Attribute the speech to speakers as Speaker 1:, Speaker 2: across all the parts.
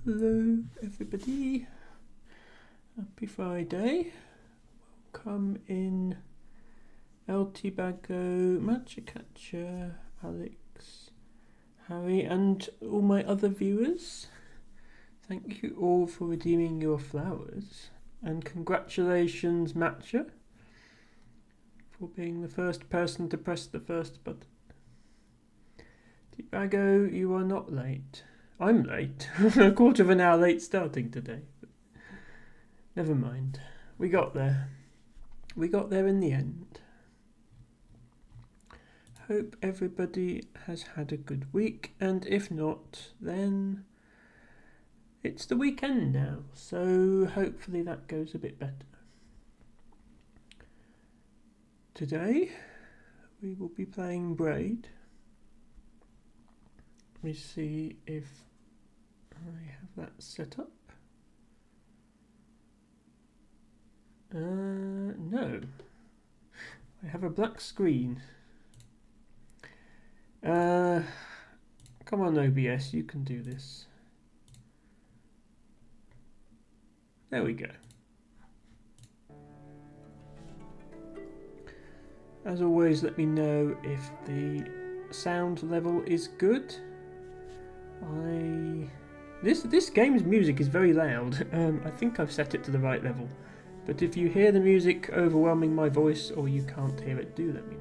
Speaker 1: Hello everybody, happy Friday, welcome in LT Bago, Matcha, Alex, Harry and all my other viewers. Thank you all for redeeming your flowers, and congratulations Matcha for being the first person to press the first button. Bago, you are not late. I'm late. A quarter of an hour late starting today. But never mind. We got there. We got there in the end. Hope everybody has had a good week, and if not, then it's the weekend now, so hopefully that goes a bit better. Today we will be playing Braid. Let me see if I have that set up. No. I have a black screen. Come on OBS, you can do this. There we go. As always, let me know if the sound level is good. This game's music is very loud. I think I've set it to the right level. But if you hear the music overwhelming my voice or you can't hear it, do let me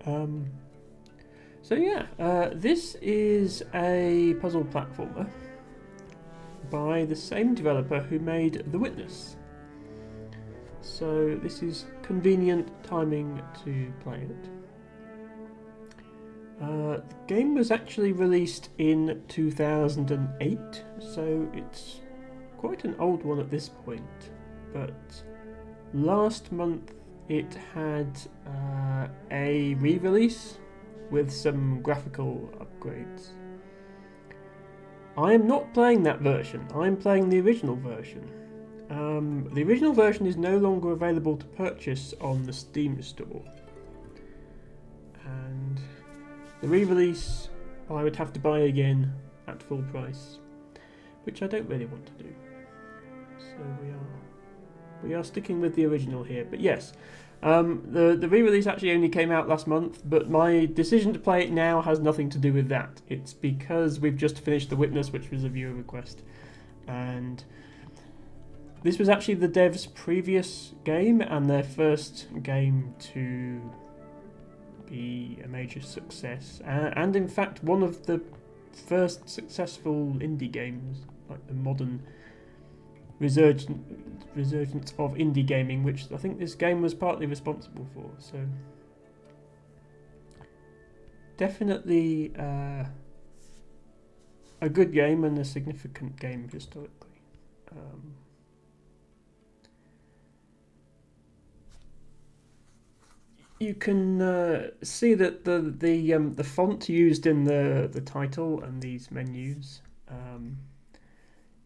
Speaker 1: know. So yeah, this is a puzzle platformer by the same developer who made The Witness. So this is convenient timing to play it. The game was actually released in 2008, so it's quite an old one at this point, but last month it had a re-release with some graphical upgrades. I am not playing that version, I'm playing the original version. The original version is no longer available to purchase on the Steam store, and the re-release I would have to buy again at full price, which I don't really want to do. So we are sticking with the original here. But yes, the re-release actually only came out last month, but my decision to play it now has nothing to do with that. It's because we've just finished The Witness, which was a viewer request, and this was actually the devs' previous game and their first game to be a major success, and in fact one of the first successful indie games, like the modern resurgence of indie gaming, which I think this game was partly responsible for. So definitely a good game and a significant game historically. You can see that the font used in the title and these menus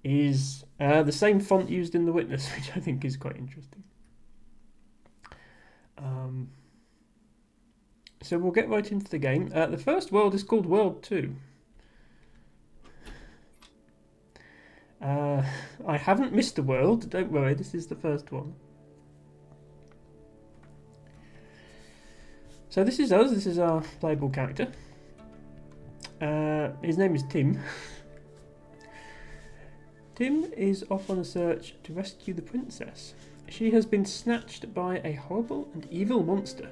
Speaker 1: is the same font used in The Witness, which I think is quite interesting. So we'll get right into the game. The first world is called World 2. I haven't missed a world, don't worry, this is the first one. So this is us, this is our playable character. His name is Tim. Tim is off on a search to rescue the princess. She has been snatched by a horrible and evil monster.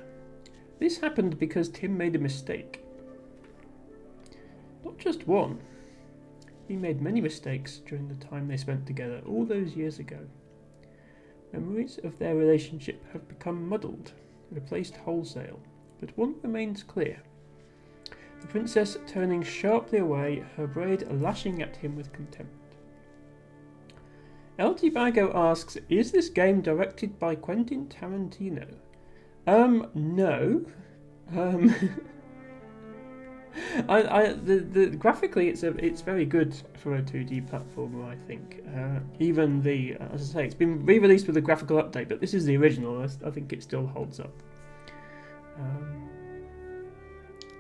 Speaker 1: This happened because Tim made a mistake. Not just one. He made many mistakes during the time they spent together all those years ago. Memories of their relationship have become muddled, replaced wholesale. But one remains clear. The princess turning sharply away, her braid lashing at him with contempt. LT Bago asks, is this game directed by Quentin Tarantino? No. Graphically it's very good for a 2D platformer, I think. Even as I say, it's been re-released with a graphical update, but this is the original. I think it still holds up.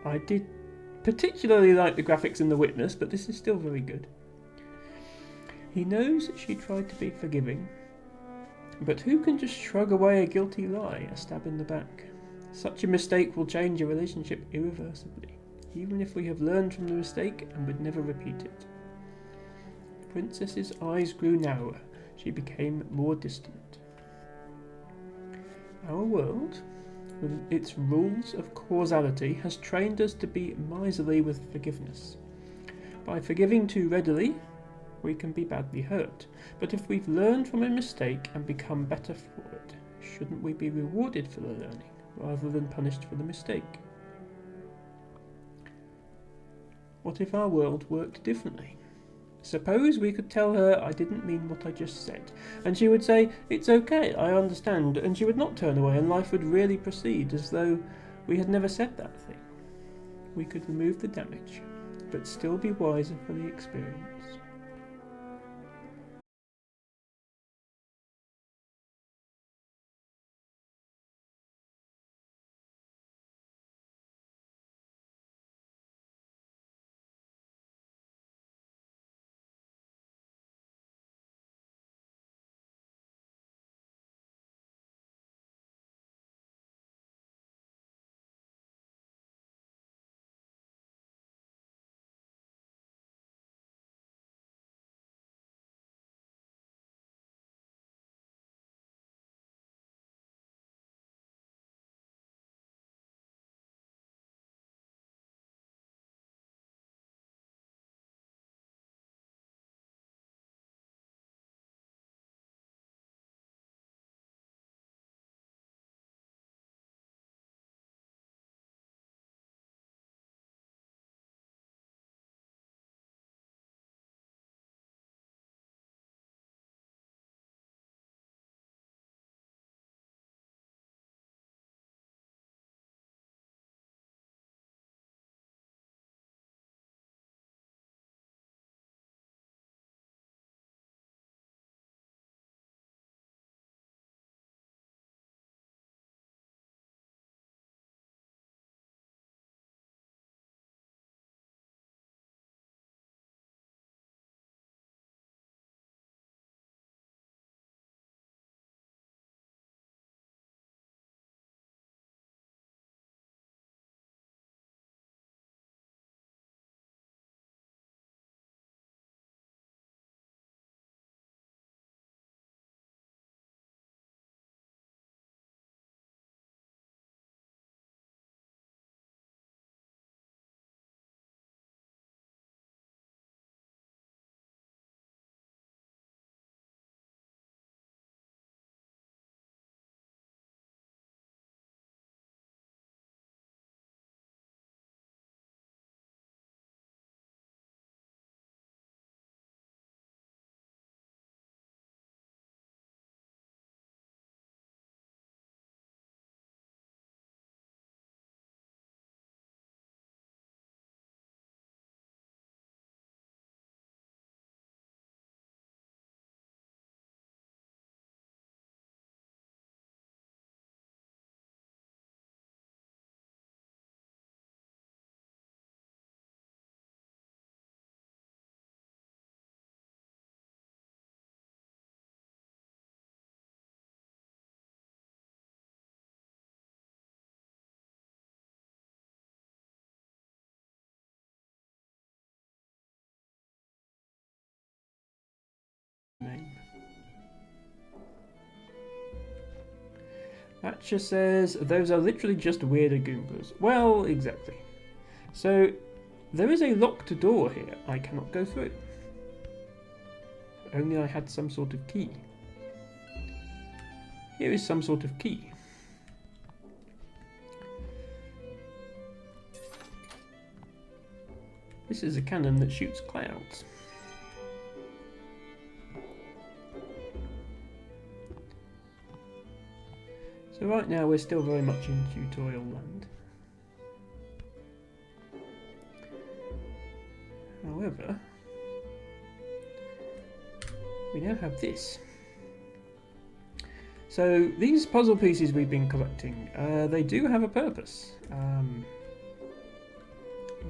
Speaker 1: I did particularly like the graphics in The Witness, but this is still very good. He knows she tried to be forgiving, but who can just shrug away a guilty lie, a stab in the back? Such a mistake will change a relationship irreversibly, even if we have learned from the mistake and would never repeat it. The princess's eyes grew narrower. She became more distant. Our world, with its rules of causality, has trained us to be miserly with forgiveness. By forgiving too readily, we can be badly hurt. But if we've learned from a mistake and become better for it, shouldn't we be rewarded for the learning, rather than punished for the mistake? What if our world worked differently? Suppose we could tell her, I didn't mean what I just said, and she would say, it's okay, I understand, and she would not turn away, and life would really proceed as though we had never said that thing. We could remove the damage, but still be wiser for the experience. Name. Thatcher says, those are literally just weirder Goombas. Well, exactly. So, there is a locked door here I cannot go through. If only I had some sort of key. Here is some sort of key. This is a cannon that shoots clouds. So right now we're still very much in tutorial land. However, we now have this. So these puzzle pieces we've been collecting, they do have a purpose.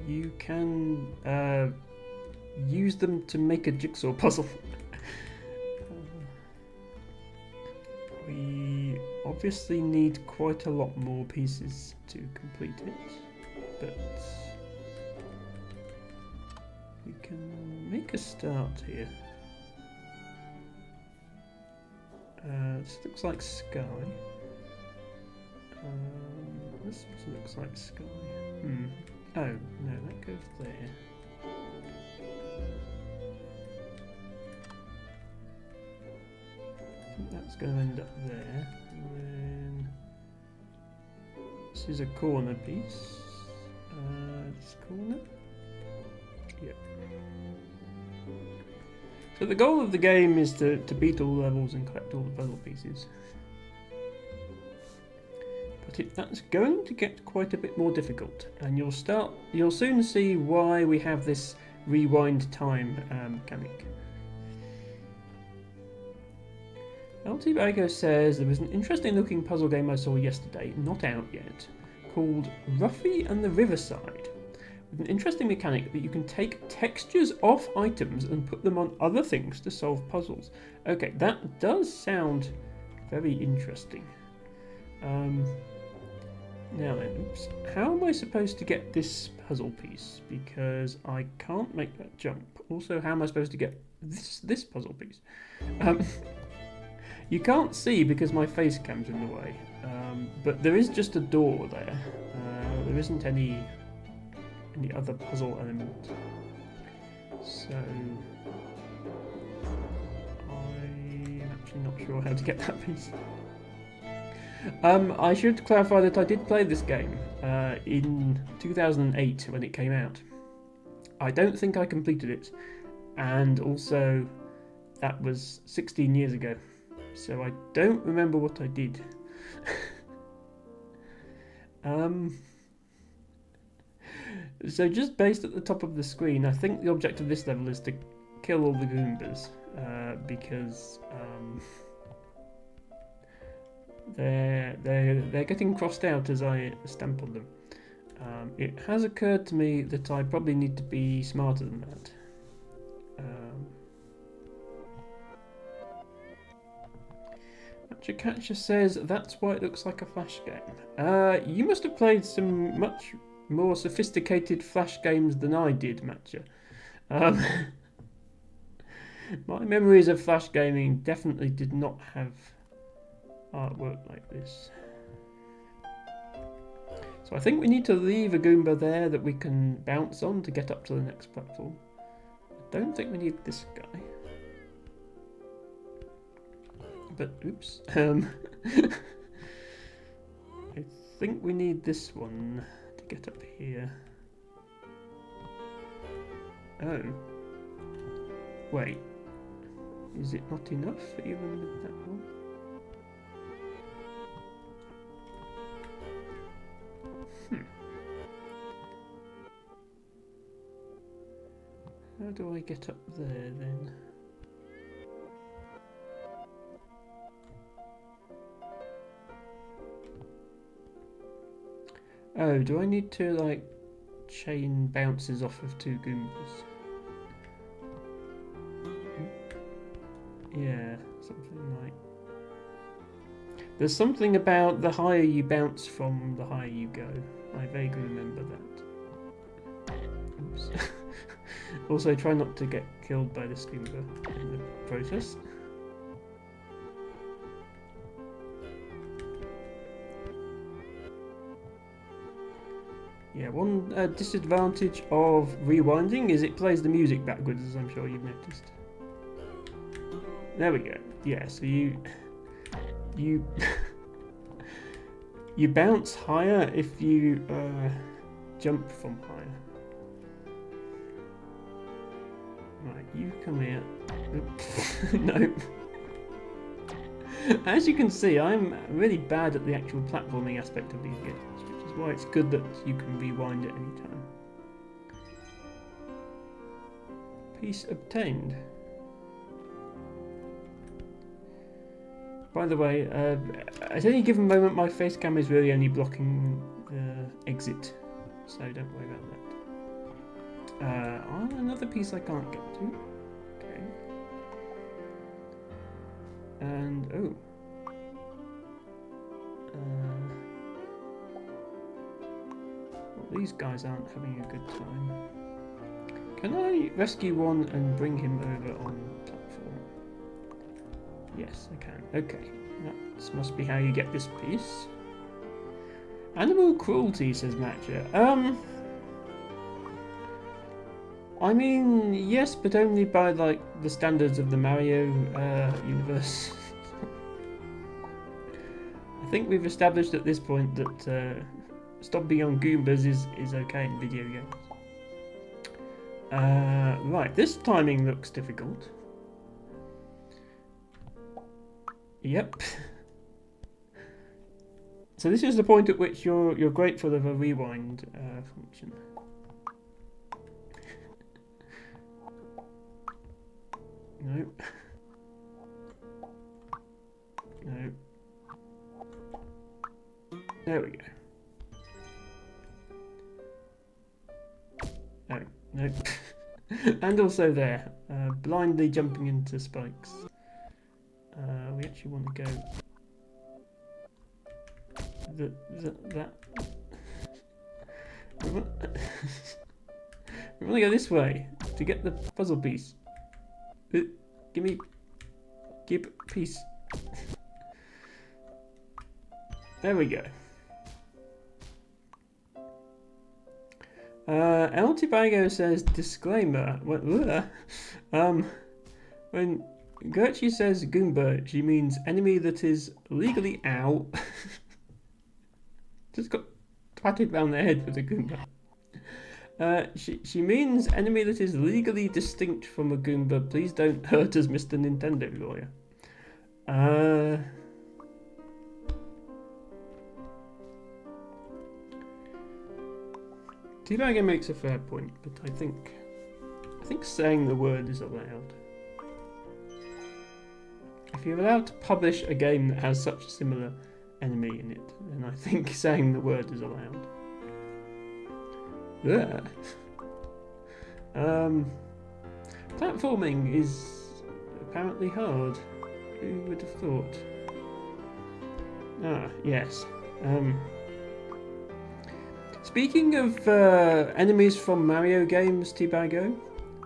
Speaker 1: you can use them to make a jigsaw puzzle. We obviously need quite a lot more pieces to complete it, but we can make a start here. This looks like sky. This also looks like sky. Oh, no, that goes there. I think that's going to end up there. And then this is a corner piece. This corner. Yep. So the goal of the game is to beat all the levels and collect all the puzzle pieces. But that's going to get quite a bit more difficult, and you'll soon see why we have this rewind time mechanic. LT Bago says there was an interesting looking puzzle game I saw yesterday, not out yet, called Ruffy and the Riverside, with an interesting mechanic that you can take textures off items and put them on other things to solve puzzles. Okay, that does sound very interesting. Now then, oops. How am I supposed to get this puzzle piece? Because I can't make that jump. Also, how am I supposed to get this puzzle piece? You can't see because my face cam's in the way, but there is just a door there. There isn't any other puzzle element. So I'm actually not sure how to get that piece. I should clarify that I did play this game in 2008 when it came out. I don't think I completed it, and also that was 16 years ago, so I don't remember what I did. So just based at the top of the screen, I think the object of this level is to kill all the Goombas, because they're getting crossed out as I stamp on them. It has occurred to me that I probably need to be smarter than that. Catcher says that's why it looks like a Flash game. You must have played some much more sophisticated Flash games than I did, Matcha. My memories of Flash gaming definitely did not have artwork like this. So I think we need to leave a Goomba there that we can bounce on to get up to the next platform. I don't think we need this guy. But, oops. I think we need this one to get up here. Oh. Wait. Is it not enough even with that one? How do I get up there then? Oh, do I need to like chain bounces off of two Goombas? Yeah, something like. There's something about the higher you bounce from, the higher you go. I vaguely remember that. Oops. Also, try not to get killed by the Goomba in the process. Yeah, one disadvantage of rewinding is it plays the music backwards, as I'm sure you've noticed. There we go. Yeah, so you you bounce higher if you jump from higher. Right, you come here. No. As you can see, I'm really bad at the actual platforming aspect of these games, which is why it's good that you can rewind at any time. Piece obtained. By the way, at any given moment my face cam is really only blocking the exit, so don't worry about that. Another piece I can't get to. Okay. And oh. Well, these guys aren't having a good time. Can I rescue one and bring him over on platform? Yes, I can. Okay. That must be how you get this piece. Animal cruelty, says Matcha. I mean, yes, but only by, like, the standards of the Mario universe. I think we've established at this point that stomping on Goombas is okay in video games. Right, this timing looks difficult. Yep. So this is the point at which you're grateful of a rewind function. No. No. There we go. No. No. And also there. Blindly jumping into spikes. We actually want to go... that... we want to go this way to get the puzzle piece. Give me piece. There we go. El Tibago says disclaimer. When Gertrude says Goomba, she means enemy that is legally ow. Just got patted round the head with a Goomba. She means enemy that is legally distinct from a Goomba. Please don't hurt us, Mr. Nintendo lawyer. Teabagger makes a fair point, but I think saying the word is allowed. If you're allowed to publish a game that has such a similar enemy in it, then I think saying the word is allowed. Yeah. Platforming is apparently hard. Who would have thought? Ah, yes. Speaking of enemies from Mario games, Tibago,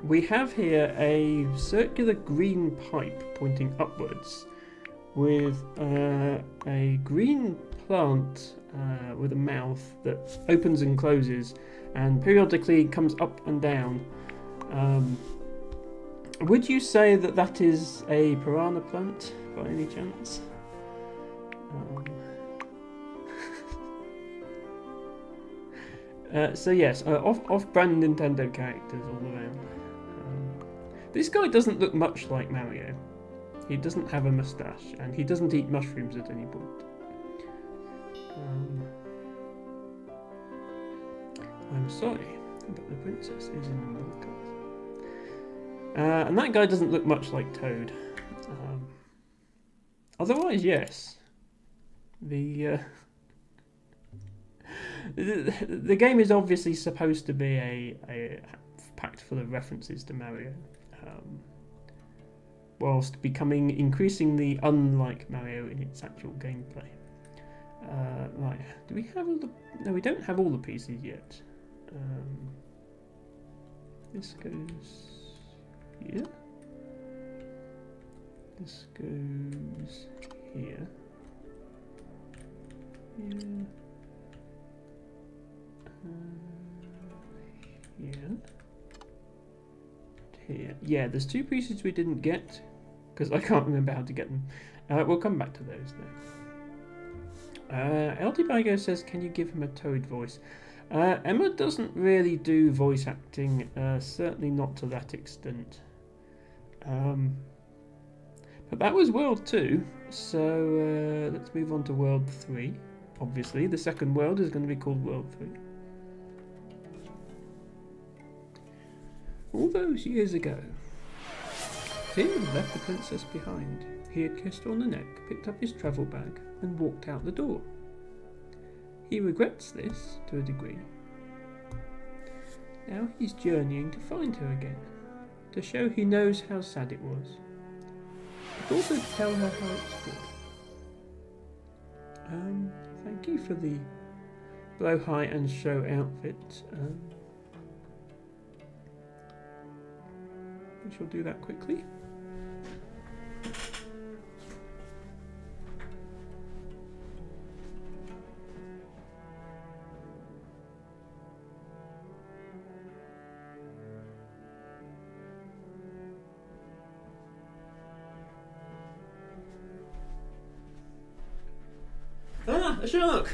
Speaker 1: we have here a circular green pipe pointing upwards with a green plant with a mouth that opens and closes and periodically comes up and down. Would you say that that is a piranha plant by any chance? So yes, off-brand Nintendo characters all around. This guy doesn't look much like Mario. He doesn't have a moustache, and he doesn't eat mushrooms at any point. I'm sorry, but the princess is in the milk cart. And that guy doesn't look much like Toad. Otherwise, yes. The game is obviously supposed to be a packed full of references to Mario, whilst becoming increasingly unlike Mario in its actual gameplay. Right, do we have all the... No, we don't have all the pieces yet. This goes here. This goes here. Here. Here. Yeah, there's two pieces we didn't get because I can't remember how to get them. We'll come back to those now. El Tibago says, can you give him a Toad voice? Emma doesn't really do voice acting, certainly not to that extent. But that was World 2, so let's move on to World 3. Obviously, the second world is going to be called World 3. All those years ago, Tim left the princess behind. He had kissed her on the neck, picked up his travel bag, and walked out the door. He regrets this to a degree. Now he's journeying to find her again, to show he knows how sad it was, but also to tell her how it's good. Thank you for the blow high and show outfit. We shall do that quickly. Ah, a shark!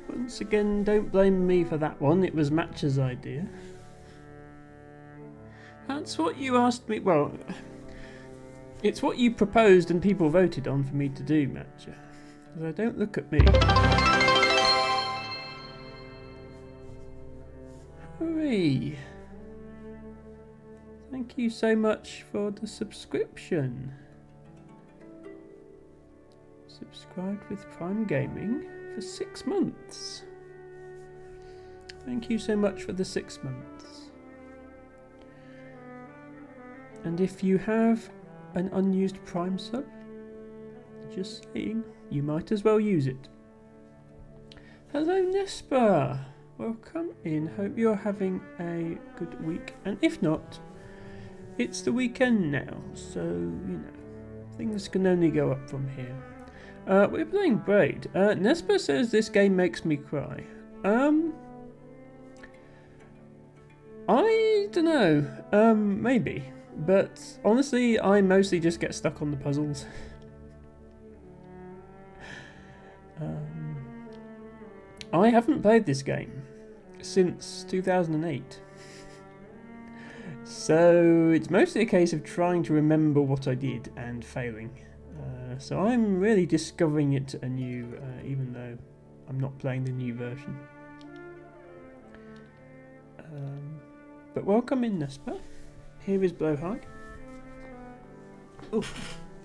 Speaker 1: Once again, don't blame me for that one, it was Match's idea. That's what you asked me, well, it's what you proposed and people voted on for me to do, Match. So don't look at me. Hooray! Thank you so much for the subscription. Subscribed with Prime Gaming for 6 months. Thank you so much for the 6 months. And if you have an unused Prime sub, just saying, you might as well use it. Hello Nespa! Welcome in, hope you're having a good week. And if not, it's the weekend now, so, you know, things can only go up from here. We're playing Braid. Nespa says this game makes me cry. I don't know. Maybe. But honestly, I mostly just get stuck on the puzzles. I haven't played this game since 2008. So it's mostly a case of trying to remember what I did and failing. So I'm really discovering it anew, even though I'm not playing the new version. But welcome in, Nespa. Here is Blowhigh. Oh,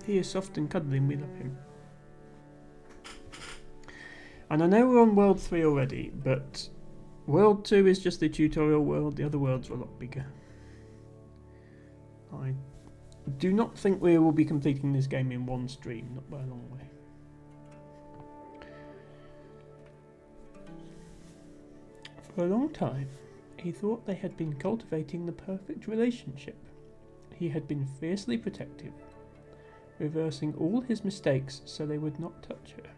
Speaker 1: he is soft and cuddly and we love him. And I know we're on World 3 already, but World 2 is just the tutorial world, the other worlds are a lot bigger. I do not think we will be completing this game in one stream, not by a long way. For a long time, he thought they had been cultivating the perfect relationship. He had been fiercely protective, reversing all his mistakes so they would not touch her.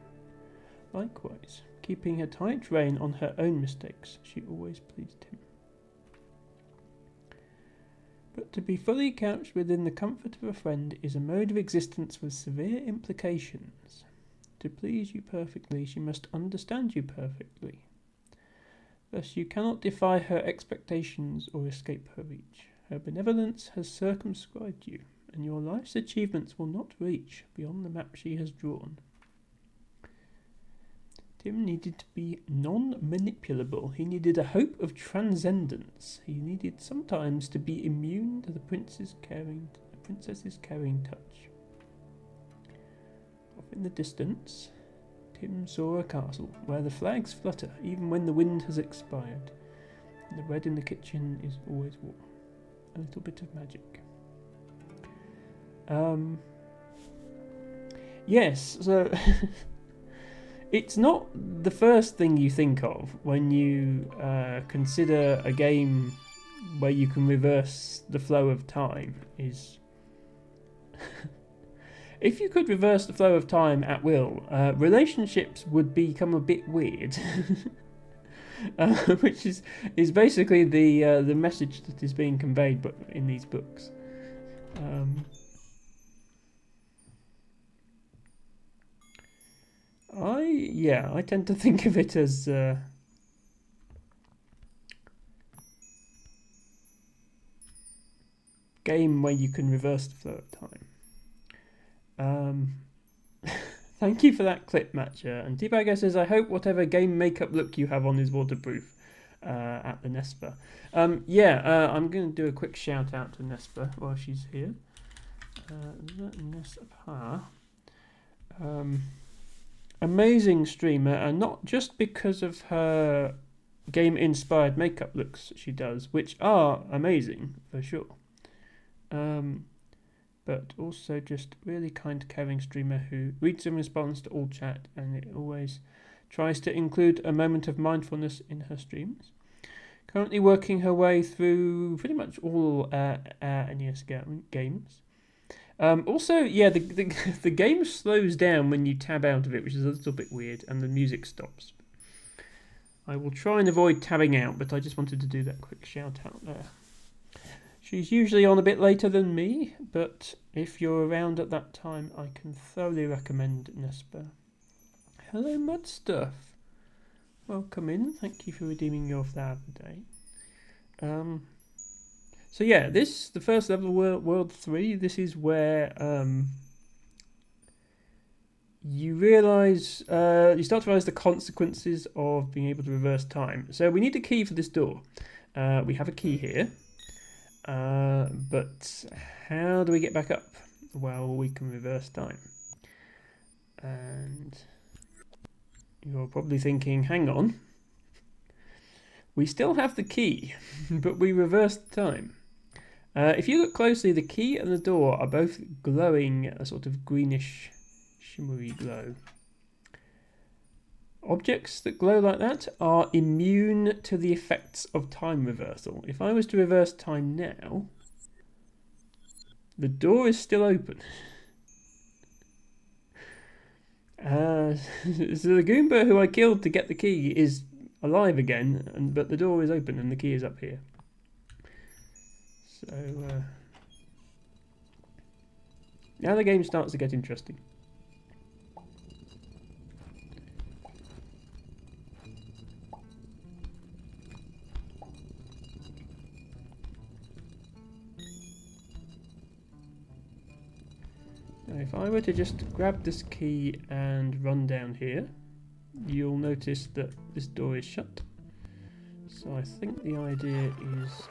Speaker 1: Likewise, keeping a tight rein on her own mistakes, she always pleased him. But to be fully couched within the comfort of a friend is a mode of existence with severe implications. To please you perfectly, she must understand you perfectly. Thus you cannot defy her expectations or escape her reach. Her benevolence has circumscribed you, and your life's achievements will not reach beyond the map she has drawn. Tim needed to be non-manipulable. He needed a hope of transcendence. He needed sometimes to be immune to the princess's caring touch. Off in the distance, Tim saw a castle where the flags flutter even when the wind has expired. And the bread in the kitchen is always warm. A little bit of magic. Yes, so It's not the first thing you think of when you consider a game where you can reverse the flow of time. Is if you could reverse the flow of time at will, relationships would become a bit weird. Which is basically the message that is being conveyed but in these books. I tend to think of it as game where you can reverse the flow of time. Thank you for that clip, Matcha. And T-Bagger says, I hope whatever game makeup look you have on is waterproof at the Nespa. I'm going to do a quick shout out to Nespa while she's here. Nespa. Amazing streamer, and not just because of her game-inspired makeup looks she does, which are amazing, for sure. But also just really kind, caring streamer who reads and responds to all chat, and it always tries to include a moment of mindfulness in her streams. Currently working her way through pretty much all NES games. The game slows down when you tab out of it, which is a little bit weird, and the music stops. I will try and avoid tabbing out, but I just wanted to do that quick shout out there. She's usually on a bit later than me, but if you're around at that time, I can thoroughly recommend Nespa. Hello, Mudstuff. Welcome in. Thank you for redeeming your flower today. The first level, World 3, this is where you realise, you start to realise the consequences of being able to reverse time. So we need a key for this door. We have a key here. But how do we get back up? Well, we can reverse time. And you're probably thinking, hang on. We still have the key, but we reversed time. If you look closely, the key and the door are both glowing a sort of greenish, shimmery glow. Objects that glow like that are immune to the effects of time reversal. If I was to reverse time now, the door is still open. So the Goomba who I killed to get the key is alive again, but the door is open and the key is up here. So now the game starts to get interesting. Now if I were to just grab this key and run down here, you'll notice that this door is shut. So I think the idea is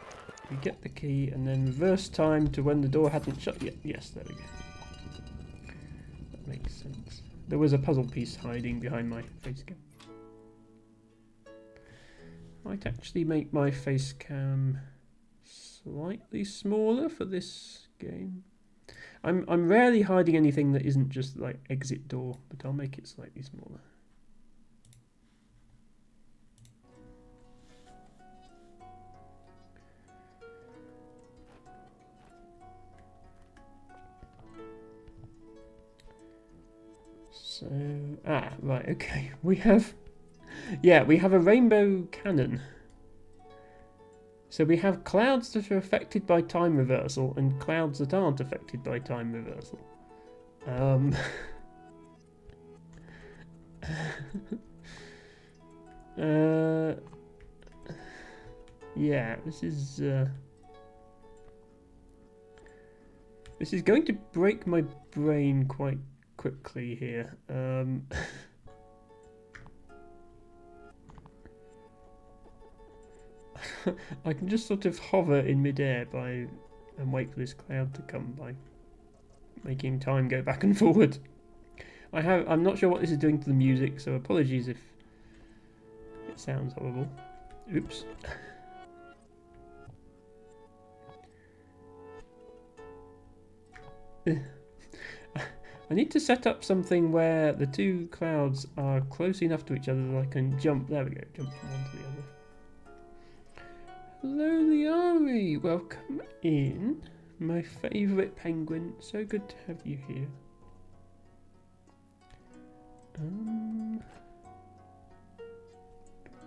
Speaker 1: we get the key and then reverse time to when the door hadn't shut yet. Yes, there we go. That makes sense. There was a puzzle piece hiding behind my face cam. Might actually make my face cam slightly smaller for this game. I'm rarely hiding anything that isn't just like exit door, but I'll make it slightly smaller. So, right, okay. We have a rainbow cannon. So we have clouds that are affected by time reversal and clouds that aren't affected by time reversal. This is going to break my brain quite quickly here. I can just sort of hover in midair and wait for this cloud to come by making time go back and forward. I'm not sure what this is doing to the music, so apologies if it sounds horrible. Oops. I need to set up something where the two clouds are close enough to each other that I can jump. There we go, jump from one to the other. Hello, Liari. Welcome in. My favourite penguin. So good to have you here.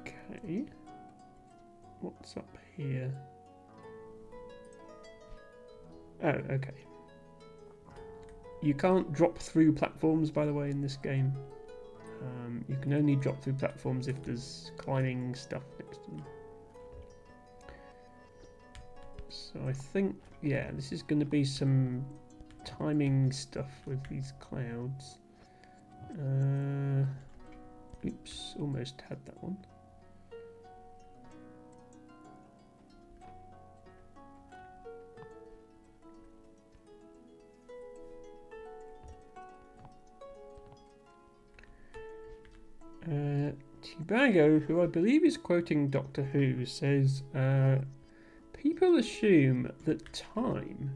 Speaker 1: Okay. What's up here? Oh, okay. You can't drop through platforms, by the way, in this game. You can only drop through platforms if there's climbing stuff next to them. So I think, yeah, this is going to be some timing stuff with these clouds. Oops, almost had that one. Tibago, who I believe is quoting Doctor Who, says, people assume that time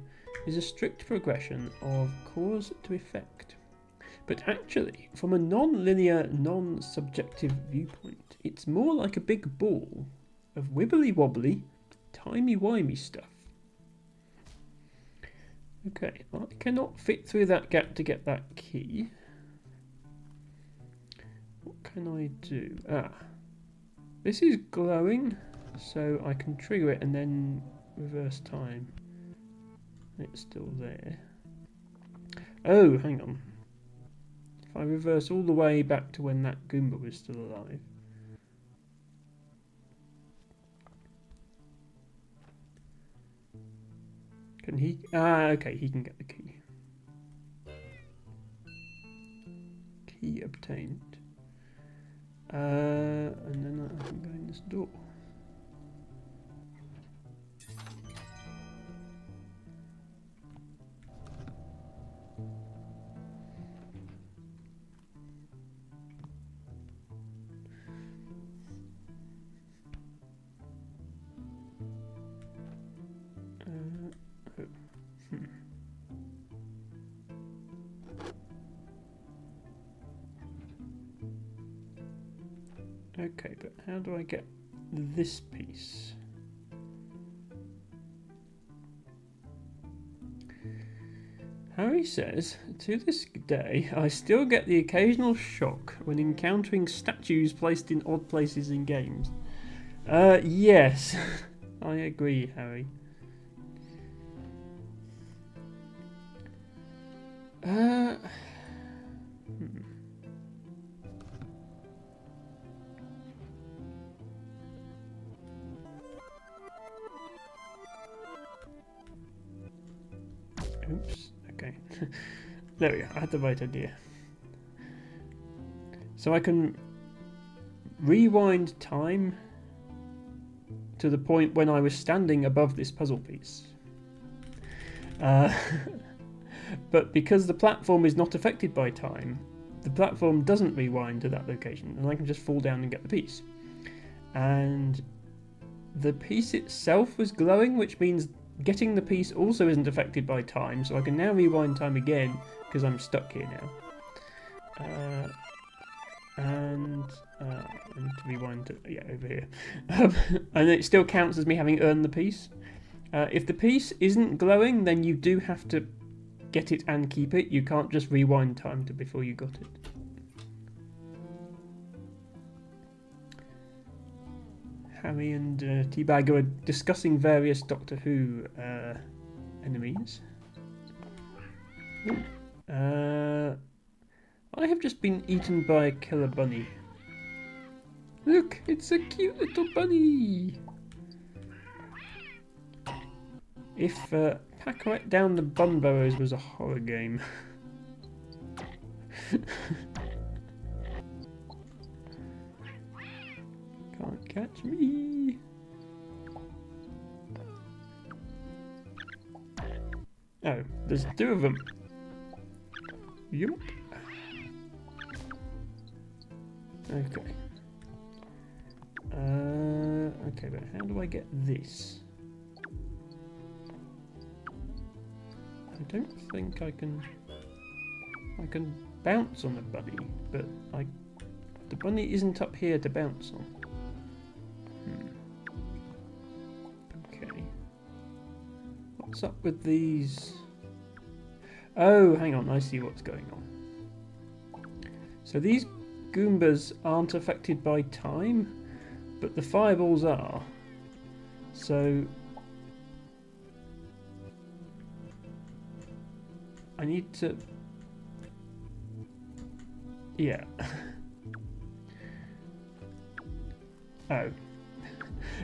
Speaker 1: is a strict progression of cause to effect. But actually, from a non-linear, non-subjective viewpoint, it's more like a big ball of wibbly-wobbly, timey-wimey stuff. Okay, I cannot fit through that gap to get that key. What can I do? This is glowing, so I can trigger it and then reverse time. It's still there. Oh, hang on. If I reverse all the way back to when that Goomba was still alive. Can he? Okay, he can get the key. Key obtained. And then I can go in this door. Okay, but how do I get this piece? Harry says, to this day, I still get the occasional shock when encountering statues placed in odd places in games. Yes, I agree, Harry. Oops, okay. There we go, I had the right idea. So I can rewind time to the point when I was standing above this puzzle piece. But because the platform is not affected by time, the platform doesn't rewind to that location, and I can just fall down and get the piece. And the piece itself was glowing, which means getting the piece also isn't affected by time, so I can now rewind time again because I'm stuck here now. And I need to rewind to, yeah, over here. And it still counts as me having earned the piece. If the piece isn't glowing, then you do have to get it and keep it. You can't just rewind time to before you got it. Harry and Teabag are discussing various Doctor Who enemies. I have just been eaten by a killer bunny. Look, it's a cute little bunny. If Pack Down the Bun Burrows was a horror game. Can't catch me. Oh, there's two of them. Yup. Okay. Okay, but how do I get this? I don't think I can... I can bounce on the bunny, but the bunny isn't up here to bounce on. Okay. What's up with these? Oh, hang on, I see what's going on. So these Goombas aren't affected by time, but the fireballs are. So I need to... Yeah. Oh.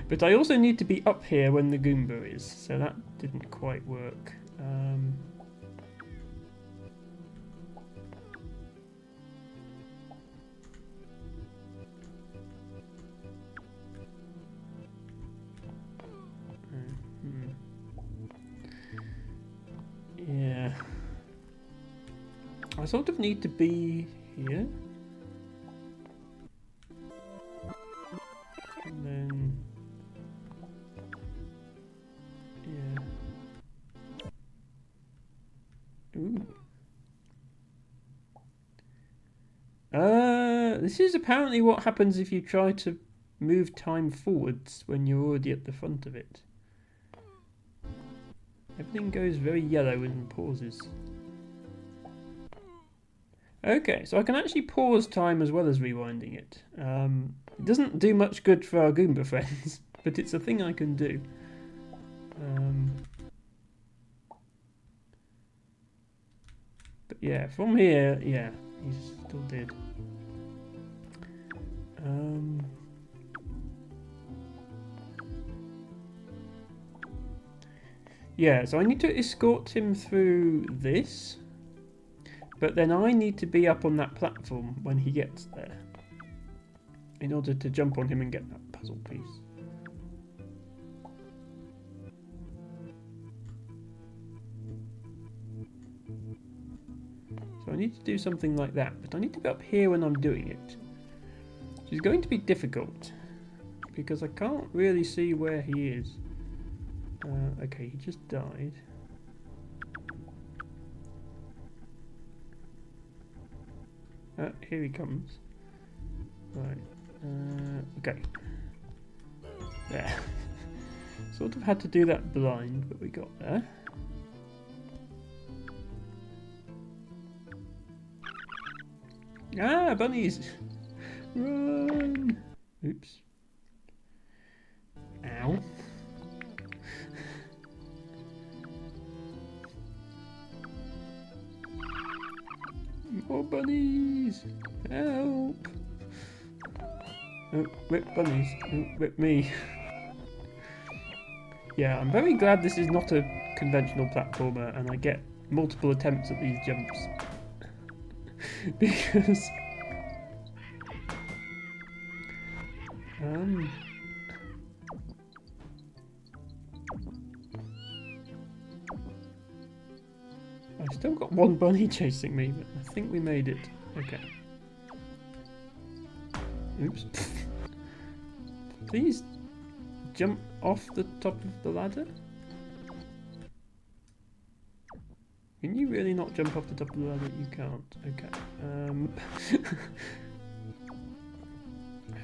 Speaker 1: But I also need to be up here when the Goomba is, so that didn't quite work. Yeah. I sort of need to be here. And then... yeah. Ooh. This is apparently what happens if you try to move time forwards when you're already at the front of it. Everything goes very yellow and pauses. Okay, so I can actually pause time as well as rewinding it. It doesn't do much good for our Goomba friends, but it's a thing I can do. But yeah, from here, yeah, he's still dead. Yeah, so I need to escort him through this, but then I need to be up on that platform when he gets there in order to jump on him and get that puzzle piece. So I need to do something like that, but I need to be up here when I'm doing it. Which is going to be difficult, because I can't really see where he is. Okay, he just died. Here he comes. Right. Okay. There. Sort of had to do that blind, but we got there. Ah, bunnies! Run! Oops. Ow. More bunnies! Help! Oh, whip bunnies. Oh, whip me. Yeah, I'm very glad this is not a conventional platformer and I get multiple attempts at these jumps. Because... I've still got one bunny chasing me, but I think we made it. Okay. Oops. Please jump off the top of the ladder. Can you really not jump off the top of the ladder? You can't. Okay.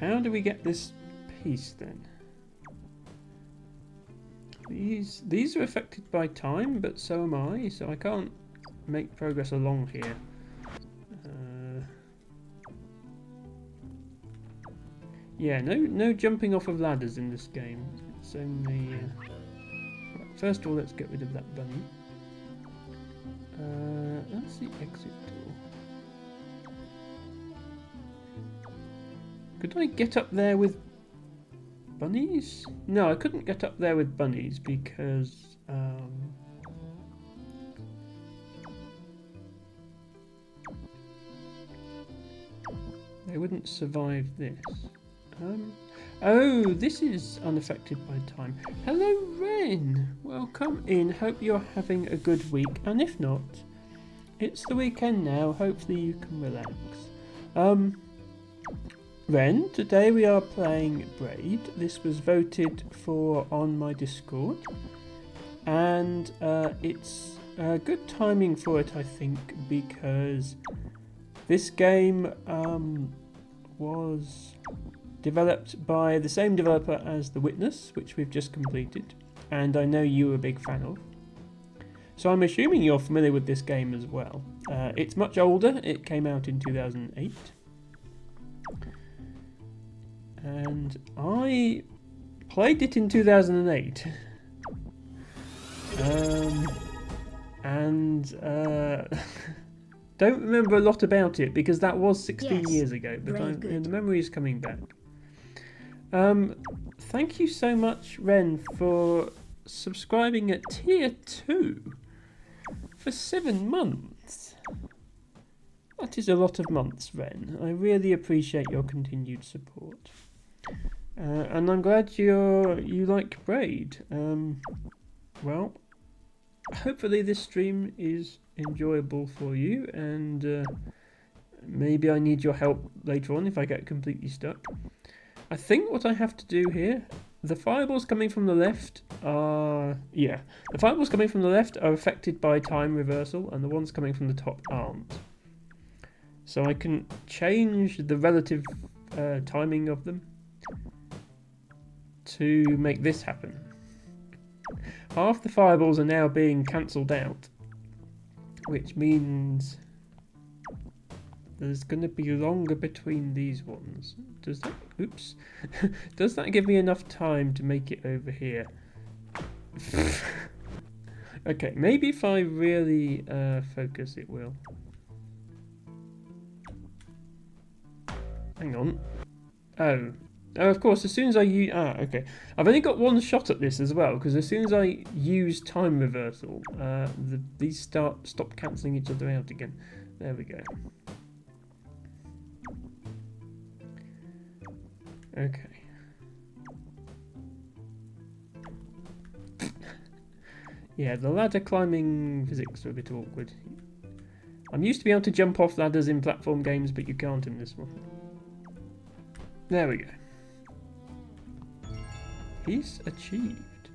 Speaker 1: How do we get this piece then? These are affected by time, but so am I, so I can't make progress along here. Yeah, no jumping off of ladders in this game. It's only... Right, first of all, let's get rid of that bunny. That's the exit door. Could I get up there with bunnies? No, I couldn't get up there with bunnies because... they wouldn't survive this. Oh, this is unaffected by time. Hello, Ren. Welcome in. Hope you're having a good week. And if not, it's the weekend now. Hopefully you can relax. Ren, today we are playing Braid. This was voted for on my Discord. And it's Good timing for it, I think, because this game was developed by the same developer as The Witness, which we've just completed, and I know you were a big fan of. So I'm assuming you're familiar with this game as well. It's much older. It came out in 2008. And I played it in 2008. Don't remember a lot about it because that was 16 years ago, but the memory is coming back. Thank you so much, Ren, for subscribing at tier 2 for 7 months. That is a lot of months, Ren. I really appreciate your continued support. And I'm glad you like Braid. Well, hopefully this stream is enjoyable for you, and maybe I need your help later on if I get completely stuck. I think what I have to do here, the fireballs coming from the left are... yeah, the fireballs coming from the left are affected by time reversal, and the ones coming from the top aren't. So I can change the relative timing of them to make this happen. Half the fireballs are now being cancelled out, which means there's going to be longer between these ones. Does that... oops. Does that give me enough time to make it over here? Okay, maybe if I really focus it will. Hang on. Oh, of course, as soon as I use... okay. I've only got one shot at this as well, because as soon as I use time reversal, these stop cancelling each other out again. There we go. Okay. Yeah, the ladder climbing physics are a bit awkward. I'm used to be able to jump off ladders in platform games, but you can't in this one. There we go. Piece achieved.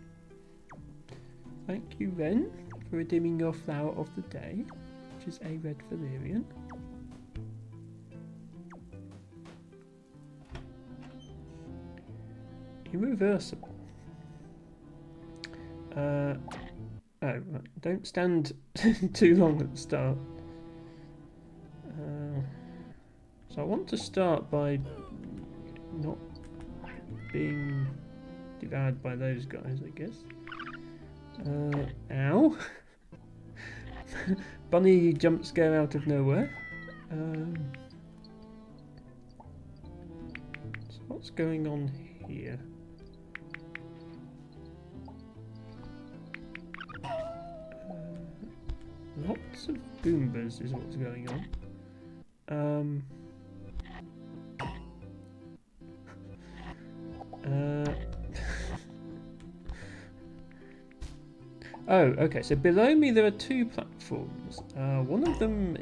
Speaker 1: Thank you, Ren, for redeeming your flower of the day, which is a red Valerian. Irreversible. Oh, right. Don't stand too long at the start. So I want to start by not being devoured by those guys, I guess. Ow! Bunny jump scare out of nowhere. So what's going on here? Lots of Goombas is what's going on. Oh, okay, so below me there are two platforms. One of them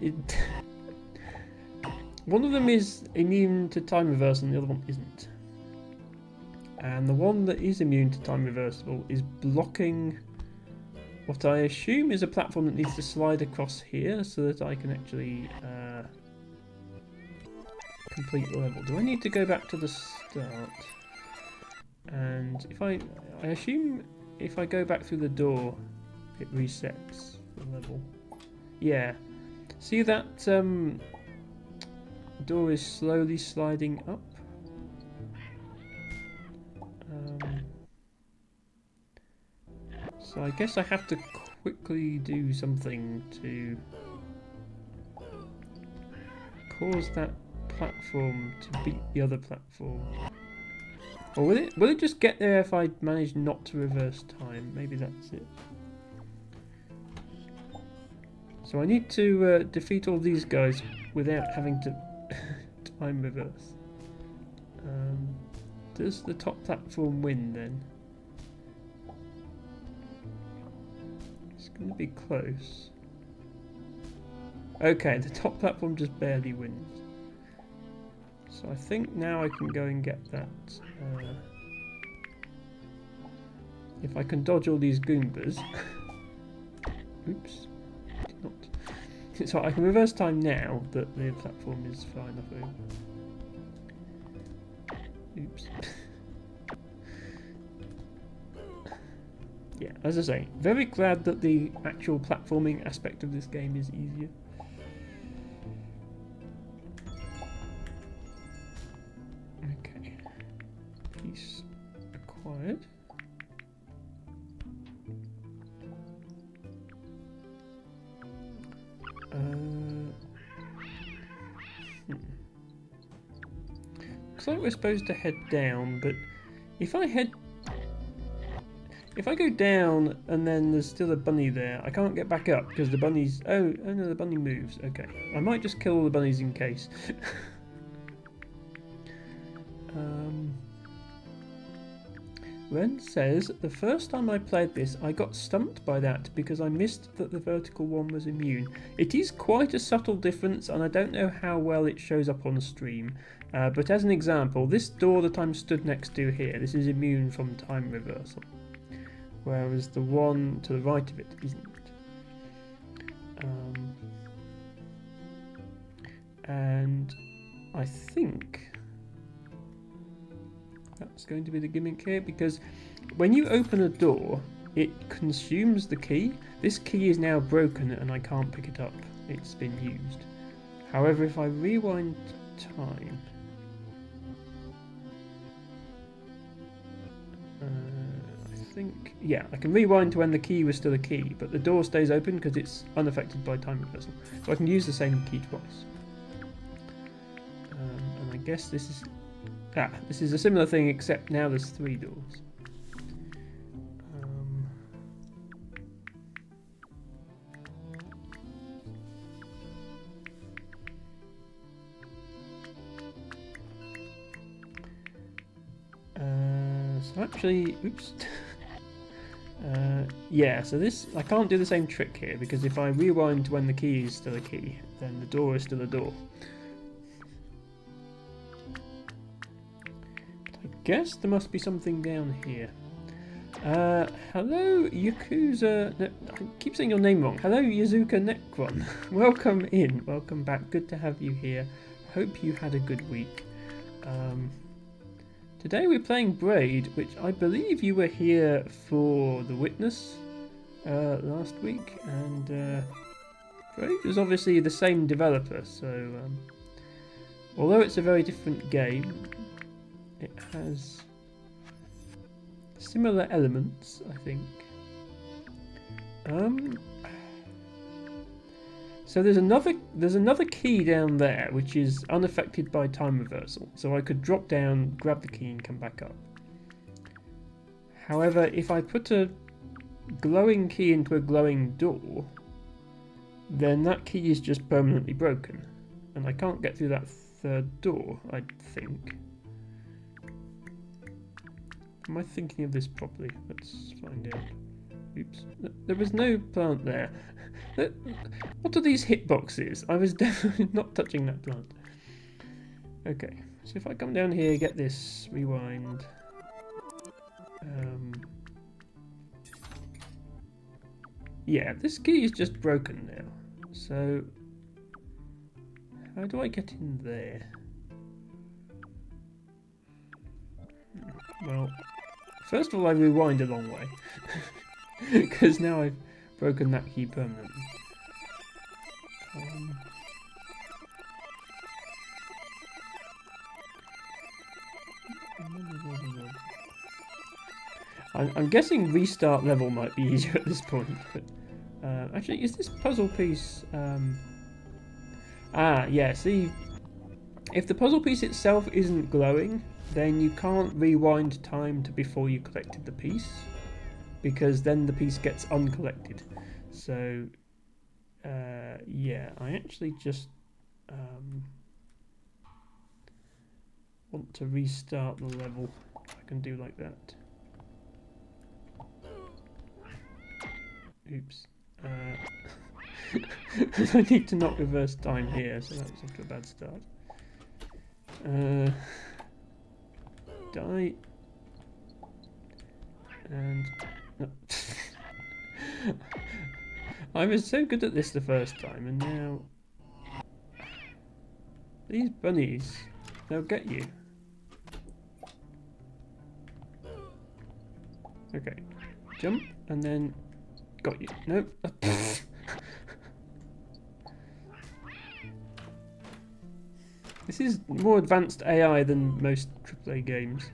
Speaker 1: is immune to time reversal and the other one isn't. And the one that is immune to time reversible is blocking what I assume is a platform that needs to slide across here so that I can actually complete the level. Do I need to go back to the start? And if I assume if I go back through the door, it resets the level. Yeah. See that door is slowly sliding up? So I guess I have to quickly do something to cause that platform to beat the other platform. Or will it just get there if I manage not to reverse time? Maybe that's it. So I need to defeat all these guys without having to time reverse. Does the top platform win then? It's going to be close. Okay, the top platform just barely wins. So I think now I can go and get that. If I can dodge all these Goombas. Oops. not. So I can reverse time now that the platform is far enough over. Oops. Yeah, as I say, very glad that the actual platforming aspect of this game is easier. Okay. Piece acquired. Looks like we're supposed to head down, but if I go down and then there's still a bunny there, I can't get back up because the bunny's... Oh no, the bunny moves. Okay. I might just kill all the bunnies in case. Ren says, the first time I played this, I got stumped by that because I missed that the vertical one was immune. It is quite a subtle difference, and I don't know how well it shows up on stream. But as an example, this door that I'm stood next to here, this is immune from time reversal. Whereas the one to the right of it isn't. And I think that's going to be the gimmick here, because when you open a door, it consumes the key. This key is now broken and I can't pick it up. It's been used. However, if I rewind time... I think, yeah, I can rewind to when the key was still a key, but the door stays open because it's unaffected by time reversal. So I can use the same key twice. And I guess this is a similar thing, except now there's 3 doors. So actually, oops. Yeah, so this, I can't do the same trick here, because if I rewind to when the key is still a key, then the door is still a door. I guess there must be something down here. Hello, Yakuza... No, I keep saying your name wrong. Hello, Yazuka Necron. Welcome in. Welcome back. Good to have you here. Hope you had a good week. Today we're playing Braid, which I believe you were here for The Witness last week, and Braid is obviously the same developer, so although it's a very different game, it has similar elements, I think. So there's another key down there which is unaffected by time reversal. So I could drop down, grab the key, and come back up. However, if I put a glowing key into a glowing door, then that key is just permanently broken, and I can't get through that 3rd door, I think. Am I thinking of this properly? Let's find out. Oops. There was no plant there. What are these hitboxes? I was definitely not touching that plant. Okay, so if I come down here, get this, rewind. Yeah, this key is just broken now. So, how do I get in there? Well, first of all, I rewind a long way. Because now I've broken that key permanently. I'm guessing restart level might be easier at this point. But actually, is this puzzle piece... yeah, see, if the puzzle piece itself isn't glowing, then you can't rewind time to before you collected the piece, because then the piece gets uncollected. So, yeah, I actually just want to restart the level. I can do like that. Oops. I need to not reverse time here, so that was off to a bad start. Die. And... No. I was so good at this the first time, and now these bunnies, they'll get you. Okay, jump, and then got you. Nope. This is more advanced AI than most AAA games.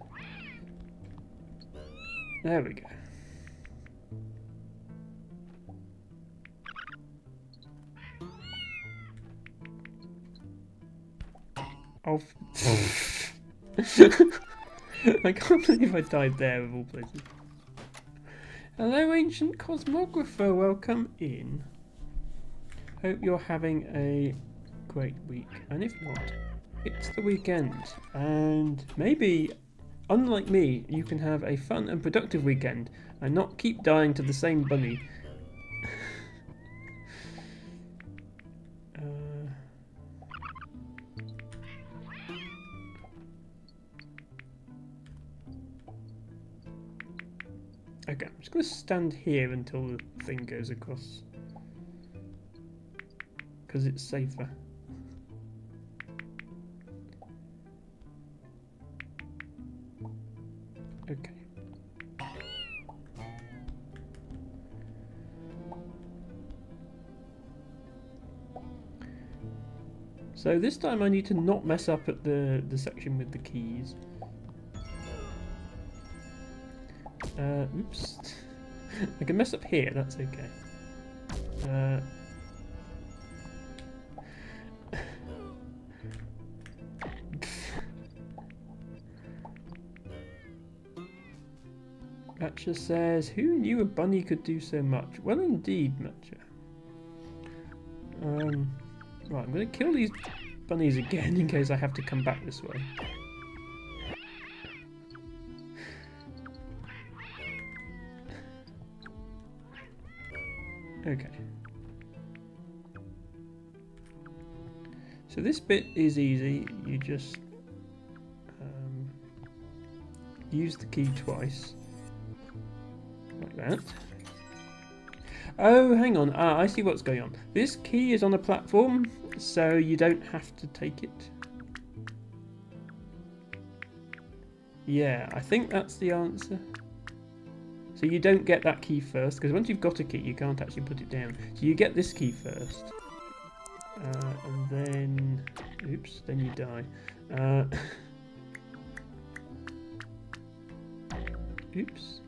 Speaker 1: There we go. Oh. I can't believe I died there of all places. Hello, ancient cosmographer. Welcome in. Hope you're having a great week. And if not, it's the weekend. And maybe, unlike me, you can have a fun and productive weekend and not keep dying to the same bunny. Okay, I'm just going to stand here until the thing goes across. Because it's safer. Okay. So this time I need to not mess up at the section with the keys. Oops. I can mess up here, that's okay. Matcha says, who knew a bunny could do so much? Well, indeed, Matcha. Right, I'm going to kill these bunnies again in case I have to come back this way. Okay. So this bit is easy. You just use the key twice. Like that. Oh, hang on. Ah, I see what's going on. This key is on a platform, so you don't have to take it. Yeah, I think that's the answer. So you don't get that key first, because once you've got a key, you can't actually put it down. So you get this key first. And then... Oops, then you die. Oops.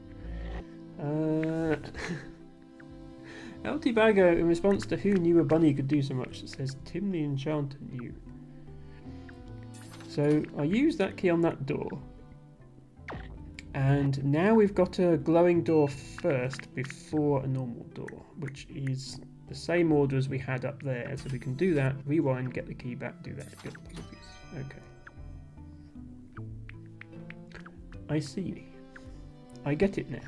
Speaker 1: LT Baggo, in response to who knew a bunny could do so much, it says Tim the Enchanter knew. So I use that key on that door. And now we've got a glowing door first before a normal door, which is the same order as we had up there. So we can do that, rewind, get the key back, do that. Get the puzzle piece. Okay. I see. I get it now.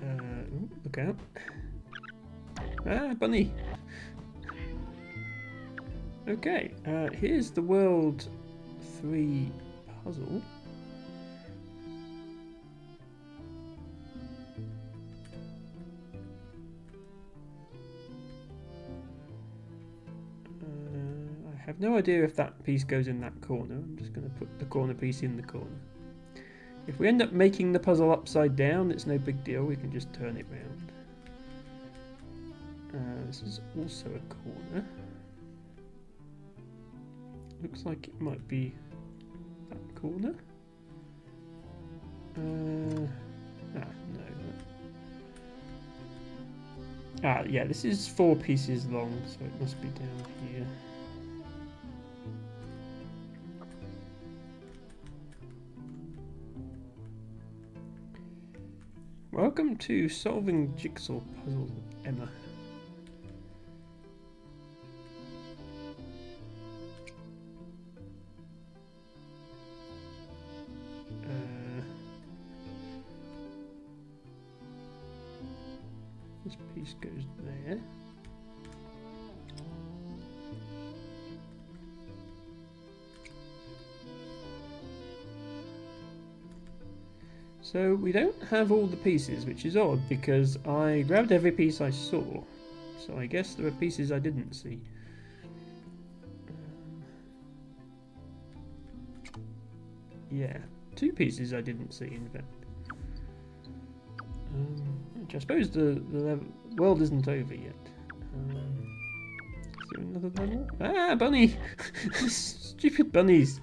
Speaker 1: Ooh, look out. Ah, bunny! Okay, here's the World 3 puzzle. I have no idea if that piece goes in that corner. I'm just going to put the corner piece in the corner. If we end up making the puzzle upside down, it's no big deal. We can just turn it round. This is also a corner. Looks like it might be that corner. No. Ah, yeah, this is 4 pieces long, so it must be down here. Welcome to Solving Jigsaw Puzzles with Emma. This piece goes there. So we don't have all the pieces, which is odd because I grabbed every piece I saw. So I guess there are pieces I didn't see. Yeah, 2 pieces I didn't see in fact. Which I suppose the world isn't over yet. Is there another level? Ah, bunny! Stupid bunnies!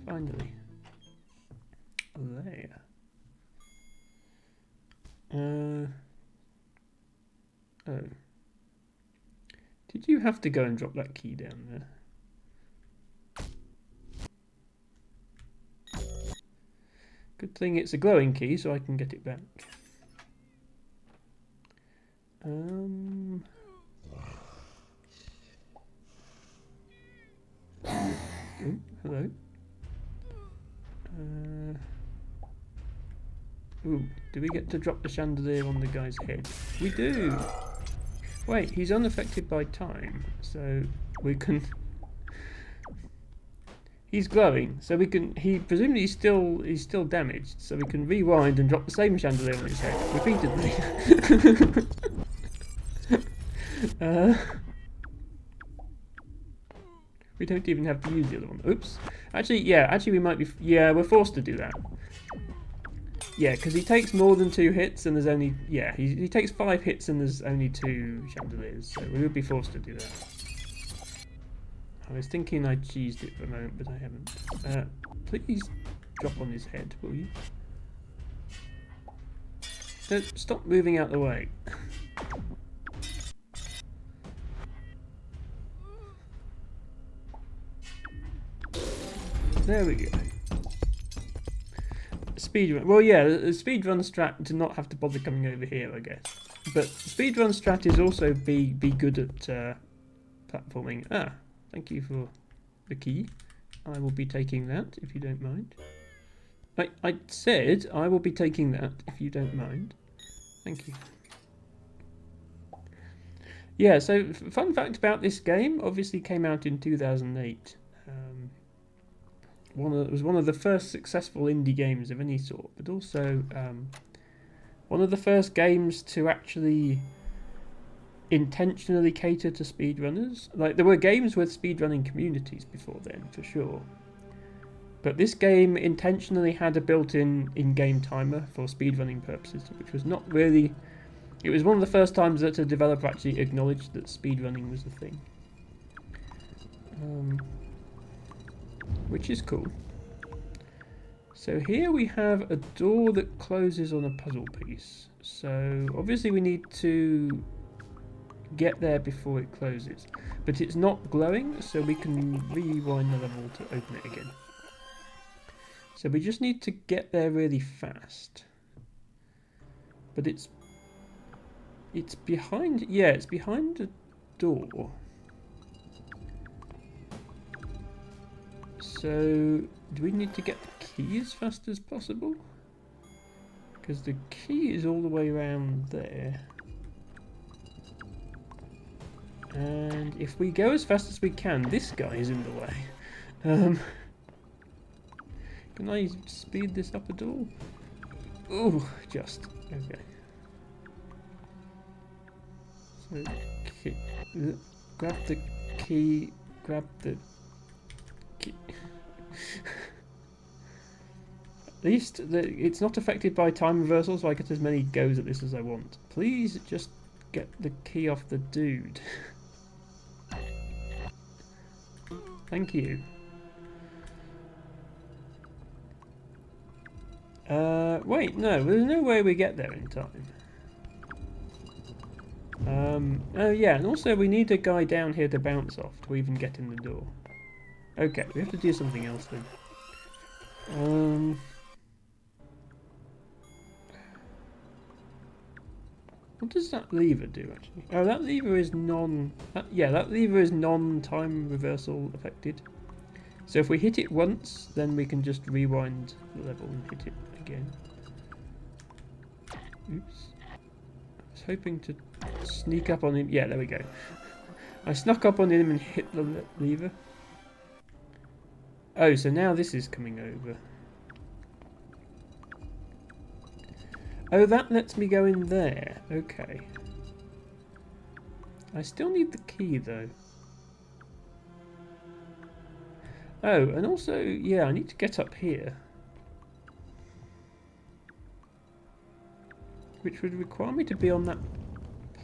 Speaker 1: Finally. There. Oh. Did you have to go and drop that key down there? Good thing it's a glowing key so I can get it back. Oh, hello. Ooh, do we get to drop the chandelier on the guy's head? We do! Wait, he's unaffected by time, so we can... He's glowing, so we can... presumably he's still damaged, so we can rewind and drop the same chandelier on his head repeatedly. We don't even have to use the other one. Oops. Actually we might be... Yeah, we're forced to do that. Yeah, because he takes more than 2 hits and there's only... Yeah, he takes 5 hits and there's only 2 chandeliers, so we would be forced to do that. I was thinking I cheesed it for a moment, but I haven't. Please drop on his head, will you? Stop moving out the way. There we go. Speedrun. Well, yeah, the speedrun strat to not have to bother coming over here, I guess. But speedrun strat is also be good at platforming. Ah, thank you for the key. I will be taking that if you don't mind. I said I will be taking that if you don't mind. Thank you. Yeah, so fun fact about this game, obviously came out in 2008. It was one of the first successful indie games of any sort, but also one of the first games to actually intentionally cater to speedrunners. Like, there were games with speedrunning communities before then, for sure. But this game intentionally had a built-in in-game timer for speedrunning purposes, which was not really... It was one of the first times that a developer actually acknowledged that speedrunning was a thing. Which is cool. So here we have a door that closes on a puzzle piece. So obviously we need to get there before it closes. But it's not glowing, so we can rewind the level to open it again. So we just need to get there really fast. But it's behind... Yeah, it's behind a door. So, do we need to get the key as fast as possible? Because the key is all the way around there. And if we go as fast as we can, this guy is in the way. Can I speed this up at all? Oh, just. Okay. So, grab the key, grab the... At least it's not affected by time reversal, so I get as many goes at this as I want. Please just get the key off the dude. Thank you. Wait, no, there's no way we get there in time. Oh yeah, and also we need a guy down here to bounce off to even get in the door. Okay, we have to do something else then. What does that lever do actually? Oh, that lever is that lever is non-time reversal affected. So if we hit it once, then we can just rewind the level and hit it again. Oops. I was hoping to sneak up on him. Yeah, there we go. I snuck up on him and hit the lever. Oh, so now this is coming over. Oh, that lets me go in there. Okay. I still need the key, though. Oh, and also, yeah, I need to get up here. Which would require me to be on that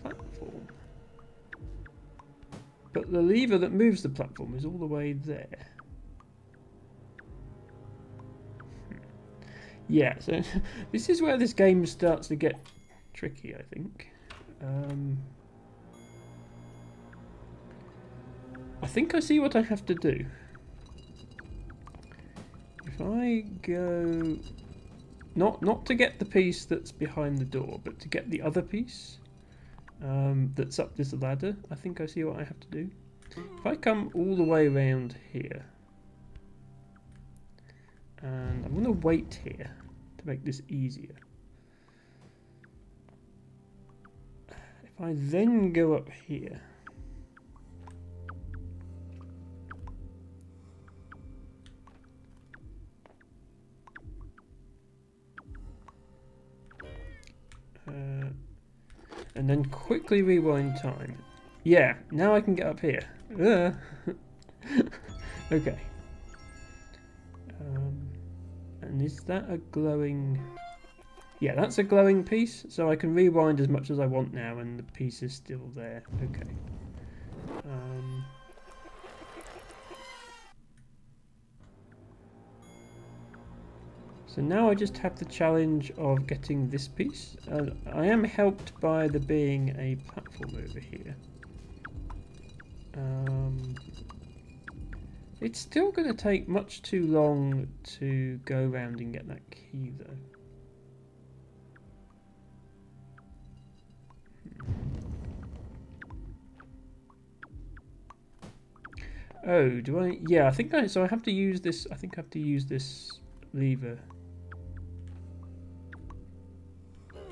Speaker 1: platform. But the lever that moves the platform is all the way there. Yeah, so this is where this game starts to get tricky, I think. I think I see what I have to do. If I go... Not to get the piece that's behind the door, but to get the other piece that's up this ladder, I think I see what I have to do. If I come all the way around here, and I'm going to wait here to make this easier. If I then go up here, and then quickly rewind time. Yeah, now I can get up here. Okay. And is that a glowing... Yeah, that's a glowing piece, so I can rewind as much as I want now and the piece is still there. Okay. So now I just have the challenge of getting this piece. I am helped by there being a platform over here. It's still going to take much too long to go around and get that key, though. Oh, do I? Yeah, I think so I have to use this. I think I have to use this lever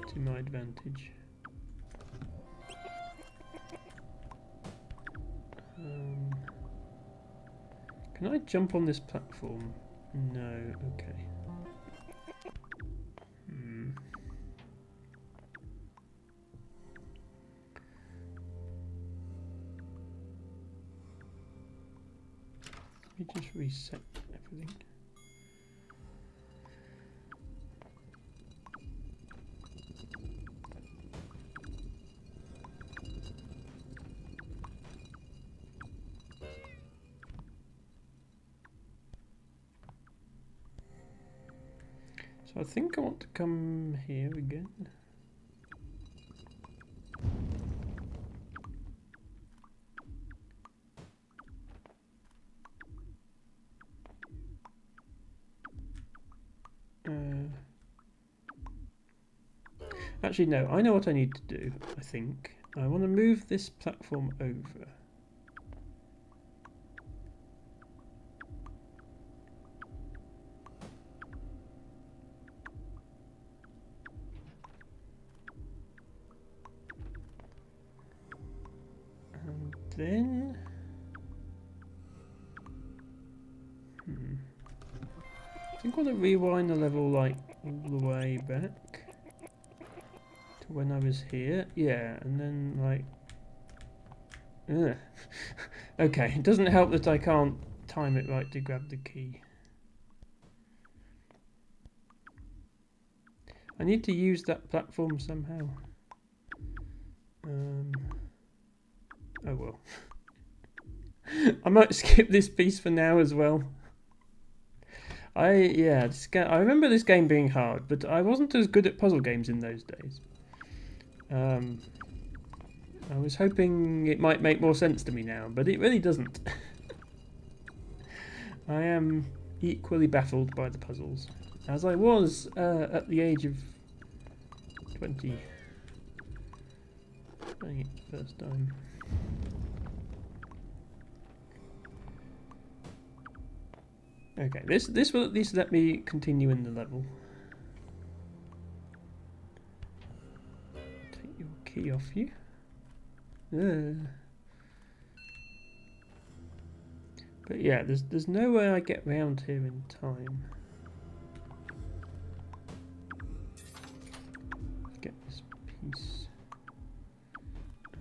Speaker 1: to my advantage. Can I jump on this platform? No, okay. Let me just reset everything. So I think I want to come here again. Actually, no, I know what I need to do, I think. I want to move this platform over. And then... I think I want to rewind the level, like, all the way back to when I was here. Yeah, and then, like... Okay, it doesn't help that I can't time it right to grab the key. I need to use that platform somehow. Oh well. I might skip this piece for now as well. I remember this game being hard, but I wasn't as good at puzzle games in those days. I was hoping it might make more sense to me now, but it really doesn't. I am equally baffled by the puzzles, as I was at the age of 20. Playing it the first time. Okay, this will at least let me continue in the level. Take your key off you. But yeah, there's no way I get round here in time. Get this piece.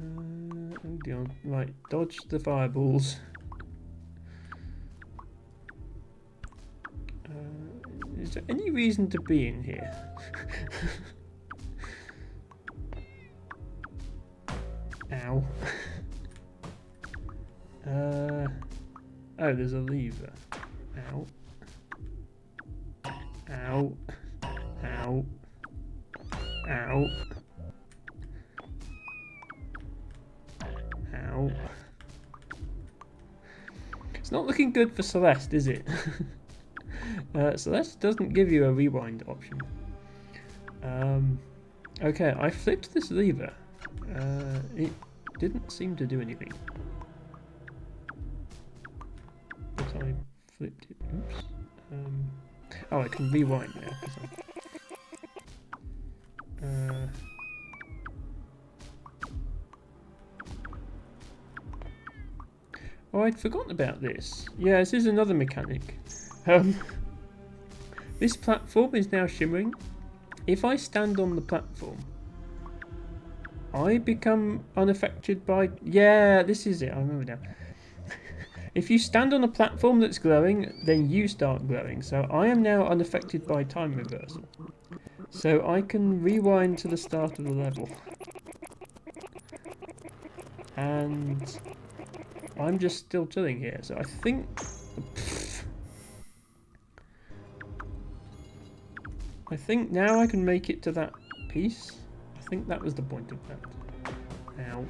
Speaker 1: Oh dear. Right, dodge the fireballs. Is there any reason to be in here? Ow. Oh, there's a lever. Ow. Ow. Ow. Ow. Ow. It's not looking good for Celeste, is it? Celeste doesn't give you a rewind option. Okay, I flipped this lever. It didn't seem to do anything. But I flipped it. Oops. Oh, I can rewind now. Oh, I'd forgotten about this. Yeah, this is another mechanic. This platform is now shimmering. If I stand on the platform, I become unaffected by... Yeah, this is it. I remember now. If you stand on a platform that's glowing, then you start glowing. So I am now unaffected by time reversal. So I can rewind to the start of the level. And I'm just still chilling here. So I think... I think now I can make it to that piece. I think that was the point of that. Ow.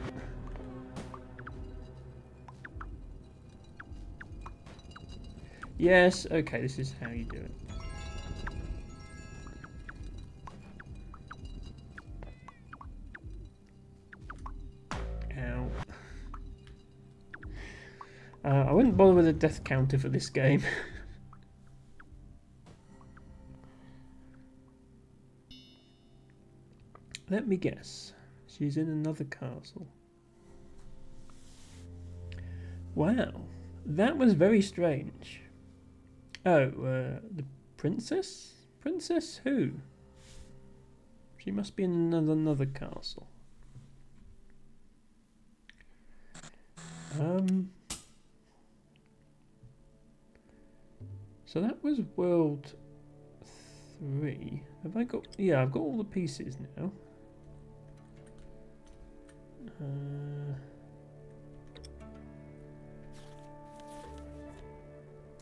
Speaker 1: Yes, okay, this is how you do it. Ow. I wouldn't bother with a death counter for this game. Let me guess. She's in another castle. Wow, that was very strange. Oh, the princess? Princess who? She must be in another castle. So that was world 3. Have I got... Yeah, I've got all the pieces now.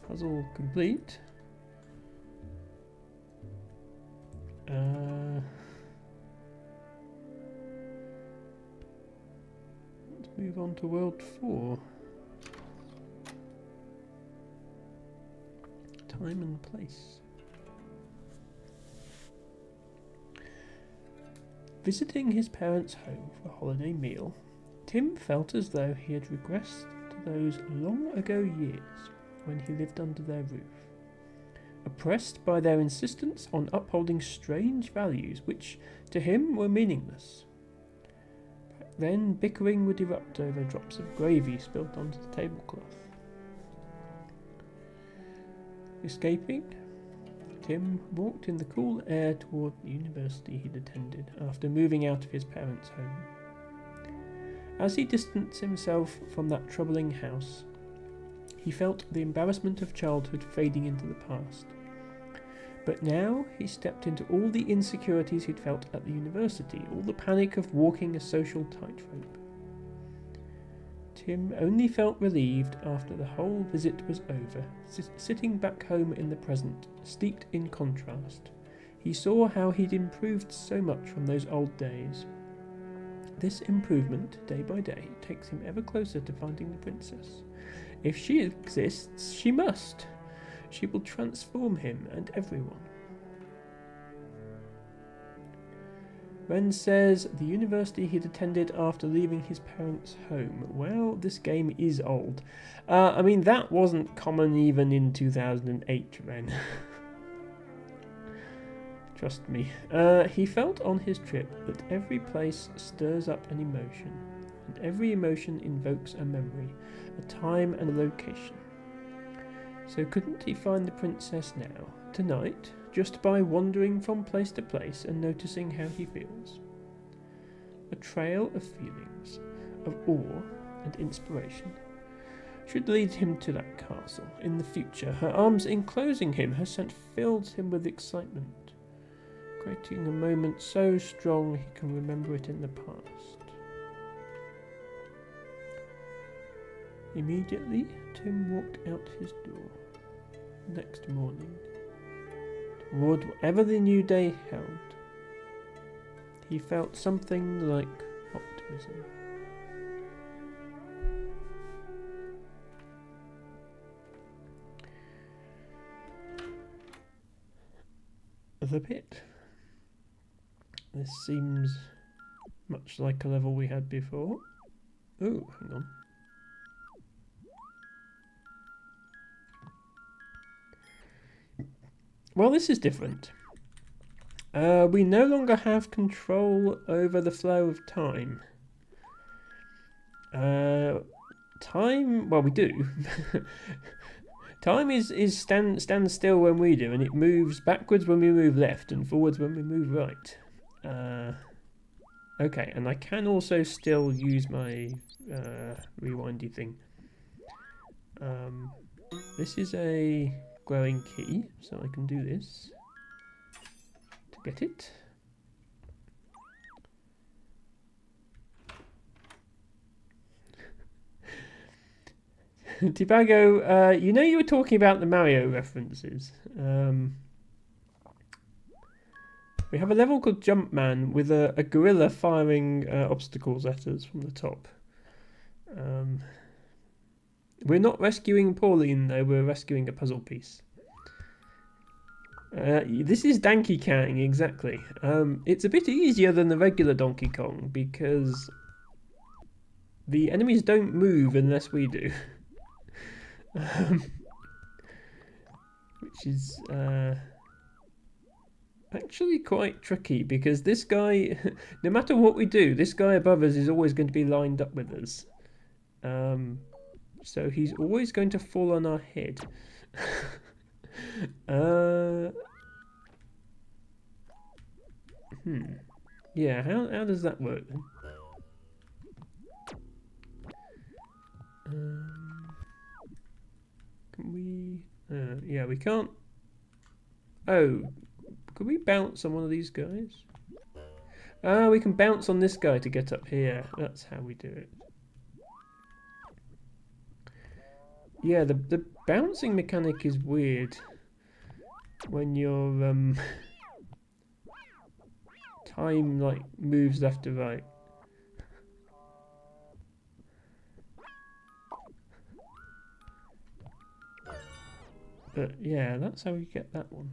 Speaker 1: Puzzle complete. Let's move on to world 4. Time and place. Visiting his parents' home for a holiday meal, Tim felt as though he had regressed to those long ago years when he lived under their roof, oppressed by their insistence on upholding strange values which, to him, were meaningless. Back then, bickering would erupt over drops of gravy spilt onto the tablecloth. Escaping, Tim walked in the cool air toward the university he'd attended after moving out of his parents' home. As he distanced himself from that troubling house, he felt the embarrassment of childhood fading into the past. But now he stepped into all the insecurities he'd felt at the university, all the panic of walking a social tightrope. Tim only felt relieved after the whole visit was over, sitting back home in the present, steeped in contrast. He saw how he'd improved so much from those old days. This improvement, day by day, takes him ever closer to finding the princess. If she exists, she must. She will transform him and everyone. Ren says the university he'd attended after leaving his parents' home. Well, this game is old. I mean, that wasn't common even in 2008, Ren. Trust me. He felt on his trip that every place stirs up an emotion, and every emotion invokes a memory, a time and a location. So couldn't he find the princess now, tonight, just by wandering from place to place and noticing how he feels? A trail of feelings, of awe and inspiration, should lead him to that castle in the future. Her arms enclosing him, her scent fills him with excitement, creating a moment so strong he can remember it in the past. Immediately, Tim walked out his door. Next morning, toward whatever the new day held, he felt something like optimism. The pit. This seems much like a level we had before. Oh, hang on. Well, this is different. We no longer have control over the flow of time. Time, well, we do. Time stands still when we do, and it moves backwards when we move left and forwards when we move right. Okay, and I can also still use my rewindy thing. This is a growing key, so I can do this to get it. Tibago, you know you were talking about the Mario references. We have a level called Jumpman with a gorilla firing obstacles at us from the top. We're not rescuing Pauline though, we're rescuing a puzzle piece. This is Donkey Kong, exactly. It's a bit easier than the regular Donkey Kong because the enemies don't move unless we do. Which is actually quite tricky because this guy, no matter what we do, this guy above us is always going to be lined up with us. So he's always going to fall on our head. Yeah, how does that work then? Can we... yeah, we can't... Oh, could we bounce on one of these guys? We can bounce on this guy to get up here. That's how we do it. Yeah, the bouncing mechanic is weird when your time like moves left to right. But yeah, that's how we get that one.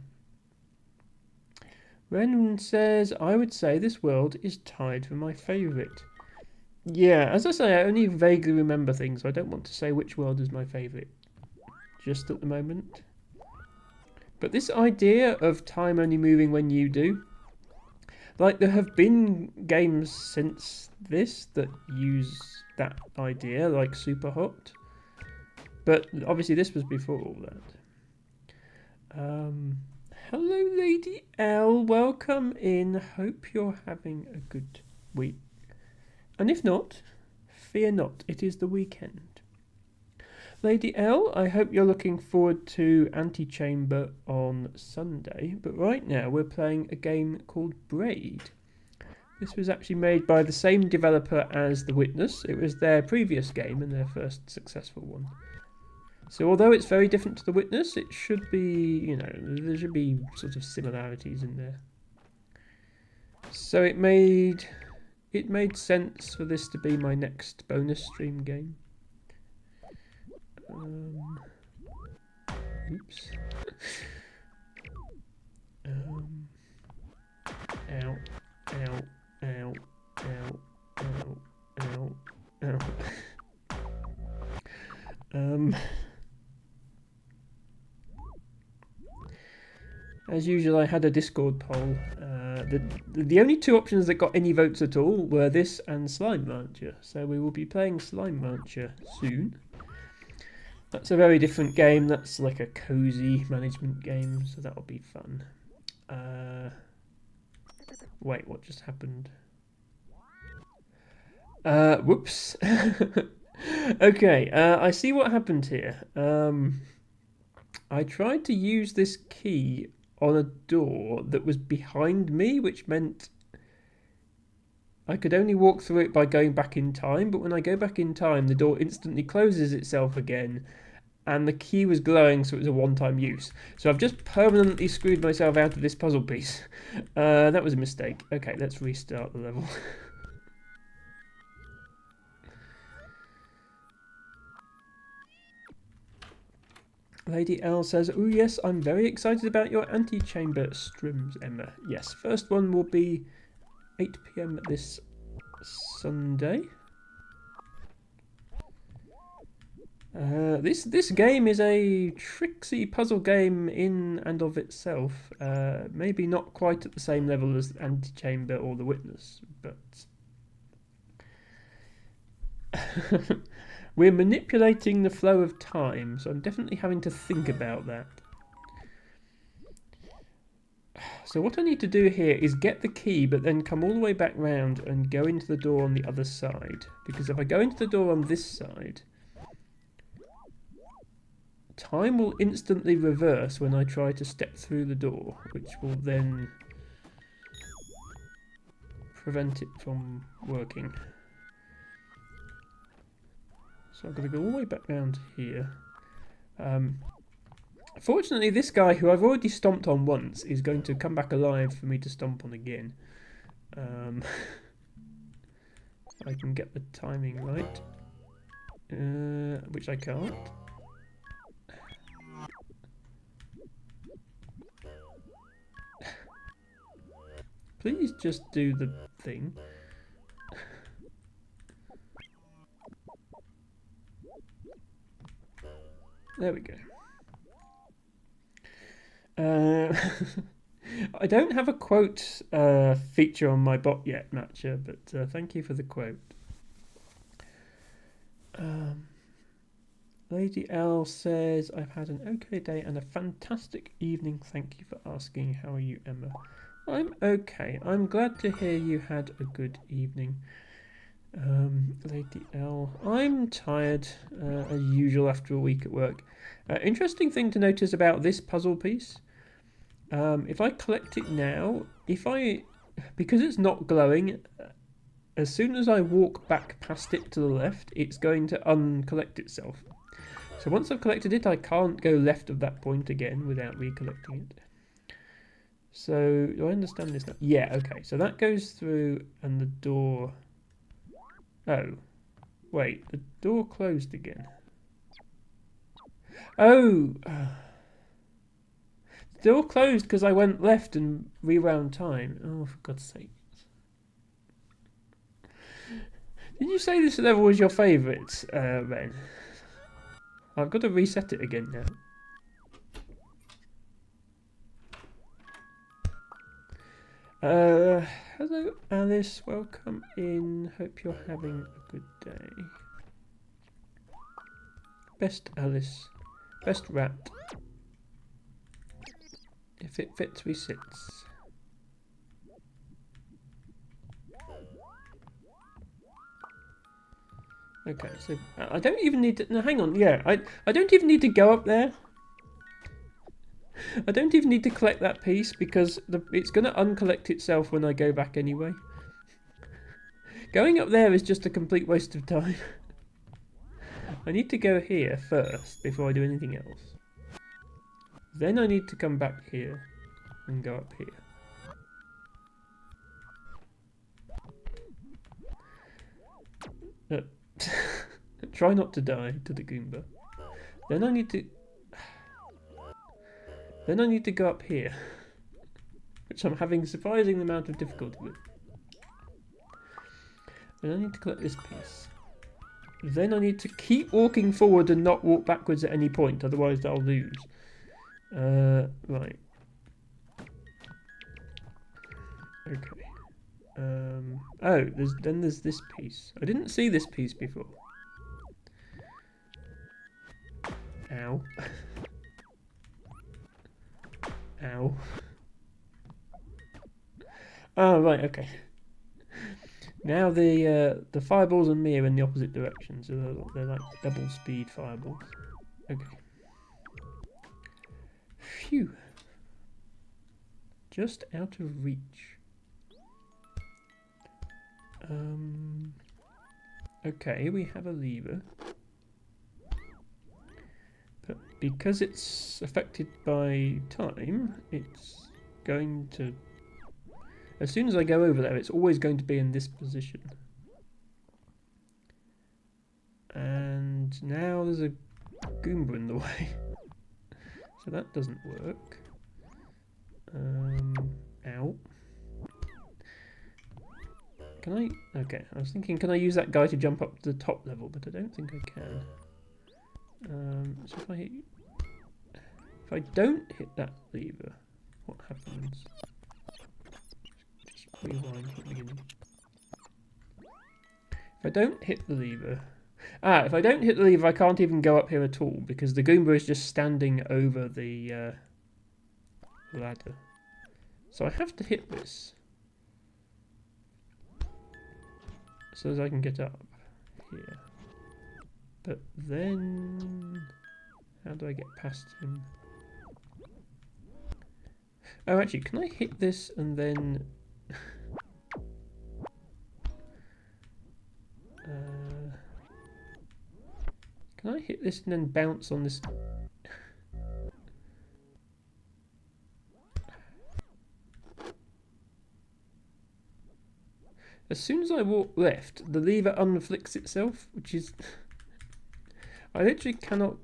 Speaker 1: Ren says, I would say this world is tied for my favourite. Yeah, as I say, I only vaguely remember things, so I don't want to say which world is my favourite just at the moment. But this idea of time only moving when you do, like there have been games since this that use that idea, like Super Hot, but obviously this was before all that. Hello Lady L, welcome in, hope you're having a good week. And if not, fear not, it is the weekend. Lady L, I hope you're looking forward to Antechamber on Sunday, but right now we're playing a game called Braid. This was actually made by the same developer as The Witness. It was their previous game and their first successful one. So although it's very different to The Witness, it should be, you know, there should be sort of similarities in there. So it made sense for this to be my next bonus stream game. Oops. Ow, ow, ow, ow, ow, ow, ow. As usual, I had a Discord poll. The only two options that got any votes at all were this and Slime Rancher. So we will be playing Slime Rancher soon. That's a very different game. That's like a cozy management game, so that'll be fun. Wait, what just happened? Whoops. Okay, I see what happened here. I tried to use this key on a door that was behind me, which meant I could only walk through it by going back in time, but when I go back in time, the door instantly closes itself again, and the key was glowing, so it was a one-time use. So I've just permanently screwed myself out of this puzzle piece. That was a mistake. Okay, let's restart the level. Lady L says, "Oh yes, I'm very excited about your antechamber streams, Emma. Yes, first one will be 8 PM this Sunday. This game is a tricksy puzzle game in and of itself. Maybe not quite at the same level as Antechamber or The Witness, but we're manipulating the flow of time, so I'm definitely having to think about that. So what I need to do here is get the key, but then come all the way back round and go into the door on the other side. Because if I go into the door on this side, time will instantly reverse when I try to step through the door, which will then prevent it from working. So I've got to go all the way back round here. Fortunately, this guy, who I've already stomped on once, is going to come back alive for me to stomp on again. I can get the timing right, which I can't. Please just do the thing. There we go. I don't have a quote feature on my bot yet, Matcha, but thank you for the quote. Lady L says, "I've had an okay day and a fantastic evening. Thank you for asking. How are you, Emma?" I'm okay. I'm glad to hear you had a good evening. Lady L, I'm tired, as usual after a week at work. Interesting thing to notice about this puzzle piece. If I collect it now, because it's not glowing, as soon as I walk back past it to the left, it's going to uncollect itself. So once I've collected it, I can't go left of that point again without recollecting it. So, do I understand this now? Yeah, okay. So that goes through and the door... Oh. Wait, the door closed again. Oh! The door closed because I went left and rewound time. Oh, for God's sake. Did you say this level was your favourite, Ren? I've got to reset it again now. Hello Alice, welcome in. Hope you're having a good day. Best Alice, best rat. If it fits, we sits. Okay, so I don't even need to. No, hang on. Yeah, I don't even need to go up there. I don't even need to collect that piece because it's going to uncollect itself when I go back anyway. Going up there is just a complete waste of time. I need to go here first before I do anything else. Then I need to come back here and go up here. Try not to die to the Goomba. Then I need to go up here, which I'm having a surprising amount of difficulty with. Then I need to collect this piece. Then I need to keep walking forward and not walk backwards at any point, otherwise I'll lose. Right. Okay. Oh, there's this piece. I didn't see this piece before. Ow. Ow. Oh, right, okay. Now the fireballs and me are in the opposite direction, so they're like double speed fireballs. Okay. Phew. Just out of reach. Okay, we have a lever. But because it's affected by time, it's going to... As soon as I go over there, it's always going to be in this position. And now there's a Goomba in the way. So that doesn't work. Ow. Can I... Okay, I was thinking, can I use that guy to jump up to the top level? But I don't think I can. So if I don't hit that lever, what happens? Just rewind from the beginning. If I don't hit the lever... if I don't hit the lever, I can't even go up here at all, because the Goomba is just standing over the ladder. So I have to hit this, so as I can get up here. But then... How do I get past him? Oh, actually, can I hit this and then... Can I hit this and then bounce on this? As soon as I walk left, the lever unflicks itself, which is... I literally cannot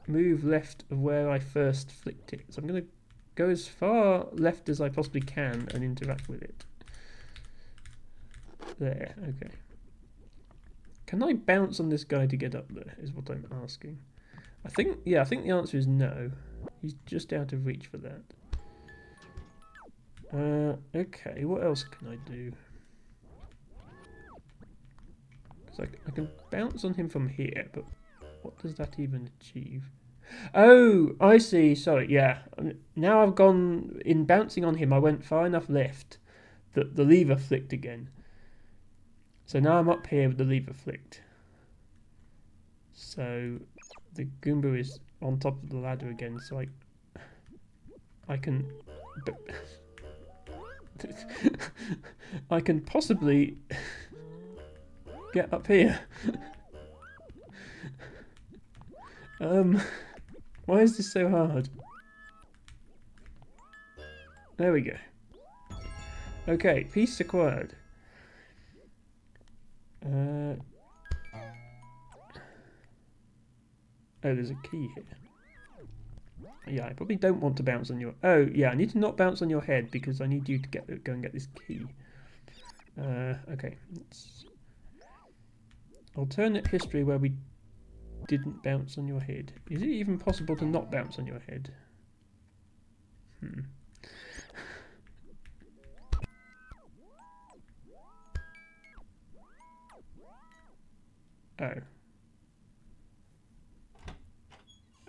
Speaker 1: move left of where I first flicked it. So I'm going to go as far left as I possibly can and interact with it. There, okay. Can I bounce on this guy to get up there, is what I'm asking. I think the answer is no. He's just out of reach for that. Okay, what else can I do? Because I can bounce on him from here, but what does that even achieve? Oh, I see, sorry, yeah. Now I've gone, in bouncing on him, I went far enough left that the lever flicked again. So now I'm up here with the lever flicked. So the Goomba is on top of the ladder again, so I can I can possibly get up here. Why is this so hard? There we go. Okay, peace acquired. Oh, there's a key here. Yeah, I probably don't want to bounce on your... Oh, yeah, I need to not bounce on your head because I need you to go and get this key. Okay. Let's... Alternate history where we didn't bounce on your head. Is it even possible to not bounce on your head? Oh.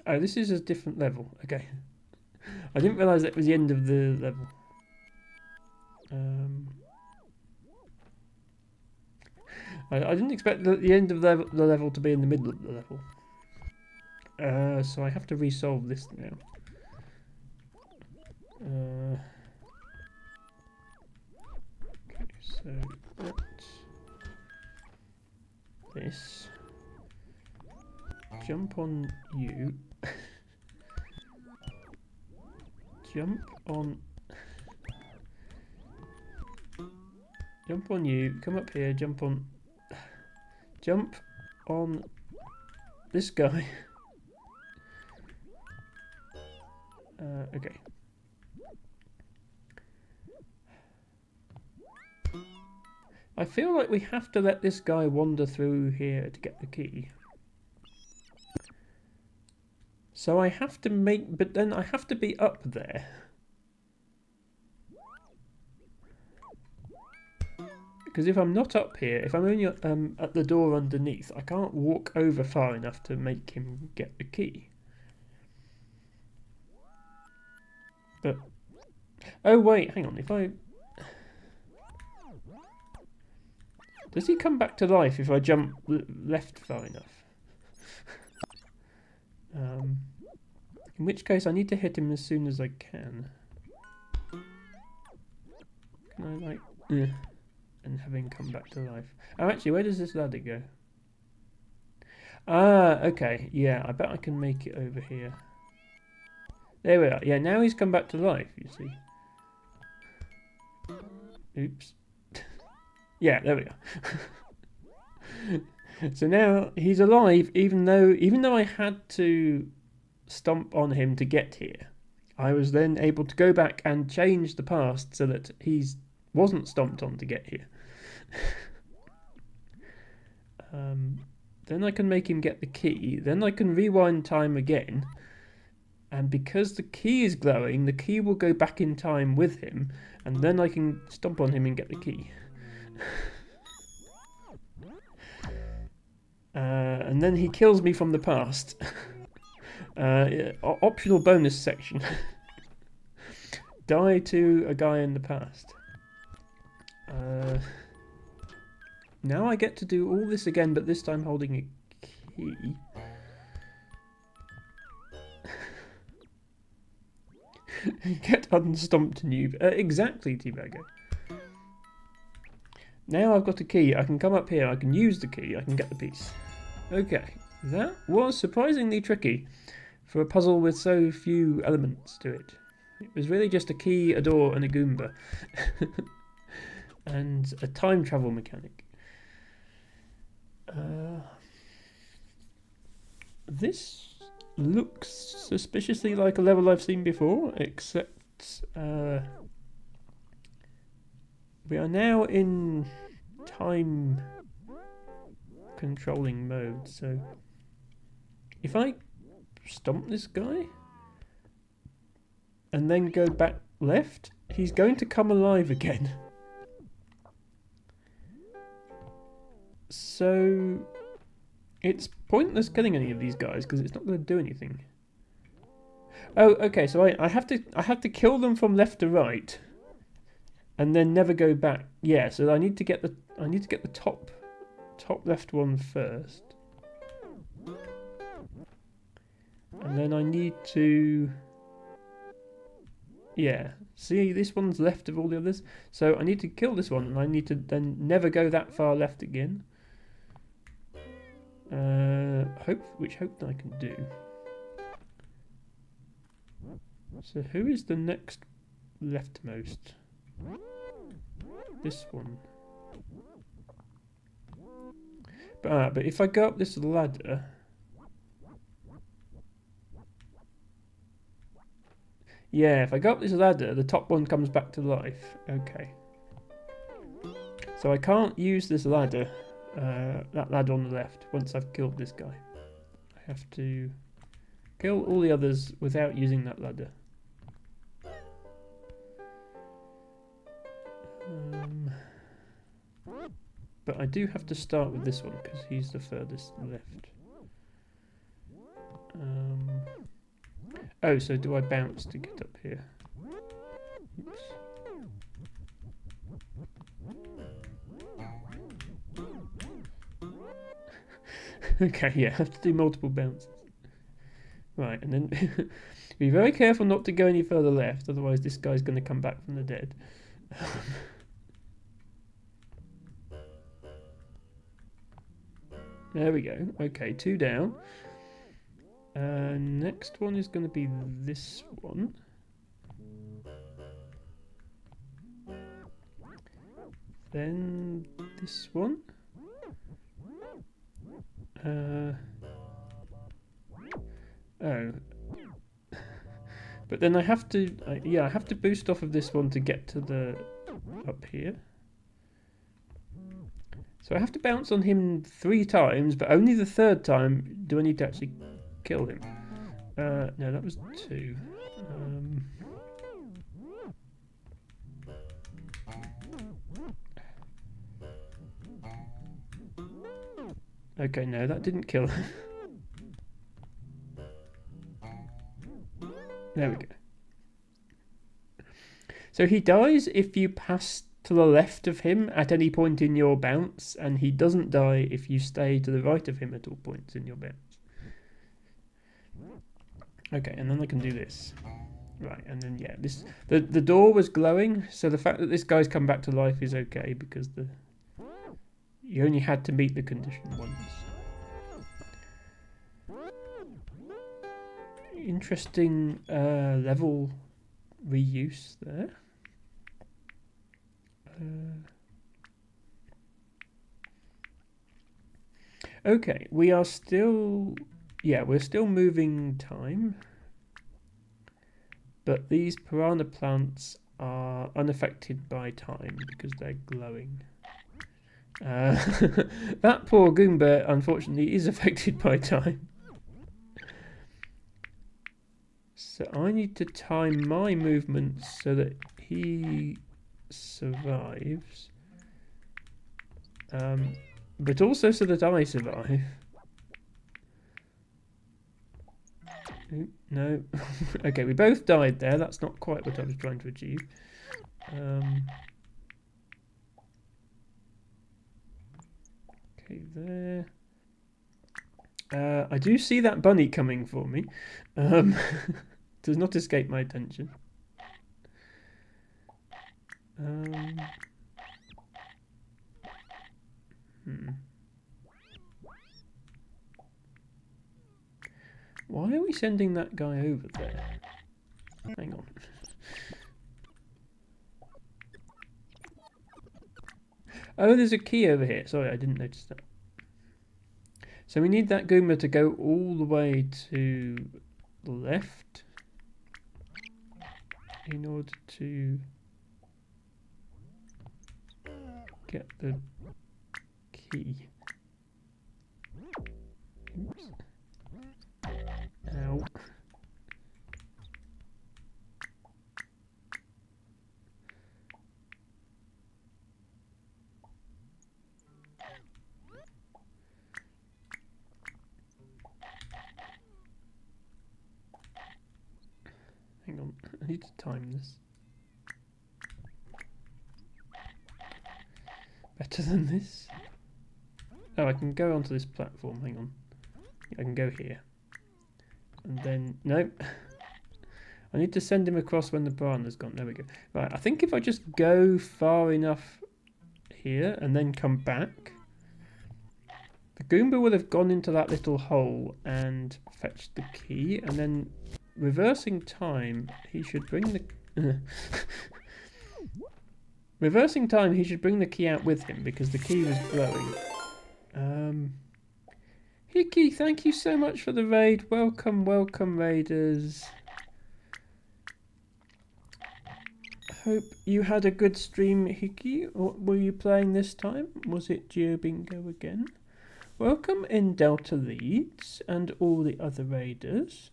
Speaker 1: Oh, this is a different level. Okay. I didn't realise that was the end of the level. I didn't expect the end of the level to be in the middle of the level. So I have to resolve this now. Okay, so this. Jump on you. Jump on you. Come up here. Jump on this guy. Okay. I feel like we have to let this guy wander through here to get the key. So I have to but then I have to be up there. Because if I'm not up here, if I'm only at the door underneath, I can't walk over far enough to make him get the key. But oh wait, hang on. If I does he come back to life if I jump left far enough? In which case I need to hit him as soon as I can. Can I like and have him come back to life? Oh, actually, where does this ladder go? Ah, okay. Yeah, I bet I can make it over here. There we are. Yeah, now he's come back to life, you see. Oops. Yeah, there we are. So now he's alive, even though I had to stomp on him to get here. I was then able to go back and change the past so that he wasn't stomped on to get here. Then I can make him get the key. Then I can rewind time again. And because the key is glowing, the key will go back in time with him. And then I can stomp on him and get the key. And then he kills me from the past. Optional bonus section. Die to a guy in the past. Now I get to do all this again, but this time holding a key. Get unstomped, noob. Exactly, Teabagger. Now I've got a key. I can come up here. I can use the key. I can get the piece. Okay, that was surprisingly tricky for a puzzle with so few elements to it. It was really just a key, a door, and a Goomba. And a time travel mechanic. This looks suspiciously like a level I've seen before, except we are now in time controlling mode, so if I stomp this guy and then go back left, he's going to come alive again. So it's pointless killing any of these guys because it's not going to do anything. Oh, okay. So I have to kill them from left to right, and then never go back. Yeah. So I need to get the top left one first, and then I need to. Yeah. See, this one's left of all the others. So I need to kill this one, and I need to then never go that far left again. Which I can do. So who is the next leftmost? This one. But if I go up this ladder, yeah, if I go up this ladder, the top one comes back to life. Okay. So I can't use this ladder. That ladder on the left, once I've killed this guy. I have to kill all the others without using that ladder. But I do have to start with this one because he's the furthest left. Oh, so do I bounce to get up here? Oops. Okay, yeah, I have to do multiple bounces. Right, and then be very careful not to go any further left, otherwise this guy's going to come back from the dead. There we go. Okay, 2 down. Next one is going to be this one. Then this one. Oh. But then I have to, yeah, I have to boost off of this one to get to the, up here. So I have to bounce on him 3 times, but only the 3rd time do I need to actually kill him. No, that was 2. Okay, no, that didn't kill him. There we go. So he dies if you pass to the left of him at any point in your bounce, and he doesn't die if you stay to the right of him at all points in your bounce. Okay, and then I can do this. Right, and then yeah, this the door was glowing, so the fact that this guy's come back to life is okay because you only had to meet the condition once. Interesting level reuse there. Okay, we're still moving time, but these piranha plants are unaffected by time because they're glowing. That poor Goomba, unfortunately, is affected by time. So I need to time my movements so that he survives. But also so that I survive. Ooh, no. Okay, we both died there. That's not quite what I was trying to achieve. Okay, there. I do see that bunny coming for me. Does not escape my attention. Why are we sending that guy over there? Hang on. Oh, there's a key over here. Sorry, I didn't notice that. So we need that Goomba to go all the way to the left in order to get the key. Oops. Ow. Hang on, I need to time this. Better than this? Oh, I can go onto this platform, hang on. I can go here. And then, no. I need to send him across when the piranha's gone. There we go. Right, I think if I just go far enough here and then come back, the Goomba will have gone into that little hole and fetched the key, and then reversing time, he should bring the... Reversing time, he should bring the key out with him because the key was glowing. Hickey, thank you so much for the raid. Welcome, welcome, raiders. Hope you had a good stream, Hickey. What were you playing this time? Was it Geo Bingo again? Welcome in Delta Leeds and all the other raiders.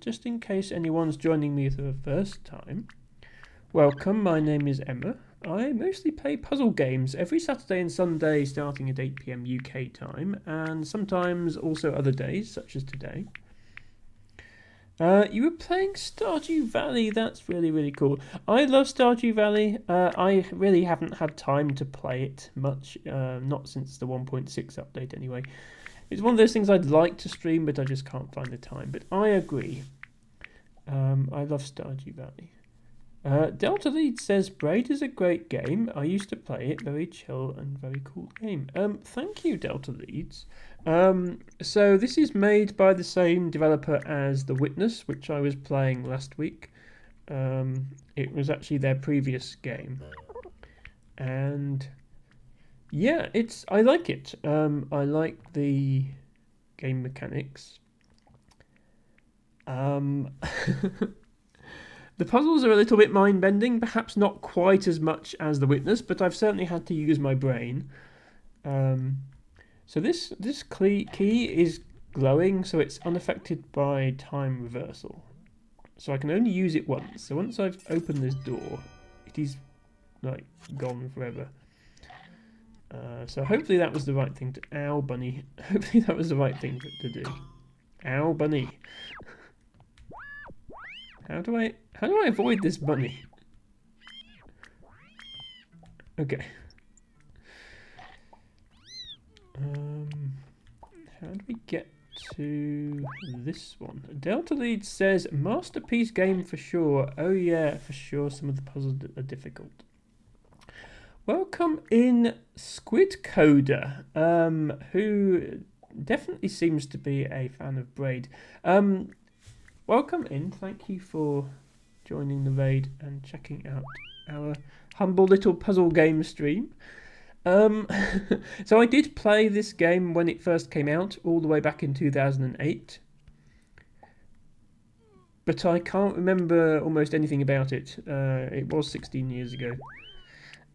Speaker 1: Just in case anyone's joining me for the first time. Welcome, my name is Emma. I mostly play puzzle games every Saturday and Sunday starting at 8 PM UK time, and sometimes also other days, such as today. You were playing Stardew Valley. That's really, really cool. I love Stardew Valley. I really haven't had time to play it much, not since the 1.6 update anyway. It's one of those things I'd like to stream, but I just can't find the time. But I agree. I love Stardew Valley. Delta Lead says, Braid is a great game. I used to play it. Very chill and very cool game. Thank you, Delta Leads. So this is made by the same developer as The Witness, which I was playing last week. It was actually their previous game. And yeah, I like it. I like the game mechanics. The puzzles are a little bit mind-bending, perhaps not quite as much as The Witness, but I've certainly had to use my brain. So this key is glowing, so it's unaffected by time reversal. So I can only use it once. So once I've opened this door, it is like gone forever. So hopefully that was the right thing to... Ow, bunny. Hopefully that was the right thing to do. Ow, bunny. How do I avoid this bunny? Okay. How do we get to this one? Delta Lead says, masterpiece game for sure. Oh yeah, for sure some of the puzzles are difficult. Welcome in Squid Coder, who definitely seems to be a fan of Braid. Welcome in, thank you for joining the raid and checking out our humble little puzzle game stream. So I did play this game when it first came out, all the way back in 2008. But I can't remember almost anything about it. It was 16 years ago.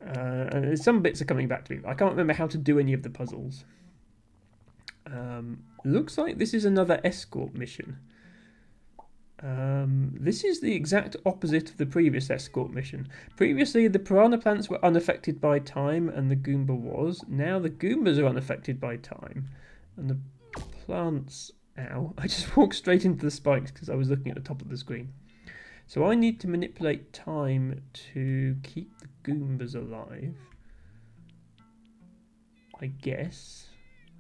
Speaker 1: And some bits are coming back to me. I can't remember how to do any of the puzzles. Looks like this is another escort mission. This is the exact opposite of the previous escort mission. Previously, the piranha plants were unaffected by time, and the Goomba was. Now the Goombas are unaffected by time, and the plants... Ow. I just walked straight into the spikes because I was looking at the top of the screen. So I need to manipulate time to keep the Goombas alive, I guess,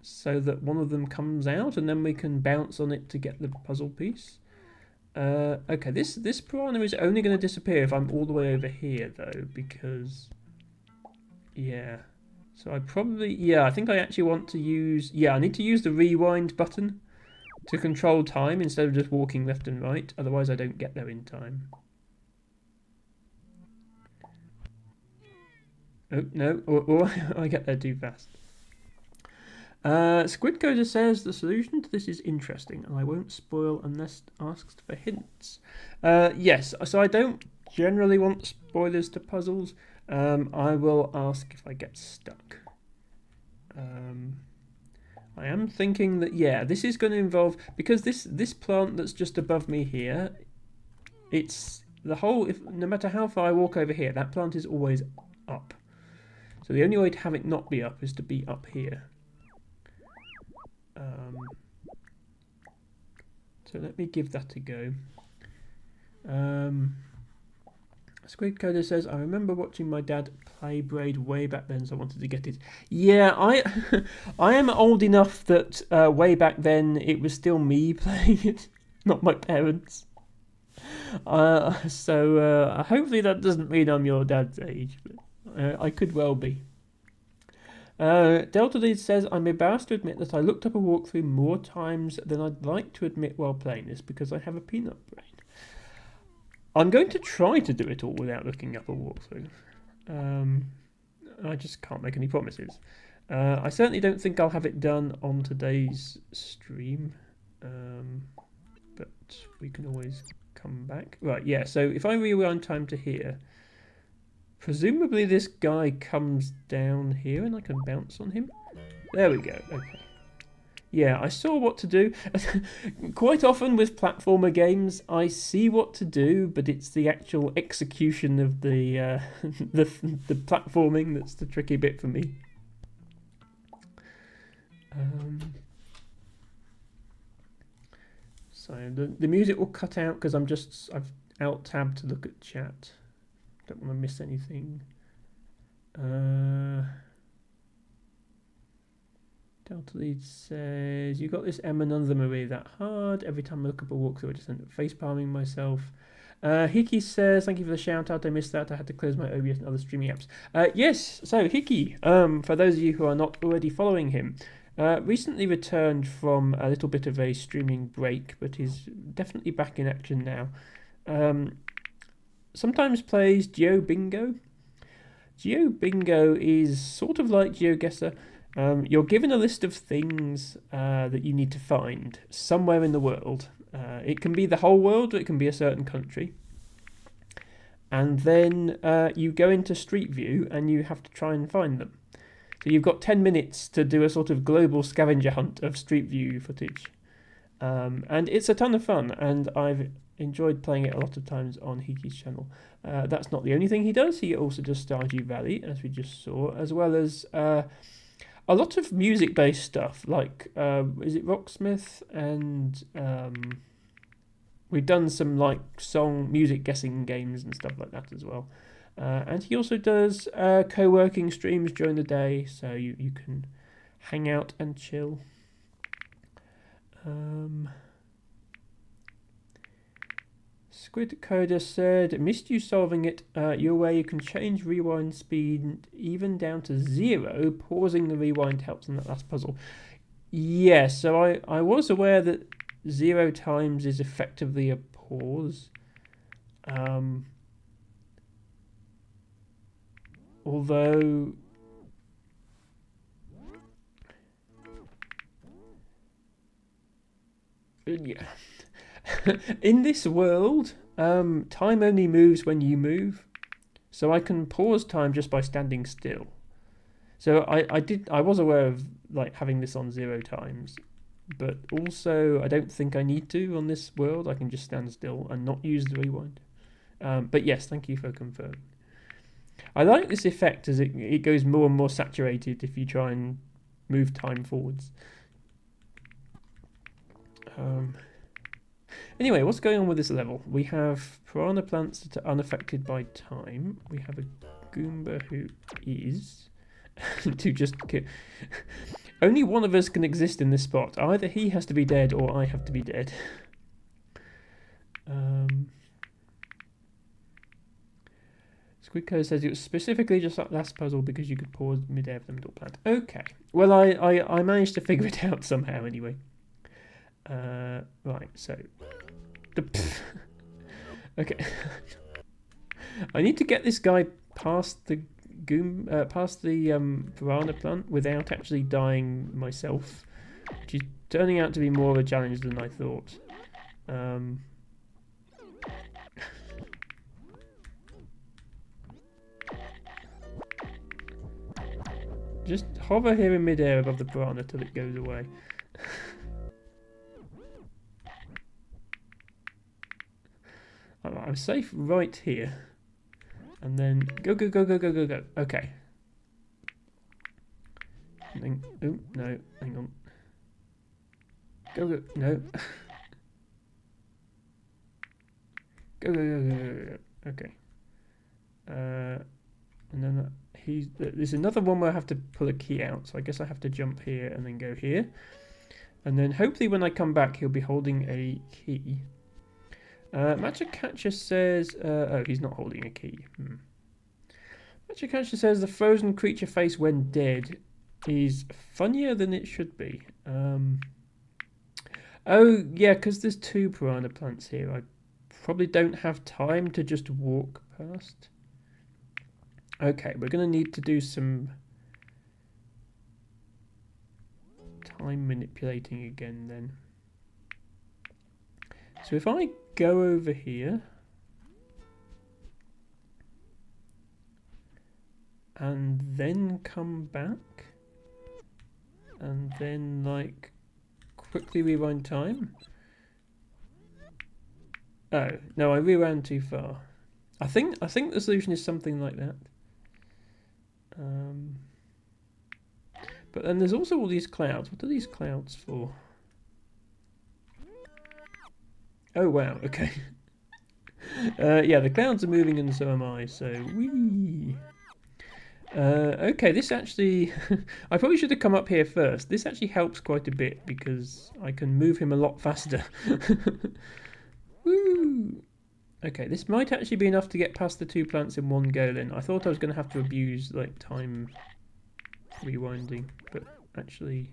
Speaker 1: so that one of them comes out, and then we can bounce on it to get the puzzle piece. Okay, this piranha is only going to disappear if I'm all the way over here, though, because... Yeah. So I probably... Yeah, I think I actually want to use... Yeah, I need to use the rewind button to control time instead of just walking left and right. Otherwise, I don't get there in time. Oh, no. Or I get there too fast. Squid Coder says the solution to this is interesting, and I won't spoil unless asked for hints. Yes, so I don't generally want spoilers to puzzles. I will ask if I get stuck. I am thinking that, yeah, this is going to involve, because this plant that's just above me here, it's the whole, no matter how far I walk over here, that plant is always up. So the only way to have it not be up is to be up here. So let me give that a go. Squid Coder says, I remember watching my dad play Braid way back then, so I wanted to get it. Yeah, I am old enough that way back then it was still me playing it, not my parents. So hopefully that doesn't mean I'm your dad's age, but I could well be. Delta Lead says, I'm embarrassed to admit that I looked up a walkthrough more times than I'd like to admit while playing this because I have a peanut brain. I'm going to try to do it all without looking up a walkthrough. I just can't make any promises. I certainly don't think I'll have it done on today's stream, but we can always come back. Right, yeah, so if I rewind time to here, presumably this guy comes down here and I can bounce on him. There we go, okay. Yeah, I saw what to do. Quite often with platformer games, I see what to do, but it's the actual execution of the the platforming that's the tricky bit for me. So the music will cut out because I've alt-tabbed to look at chat. Don't want to miss anything. Delta Lead says, you got this Emma, none of them are really that hard. Every time I look up a walkthrough, I just end up face palming myself. Hickey says, thank you for the shout out. I missed that. I had to close my OBS and other streaming apps. Yes, so Hickey, for those of you who are not already following him, recently returned from a little bit of a streaming break, but is definitely back in action now. Sometimes plays GeoBingo. GeoBingo is sort of like GeoGuessr. You're given a list of things that you need to find somewhere in the world. It can be the whole world, or it can be a certain country. And then you go into Street View and you have to try and find them. So you've got 10 minutes to do a sort of global scavenger hunt of Street View footage. And it's a ton of fun, and I've enjoyed playing it a lot of times on Hiki's channel. That's not the only thing he does. He also does Stardew Valley, as we just saw, as well as a lot of music-based stuff, like, is it Rocksmith? And we've done some, like, music guessing games and stuff like that as well. And he also does co-working streams during the day, so you can hang out and chill. Squid Coder said, missed you solving it. You're where you can change rewind speed even down to 0. Pausing the rewind helps in that last puzzle. Yeah, so I was aware that 0 times is effectively a pause. Although yeah. In this world, time only moves when you move, so I can pause time just by standing still. So I was aware of like having this on 0 times, but also I don't think I need to on this world. I can just stand still and not use the rewind. But yes, thank you for confirming. I like this effect as it goes more and more saturated if you try and move time forwards. Anyway, what's going on with this level? We have piranha plants that are unaffected by time. We have a Goomba who is to just only one of us can exist in this spot. Either he has to be dead or I have to be dead. Squidco says it was specifically just that last puzzle because you could pause mid-air for the middle plant. Okay. Well, I managed to figure it out somehow anyway. Right, so okay. I need to get this guy past the piranha plant without actually dying myself, which is turning out to be more of a challenge than I thought. Just hover here in midair above the piranha till it goes away. I'm safe right here. And then go. Okay. And then, oh, no, hang on. Go, no. Go. Okay. And then there's another one where I have to pull a key out, so I guess I have to jump here and then go here. And then hopefully when I come back, he'll be holding a key. Matcha says, oh, he's not holding a key. Matcha says the frozen creature face when dead is funnier than it should be. Oh, yeah, because there's 2 piranha plants here. I probably don't have time to just walk past. Okay, we're going to need to do some time manipulating again then. So if I go over here and then come back and then like quickly rewind time. Oh, no, I rewound too far. I think the solution is something like that. But then there's also all these clouds. What are these clouds for? Oh wow, okay. Yeah, the clouds are moving and so am I, so whee! Okay, this actually... I probably should have come up here first. This actually helps quite a bit because I can move him a lot faster. Woo! Okay, this might actually be enough to get past the 2 plants in one go then. I thought I was going to have to abuse like time rewinding, but actually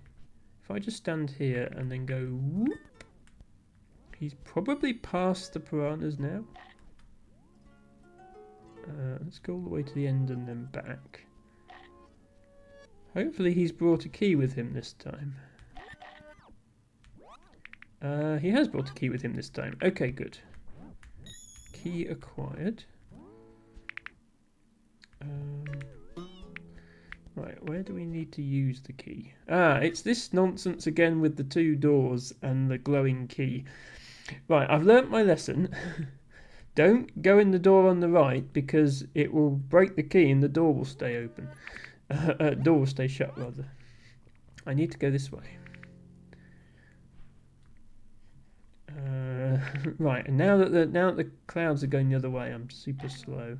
Speaker 1: if I just stand here and then go whoop, he's probably past the piranhas now. Let's go all the way to the end and then back. Hopefully he's brought a key with him this time. He has brought a key with him this time. Okay, good. Key acquired. Right, where do we need to use the key? Ah, it's this nonsense again with the 2 doors and the glowing key. Right, I've learnt my lesson. Don't go in the door on the right because it will break the key and the door will stay open. Door will stay shut, rather. I need to go this way. Right, and now that the clouds are going the other way, I'm super slow.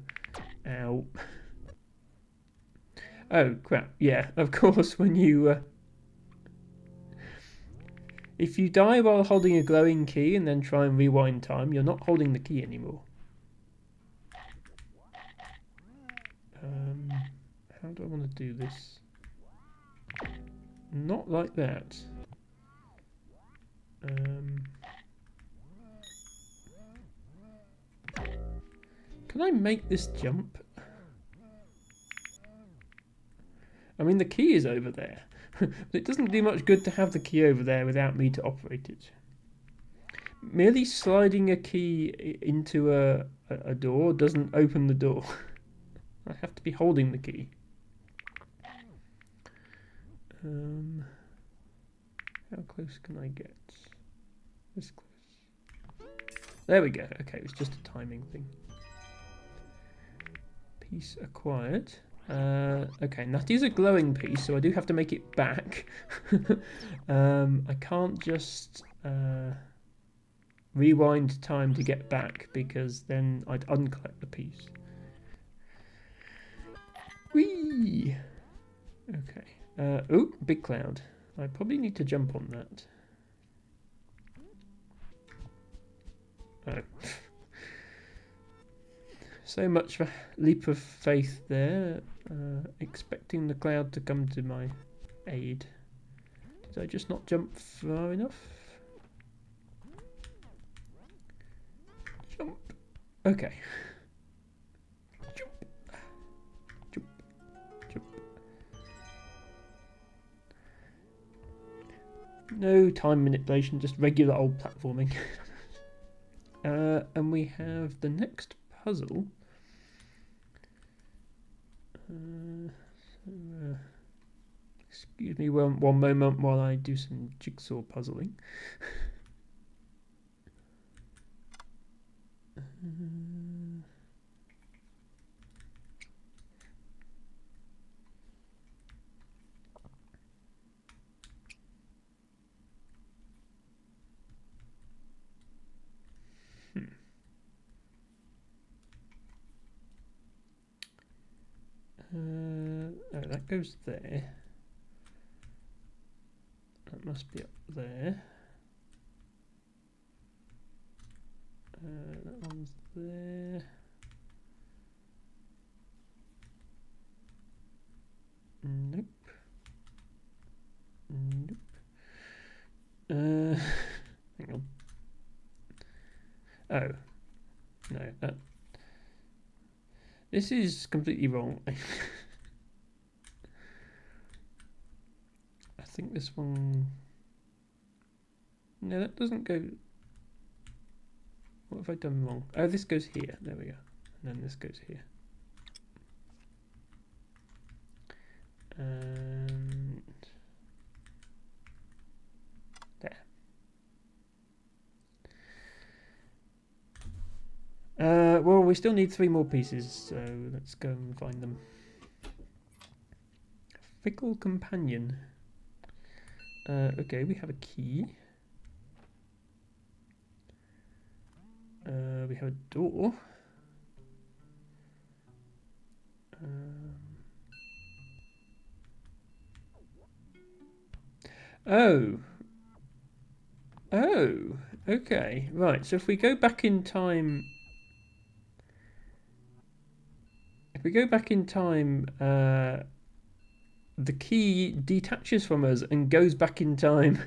Speaker 1: Ow. Oh, crap. Yeah, of course, when you... if you die while holding a glowing key and then try and rewind time, you're not holding the key anymore. How do I want to do this? Not like that. Can I make this jump? I mean, the key is over there. But it doesn't do much good to have the key over there without me to operate it. Merely sliding a key into a door doesn't open the door. I have to be holding the key. How close can I get? This close. There we go. Okay, it was just a timing thing. Piece acquired. Okay, and that is a glowing piece, so I do have to make it back. I can't just rewind time to get back, because then I'd uncollect the piece. Whee! Okay. Oh, big cloud. I probably need to jump on that. Oh. So much for leap of faith there. Expecting the cloud to come to my aid. Did I just not jump far enough? Jump. Okay. Jump. Jump. Jump. No time manipulation, just regular old platforming. And we have the next puzzle. Excuse me one moment while I do some jigsaw puzzling. Oh, that goes there. That must be up there. That one's there. Nope. Nope. Hang on. Oh. No, that... This is completely wrong. I think this one... No, that doesn't go... What have I done wrong? Oh, this goes here. There we go. And then this goes here. And... there. Well, we still need 3 more pieces, so let's go and find them. Fickle companion. Okay, we have a key. We have a door. Oh. Oh, okay. Right, so if we go back in time... If we go back in time, the key detaches from us and goes back in time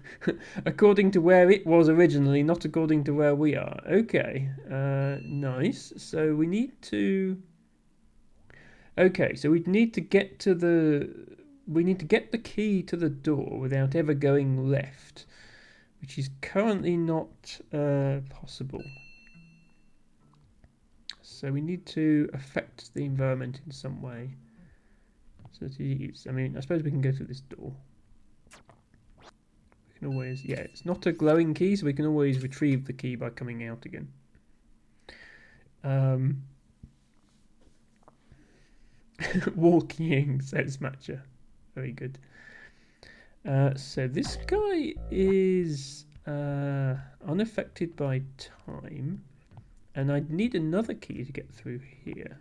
Speaker 1: according to where it was originally, not according to where we are. Okay, nice. So we need to... Okay, so we need to get to the... We need to get the key to the door without ever going left, which is currently not possible. So we need to affect the environment in some way. So to use, I mean, I suppose we can go through this door. We can always, yeah, it's not a glowing key, so we can always retrieve the key by coming out again. Walking, says Matcha. Very good. So this guy is unaffected by time. And I'd need another key to get through here.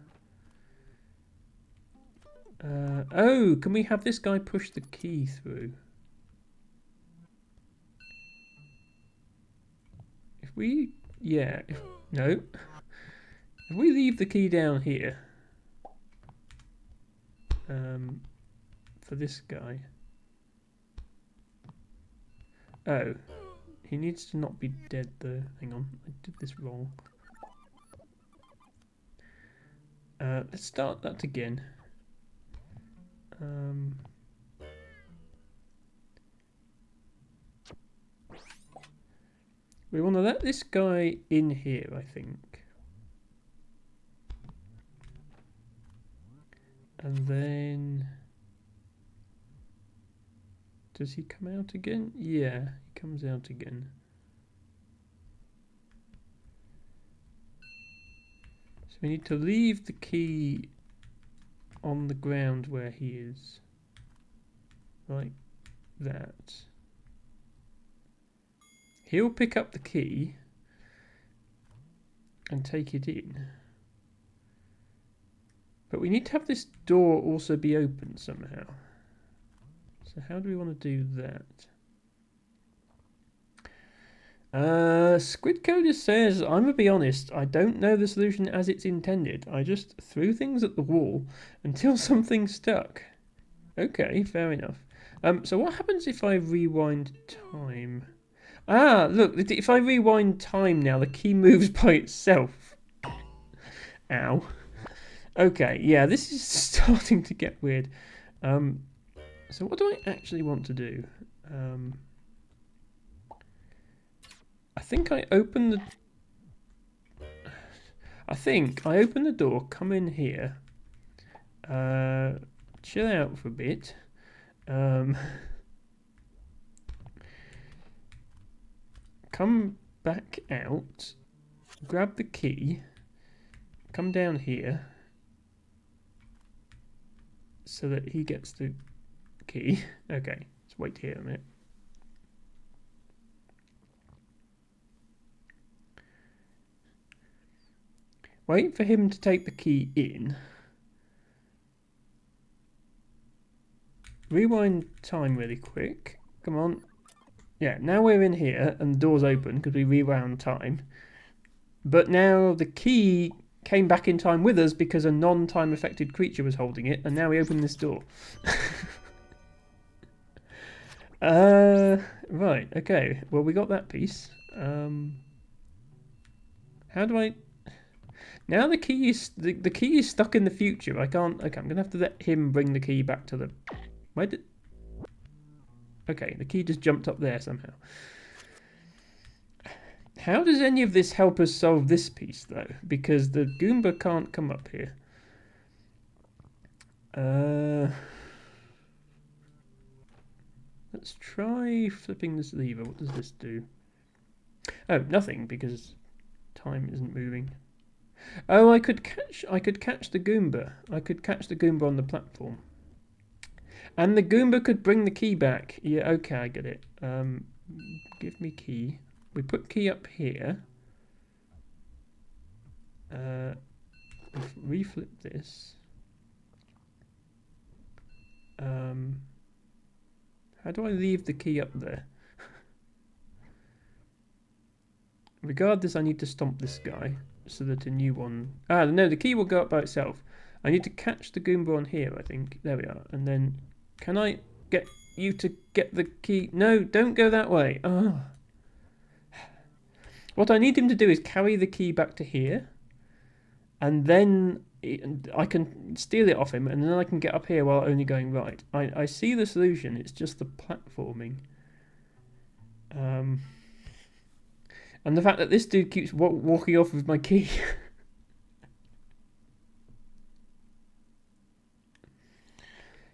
Speaker 1: Oh, can we have this guy push the key through? If we... Yeah. No. If we leave the key down here... for this guy... Oh. He needs to not be dead though. Hang on. I did this wrong. Let's start that again. We want to let this guy in here, I think. And then... Does he come out again? Yeah, he comes out again. So we need to leave the key on the ground where he is. Like that. He'll pick up the key and take it in. But we need to have this door also be open somehow. So how do we want to do that? Squid Coder says, I'm going to be honest, I don't know the solution as it's intended. I just threw things at the wall until something stuck. Okay, fair enough. So what happens if I rewind time? Ah, look, if I rewind time now, the key moves by itself. Ow. Okay, yeah, this is starting to get weird. So what do I actually want to do? I think I open the door, come in here, chill out for a bit, come back out, grab the key, come down here, so that he gets the key. Okay, let's wait here a minute. Wait for him to take the key in. Rewind time really quick. Come on. Yeah, now we're in here and the door's open because we rewound time. But now the key came back in time with us because a non-time affected creature was holding it, and now we open this door. Right, okay. Well, we got that piece. How do I... Now the key is the key is stuck in the future. I can't... Okay, I'm going to have to let him bring the key back to the... Where did... Okay, the key just jumped up there somehow. How does any of this help us solve this piece, though? Because the Goomba can't come up here. Let's try flipping this lever. What does this do? Oh, nothing, because time isn't moving. Oh, I could catch the Goomba. I could catch the Goomba on the platform. And the Goomba could bring the key back. Yeah, okay, I get it. Give me key. We put key up here. Reflip this. How do I leave the key up there? Regardless, I need to stomp this guy so that a new one... Ah, no, the key will go up by itself. I need to catch the Goomba on here, I think. There we are. And then, can I get you to get the key? No, don't go that way. Oh. What I need him to do is carry the key back to here. And then I can steal it off him, and then I can get up here while only going right. I see the solution. It's just the platforming. And the fact that this dude keeps walking off with my key.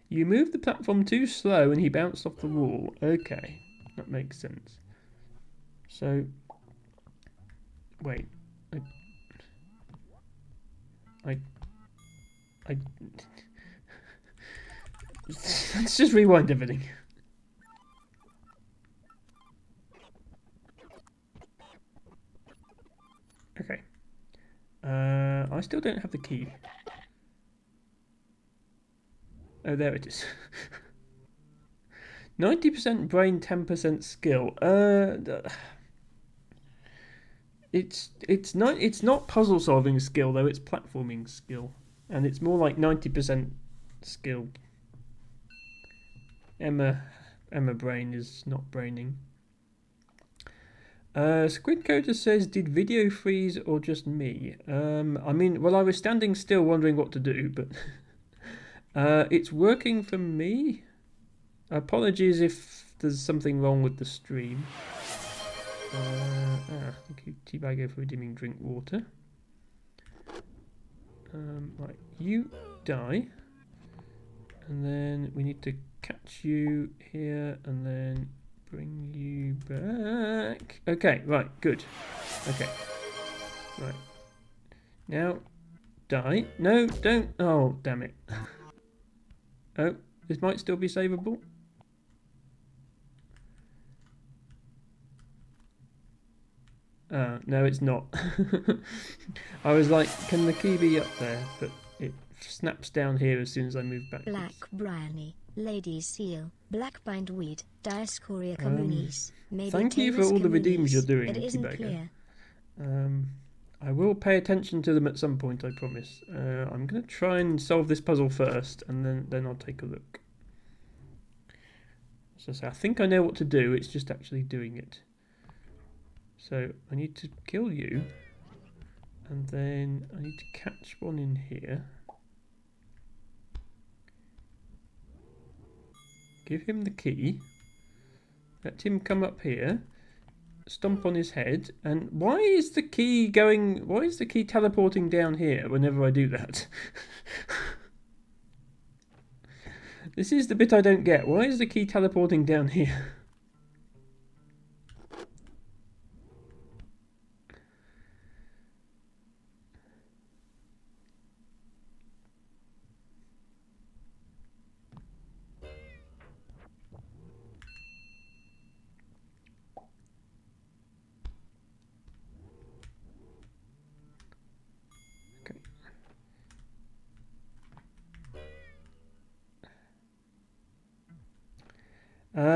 Speaker 1: You moved the platform too slow and he bounced off the wall. Okay, that makes sense. So, wait. Let's just rewind everything. Okay. I still don't have the key. Oh, there it is. 90% brain, 10% skill. It's not puzzle solving skill though. It's platforming skill, and it's more like 90% skill. Emma brain is not braining. Squid Coder says, did video freeze or just me? I mean, well, I was standing still wondering what to do, but it's working for me. Apologies if there's something wrong with the stream. Thank you, Teabago, for redeeming drink water. Right, you die. And then we need to catch you here and then bring you back. Okay, right, good. Okay. Right. Now, die. No, don't. Oh, damn it. Oh, this might still be savable. No, it's not. I was like, can the key be up there? But it snaps down here as soon as I move back.
Speaker 2: Black Bryony, Lady Seal, Black Bindweed, Diascoria communis.
Speaker 1: Thank you for all the redeems you're doing, Teabagger. I will pay attention to them at some point, I promise. I'm going to try and solve this puzzle first, and then I'll take a look. So I think I know what to do, it's just actually doing it. So I need to kill you, and then I need to catch one in here. Give him the key. Let him come up here. Stomp on his head. And why is the key teleporting down here whenever I do that? This is the bit I don't get. Why is the key teleporting down here?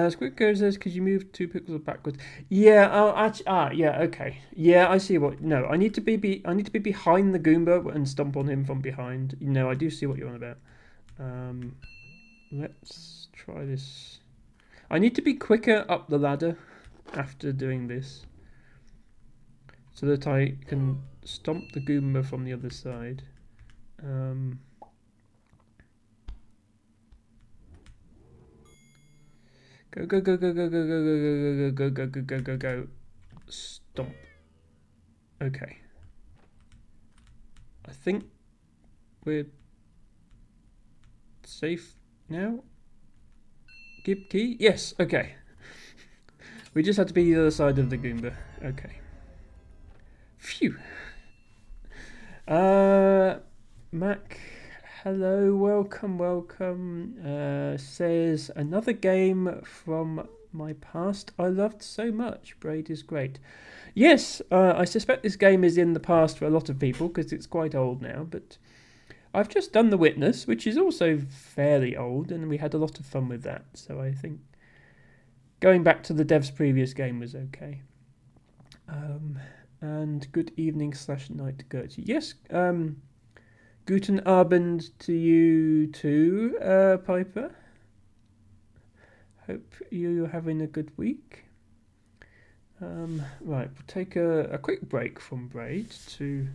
Speaker 1: Squid Go says, could you move 2 pixels backwards? Yeah, yeah, okay. Yeah, I see what... No, I need to be behind the Goomba and stomp on him from behind. No, I do see what you're on about. Let's try this. I need to be quicker up the ladder after doing this, so that I can stomp the Goomba from the other side. Go, go, go, go, go, go, go, go, go, go, go, go, go, go, go. Stomp. Okay. I think we're safe now. Give key? Yes, okay. We just had to be the other side of the Goomba. Okay. Phew. Mac, hello, welcome. Says, another game from my past I loved so much. Braid is great. Yes, I suspect this game is in the past for a lot of people because it's quite old now, but I've just done The Witness, which is also fairly old, and we had a lot of fun with that, so I think going back to the dev's previous game was okay. And good evening / night, Gertie. Yes, Guten Abend to you too, Piper. Hope you're having a good week. Right, we'll take a quick break from Braid to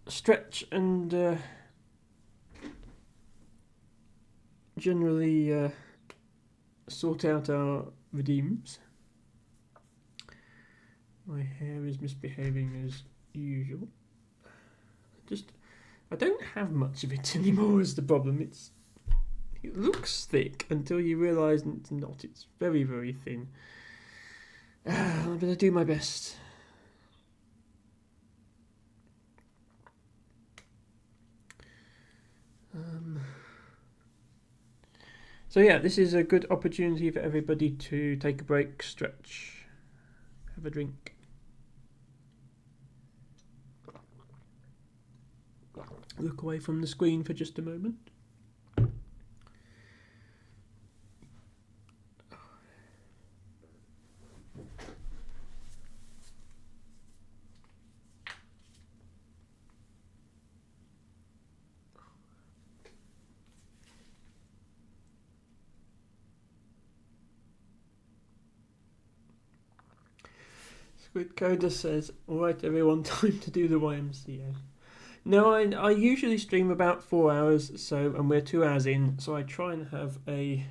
Speaker 1: stretch and generally sort out our redeems. My hair is misbehaving as usual. I don't have much of it anymore is the problem. It looks thick until you realise it's not. It's very, very thin. But I do my best. So yeah, this is a good opportunity for everybody to take a break, stretch, have a drink. look away from the screen for just a moment. Squid Coder says, alright everyone, time to do the YMCA. No, I usually stream about 4 hours, and we're 2 hours in, so I try and have a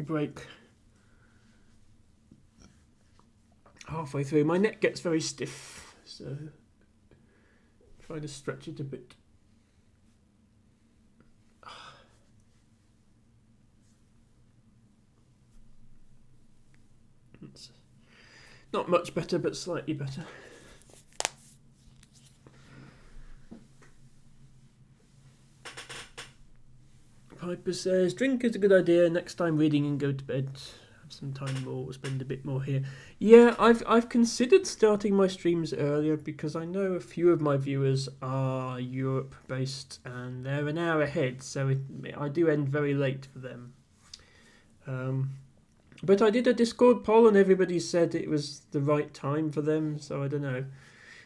Speaker 1: break halfway through. My neck gets very stiff, so try to stretch it a bit. It's not much better, but slightly better. Piper says, drink is a good idea. Next time reading and go to bed. Have some time more, spend a bit more here. Yeah, I've considered starting my streams earlier because I know a few of my viewers are Europe based and they're an hour ahead, so I do end very late for them. But I did a Discord poll and everybody said it was the right time for them, so I don't know.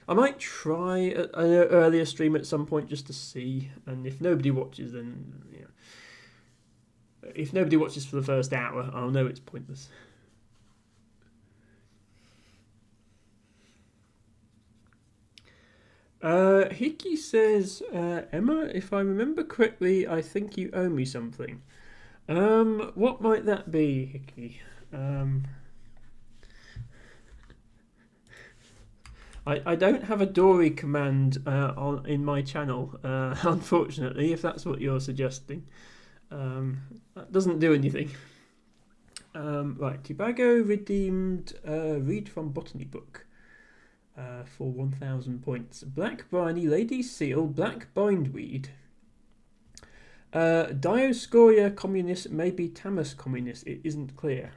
Speaker 1: I might try an earlier stream at some point just to see, and if nobody watches, then you know. If nobody watches for the first hour, I'll know it's pointless. Hickey says, Emma, if I remember correctly, I think you owe me something. What might that be, Hickey? I don't have a Dory command in my channel, unfortunately, if that's what you're suggesting. That doesn't do anything. Right, Tobago redeemed Read from Botany book for 1,000 points. Black Briny, Lady Seal, Black Bindweed. Dioscoria communist, maybe Tamus communist. It isn't clear.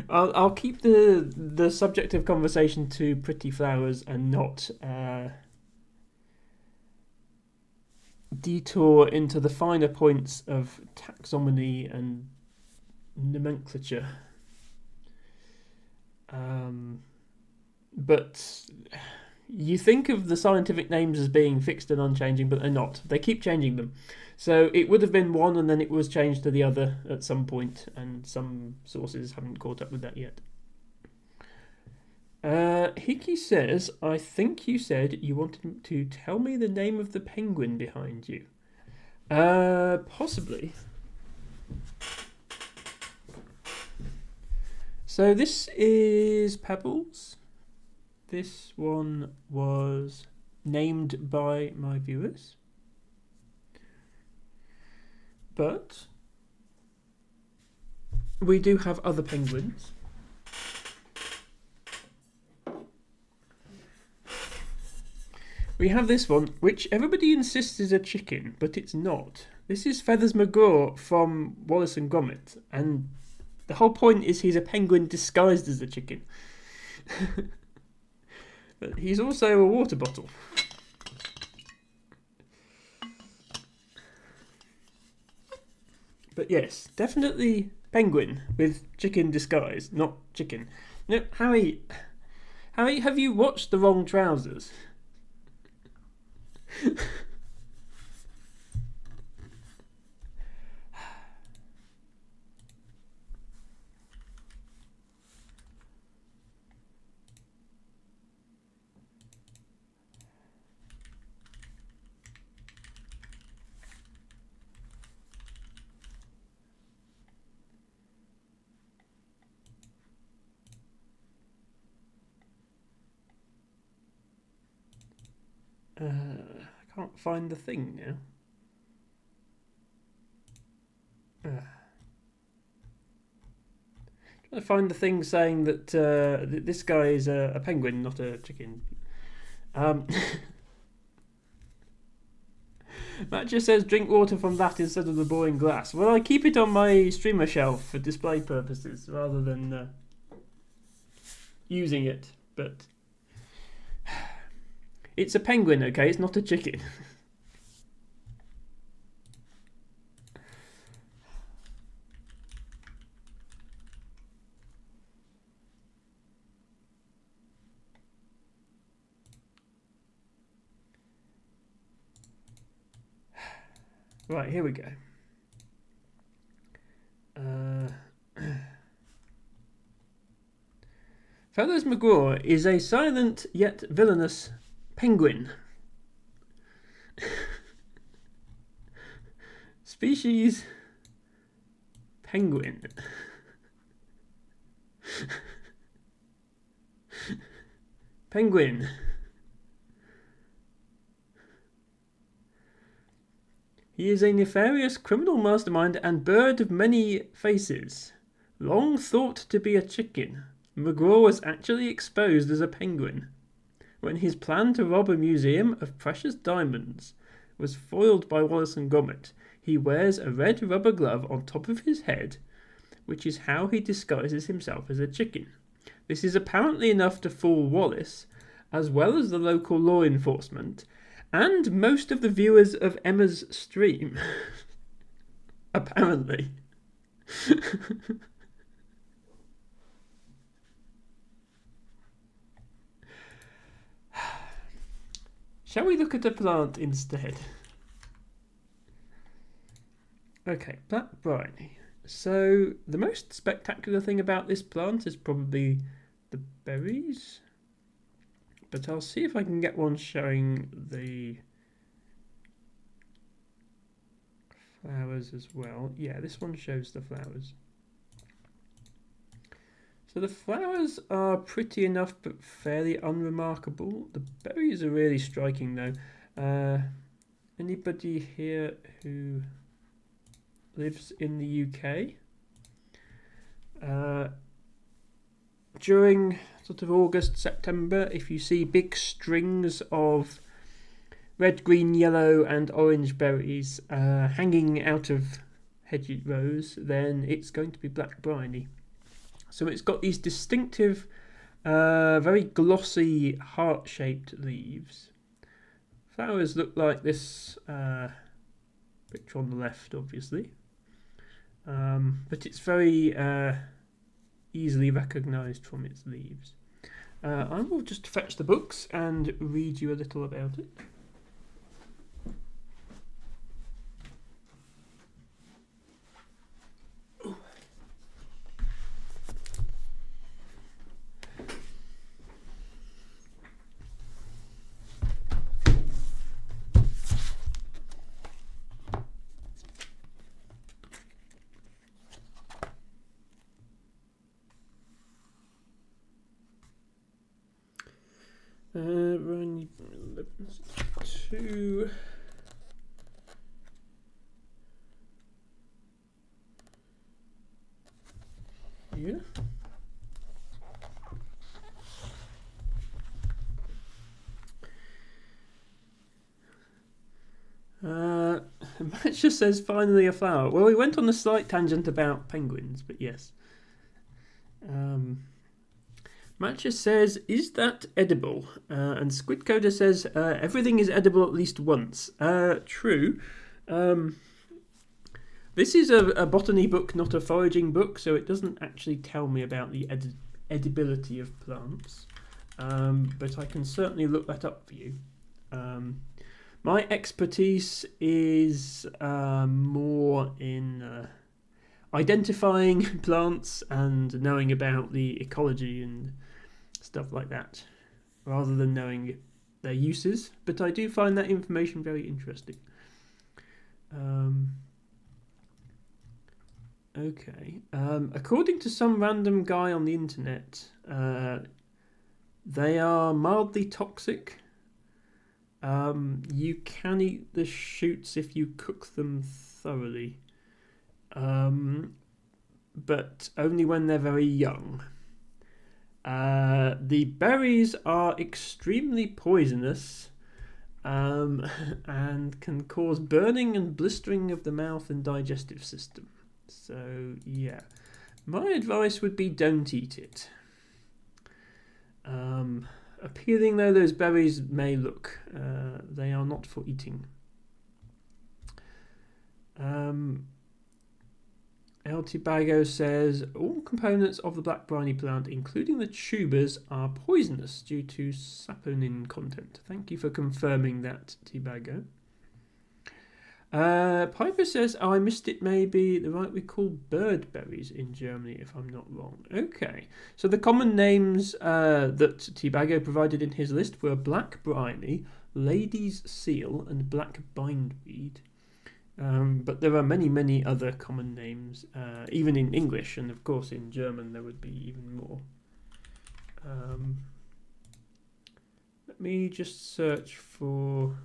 Speaker 1: I'll keep the subject of conversation to pretty flowers and not detour into the finer points of taxonomy and nomenclature. But you think of the scientific names as being fixed and unchanging, but they're not. They keep changing them. So it would have been one and then it was changed to the other at some point, and some sources haven't caught up with that yet. Hickey says, I think you said you wanted to tell me the name of the penguin behind you. Possibly. So this is Pebbles. This one was named by my viewers. But we do have other penguins. We have this one, which everybody insists is a chicken, but it's not. This is Feathers McGraw from Wallace and Gromit, and the whole point is he's a penguin disguised as a chicken. But he's also a water bottle. But yes, definitely penguin with chicken disguise, not chicken. No, Harry, have you watched The Wrong Trousers? I can't find the thing now. Trying to find the thing saying that this guy is a penguin, not a chicken. Matt just says drink water from that instead of the boring glass. Well, I keep it on my streamer shelf for display purposes rather than using it. But It's a penguin, okay? It's not a chicken. Right, here we go. Fellows McGraw is a silent yet villainous penguin. Species penguin. Penguin. He is a nefarious criminal mastermind and bird of many faces. Long thought to be a chicken, McGraw was actually exposed as a penguin. When his plan to rob a museum of precious diamonds was foiled by Wallace and Gromit, he wears a red rubber glove on top of his head, which is how he disguises himself as a chicken. This is apparently enough to fool Wallace, as well as the local law enforcement, and most of the viewers of Emma's stream. Apparently. Shall we look at a plant instead? Okay, black briny. So the most spectacular thing about this plant is probably the berries. But I'll see if I can get one showing the flowers as well. Yeah, this one shows the flowers. So the flowers are pretty enough but fairly unremarkable. The berries are really striking though. Anybody here who lives in the UK? During sort of August, September, if you see big strings of red, green, yellow and orange berries hanging out of hedgerows, then it's going to be black briny. So it's got these distinctive, very glossy, heart-shaped leaves. Flowers look like this picture on the left, obviously. But it's very easily recognised from its leaves. I will just fetch the books and read you a little about it. Run 2. Yeah. Matt just says finally a flower. Well, we went on a slight tangent about penguins, but yes. Matcha says, is that edible? And Squidcoder says, everything is edible at least once. True. This is a botany book, not a foraging book, so it doesn't actually tell me about the edibility of plants. But I can certainly look that up for you. My expertise is more in identifying plants and knowing about the ecology and stuff like that, rather than knowing their uses, but I do find that information very interesting. Okay. According to some random guy on the internet, they are mildly toxic. You can eat the shoots if you cook them thoroughly, but only when they're very young. The berries are extremely poisonous and can cause burning and blistering of the mouth and digestive system. So, yeah. My advice would be don't eat it. appealing though those berries may look, they are not for eating. El Tibago says all components of the black briny plant, including the tubers, are poisonous due to saponin content. Thank you for confirming that, Tibago. Piper says, oh, I missed it, maybe the right we call bird berries in Germany, if I'm not wrong. Okay, so the common names that Tibago provided in his list were black briny, lady's seal, and black bindweed. But there are many, many other common names, even in English, and of course in German there would be even more. Let me just search for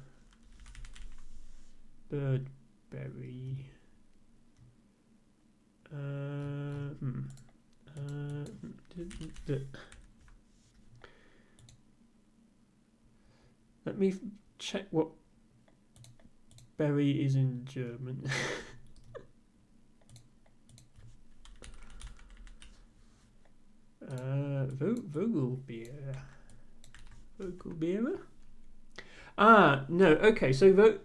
Speaker 1: birdberry. Let me check what berry is in German. Vogelbeere. Vogelbeere? Ah, no, okay, so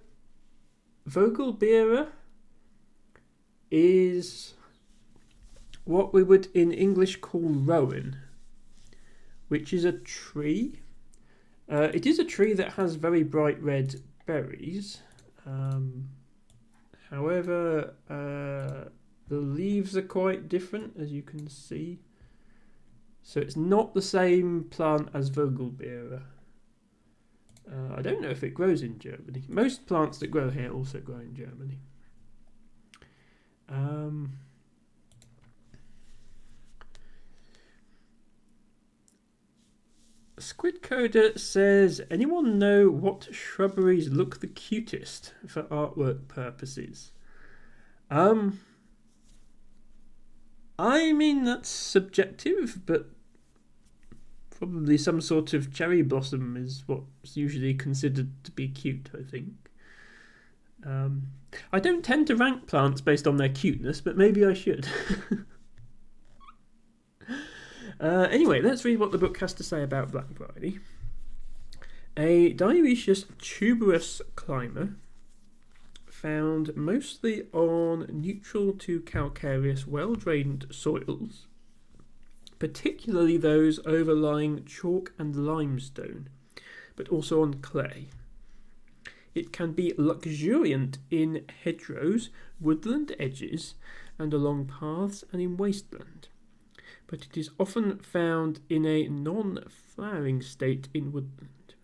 Speaker 1: Vogelbeere is what we would in English call rowan, which is a tree. It is a tree that has very bright red berries. However, the leaves are quite different, as you can see. So it's not the same plant as Vogelbeere. I don't know if it grows in Germany. Most plants that grow here also grow in Germany. Squidcoder says, anyone know what shrubberies look the cutest for artwork purposes? I mean, that's subjective, but probably some sort of cherry blossom is what's usually considered to be cute, I think. I don't tend to rank plants based on their cuteness, but maybe I should. Anyway, let's read what the book has to say about black briny. A dioecious tuberous climber found mostly on neutral to calcareous, well-drained soils, particularly those overlying chalk and limestone, but also on clay. It can be luxuriant in hedgerows, woodland edges, and along paths and in wasteland, but it is often found in a non-flowering state in woodland.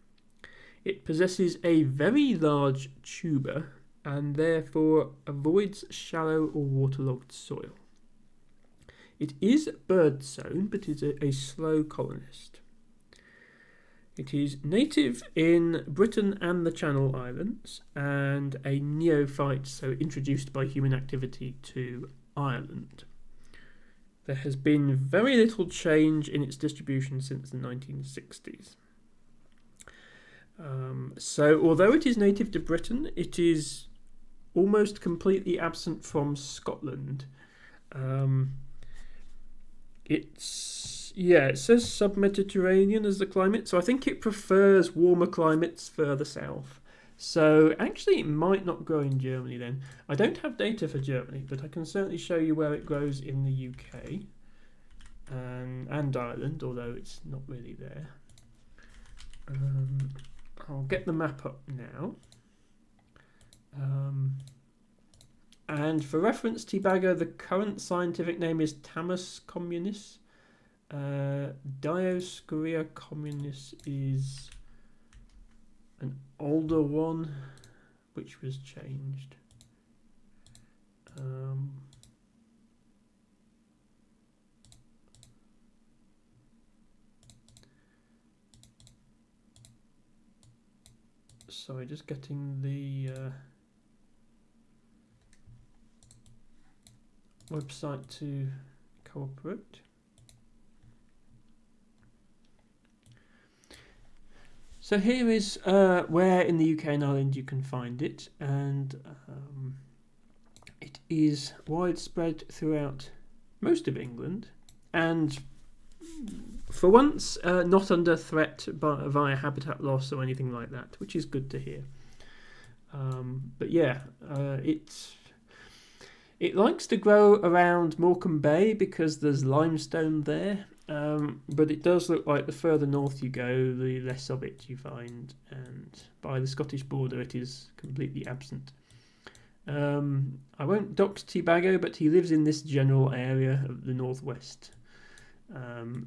Speaker 1: It possesses a very large tuber and therefore avoids shallow or waterlogged soil. It is bird-sown, but is a slow colonist. It is native in Britain and the Channel Islands, and a neophyte, so introduced by human activity to Ireland. There has been very little change in its distribution since the 1960s. So, although it is native to Britain, it is almost completely absent from Scotland. It says sub-Mediterranean as the climate, so I think it prefers warmer climates further south. So actually it might not grow in Germany then. I don't have data for Germany, but I can certainly show you where it grows in the UK and Ireland, although it's not really there. I'll get the map up now. And for reference, Tibago, the current scientific name is Tamus communis. Dioscorea communis is an older one, which was changed. Sorry, just getting the website to cooperate. So here is where in the UK and Ireland you can find it, and it is widespread throughout most of England and for once, not under threat via habitat loss or anything like that, which is good to hear. But yeah, it likes to grow around Morecambe Bay because there's limestone there. But it does look like the further north you go, the less of it you find, and by the Scottish border it is completely absent. I won't dox Teabago, but he lives in this general area of the northwest.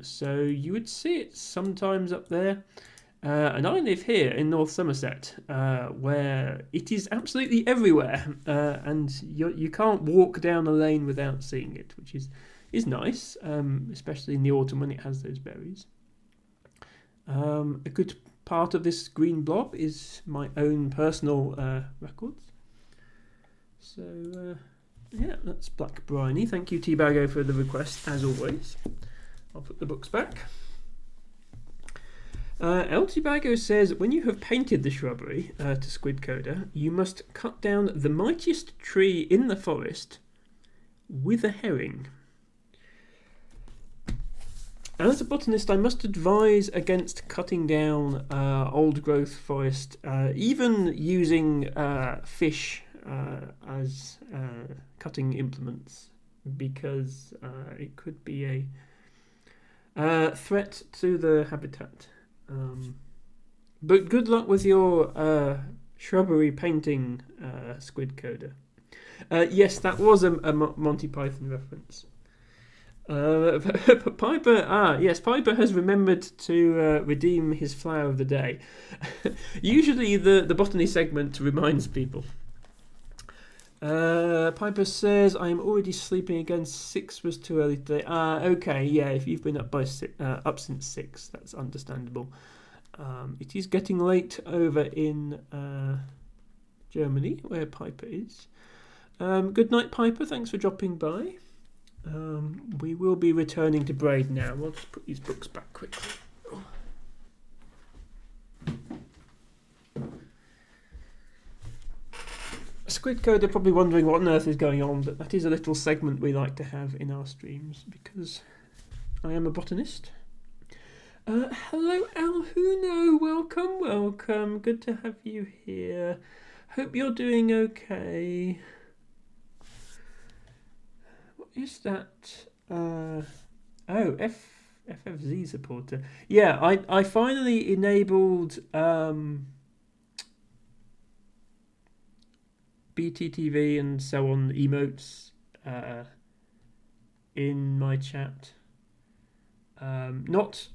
Speaker 1: So you would see it sometimes up there. And I live here in North Somerset, where it is absolutely everywhere, and you can't walk down a lane without seeing it, which is nice, especially in the autumn when it has those berries. A good part of this green blob is my own personal records. So, yeah, that's Black Briny. Thank you, Teabago, for the request, as always. I'll put the books back. El Teabago says, when you have painted the shrubbery to Squid Coda, you must cut down the mightiest tree in the forest with a herring. As a botanist, I must advise against cutting down old growth forest, even using fish as cutting implements, because it could be a threat to the habitat. But good luck with your shrubbery painting, Squid Coda. Yes, that was a Monty Python reference. Piper, yes, Piper has remembered to redeem his flower of the day. Usually the botany segment reminds people. Piper says, I am already sleeping again. 6 was too early today. Okay, yeah, if you've been up since 6, that's understandable. It is getting late over in Germany, where Piper is. Good night, Piper. Thanks for dropping by. We will be returning to Braid now. We'll just put these books back quickly. Squid Code are probably wondering what on earth is going on, but that is a little segment we like to have in our streams because I am a botanist. Hello, Alhuno. Welcome. Good to have you here. Hope you're doing okay. What is that? FFZ supporter. Yeah, I finally enabled BTTV and so on emotes in my chat. Not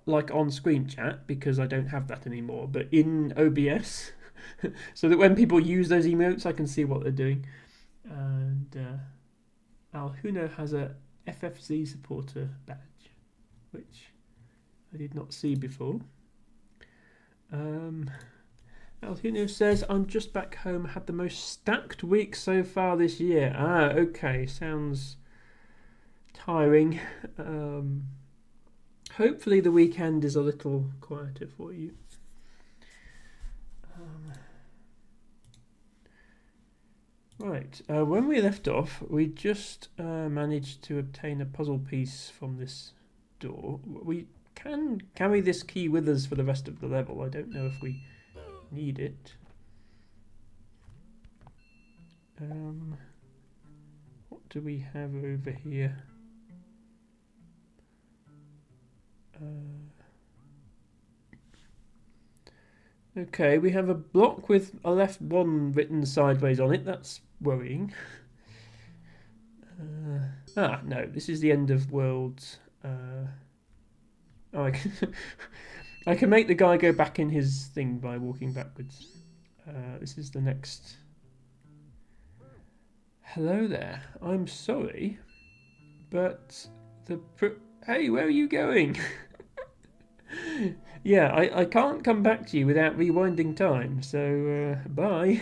Speaker 1: like on screen chat because I don't have that anymore, but in OBS so that when people use those emotes I can see what they're doing. And Alhuno has a FFZ supporter badge, which I did not see before. Alhuno says, I'm just back home, had the most stacked week so far this year. Okay, sounds tiring. Hopefully the weekend is a little quieter for you. Right, when we left off, we just managed to obtain a puzzle piece from this door. We can carry this key with us for the rest of the level. I don't know if we need it. What do we have over here? Okay, we have a block with a left 1 written sideways on it. That's worrying. No, this is the end of worlds. I can make the guy go back in his thing by walking backwards. This is the next. Hello there. I'm sorry, but hey, where are you going? Yeah, I can't come back to you without rewinding time, so bye.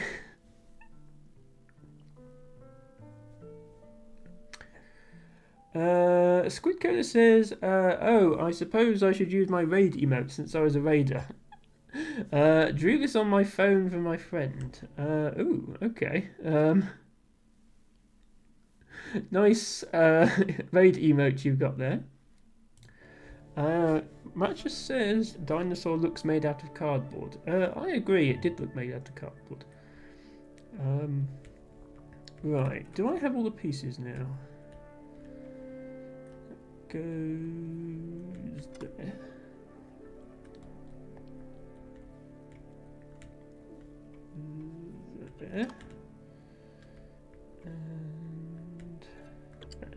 Speaker 1: Squid Cola says, I suppose I should use my raid emote since I was a raider. Drew this on my phone for my friend. Ooh, okay. Nice raid emote you've got there. Matches says dinosaur looks made out of cardboard. I agree, it did look made out of cardboard. Right, do I have all the pieces now? Goes there. There. And there.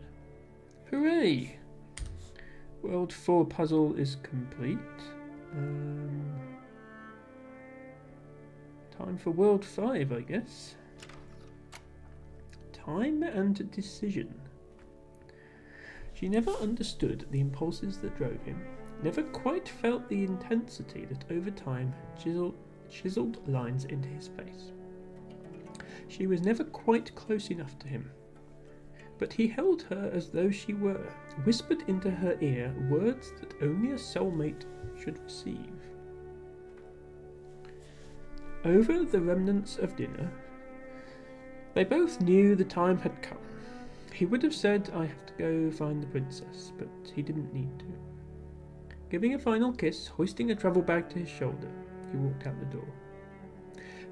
Speaker 1: Hooray! World 4 puzzle is complete. Time for World 5, I guess. Time and decision. She never understood the impulses that drove him, never quite felt the intensity that over time chiseled lines into his face. She was never quite close enough to him, but he held her as though she were, whispered into her ear words that only a soulmate should receive. Over the remnants of dinner, they both knew the time had come. He would have said, "I have to go find the princess," but he didn't need to. Giving a final kiss, hoisting a travel bag to his shoulder, he walked out the door.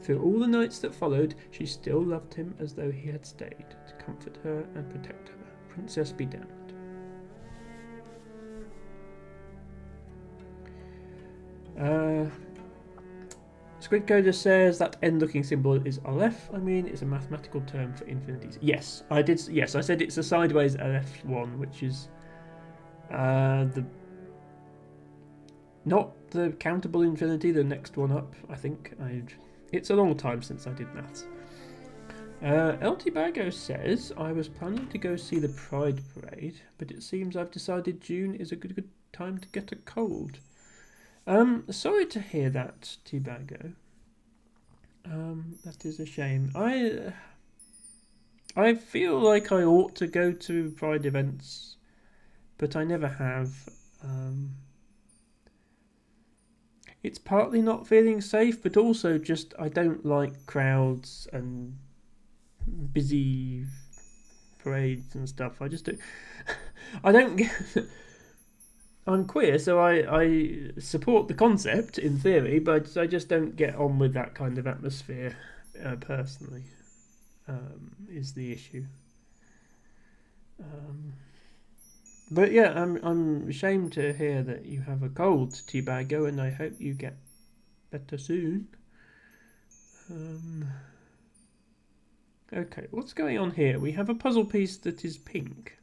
Speaker 1: Through all the nights that followed, she still loved him as though he had stayed, to comfort her and protect her. Princess be damned. Squid Coder says that end-looking symbol is Aleph. I mean, it's a mathematical term for infinities. Yes, I did. Yes, I said it's a sideways Aleph one, which is not the countable infinity. The next one up, I think. It's a long time since I did maths. LT Bago says, I was planning to go see the Pride Parade, but it seems I've decided June is a good time to get a cold. Sorry to hear that, T-Bago. That is a shame. I feel like I ought to go to Pride events, but I never have. It's partly not feeling safe, but also just I don't like crowds and busy parades and stuff. I just don't. I don't get. I'm queer, so I support the concept in theory, but I just don't get on with that kind of atmosphere personally. Is the issue. But yeah, I'm ashamed to hear that you have a cold, T-Bago, and I hope you get better soon. Okay, what's going on here? We have a puzzle piece that is pink.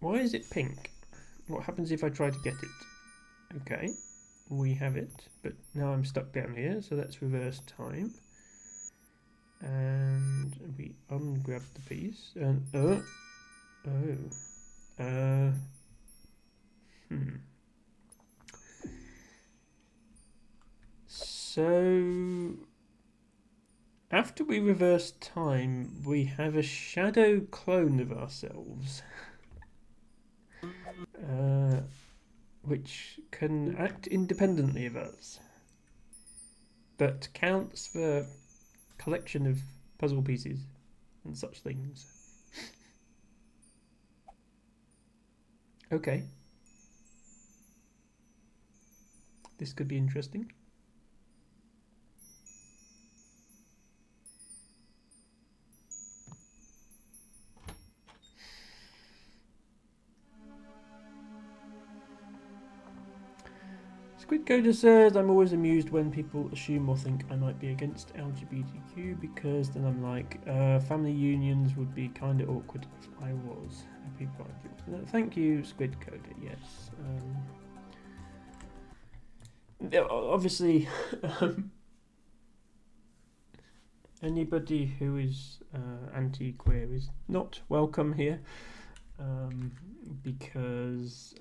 Speaker 1: Why is it pink? What happens if I try to get it? Okay, we have it, but now I'm stuck down here, so let's reverse time. And we ungrab the piece, and So, after we reverse time, we have a shadow clone of ourselves. Which can act independently of us, but counts for collection of puzzle pieces and such things. Okay. This could be interesting. Squid Coder says, I'm always amused when people assume or think I might be against LGBTQ because then I'm like, family unions would be kind of awkward if I was. Happy Pride. Thank you, Squid Coder, yes. Obviously, anybody who is anti-queer is not welcome here because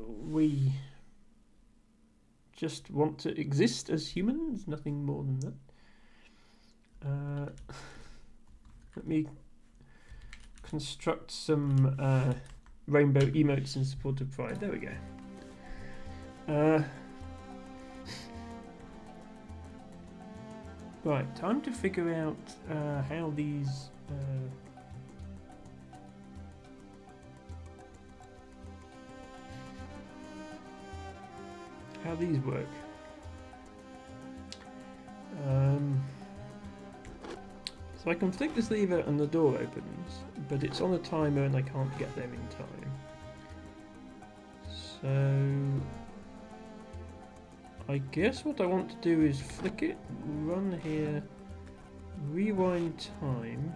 Speaker 1: we just want to exist as humans, nothing more than that. Let me construct some rainbow emotes in support of Pride. There we go. Right, time to figure out how these work. So I can flick this lever and the door opens, but it's on a timer and I can't get there in time. So I guess what I want to do is flick it, run here, rewind time,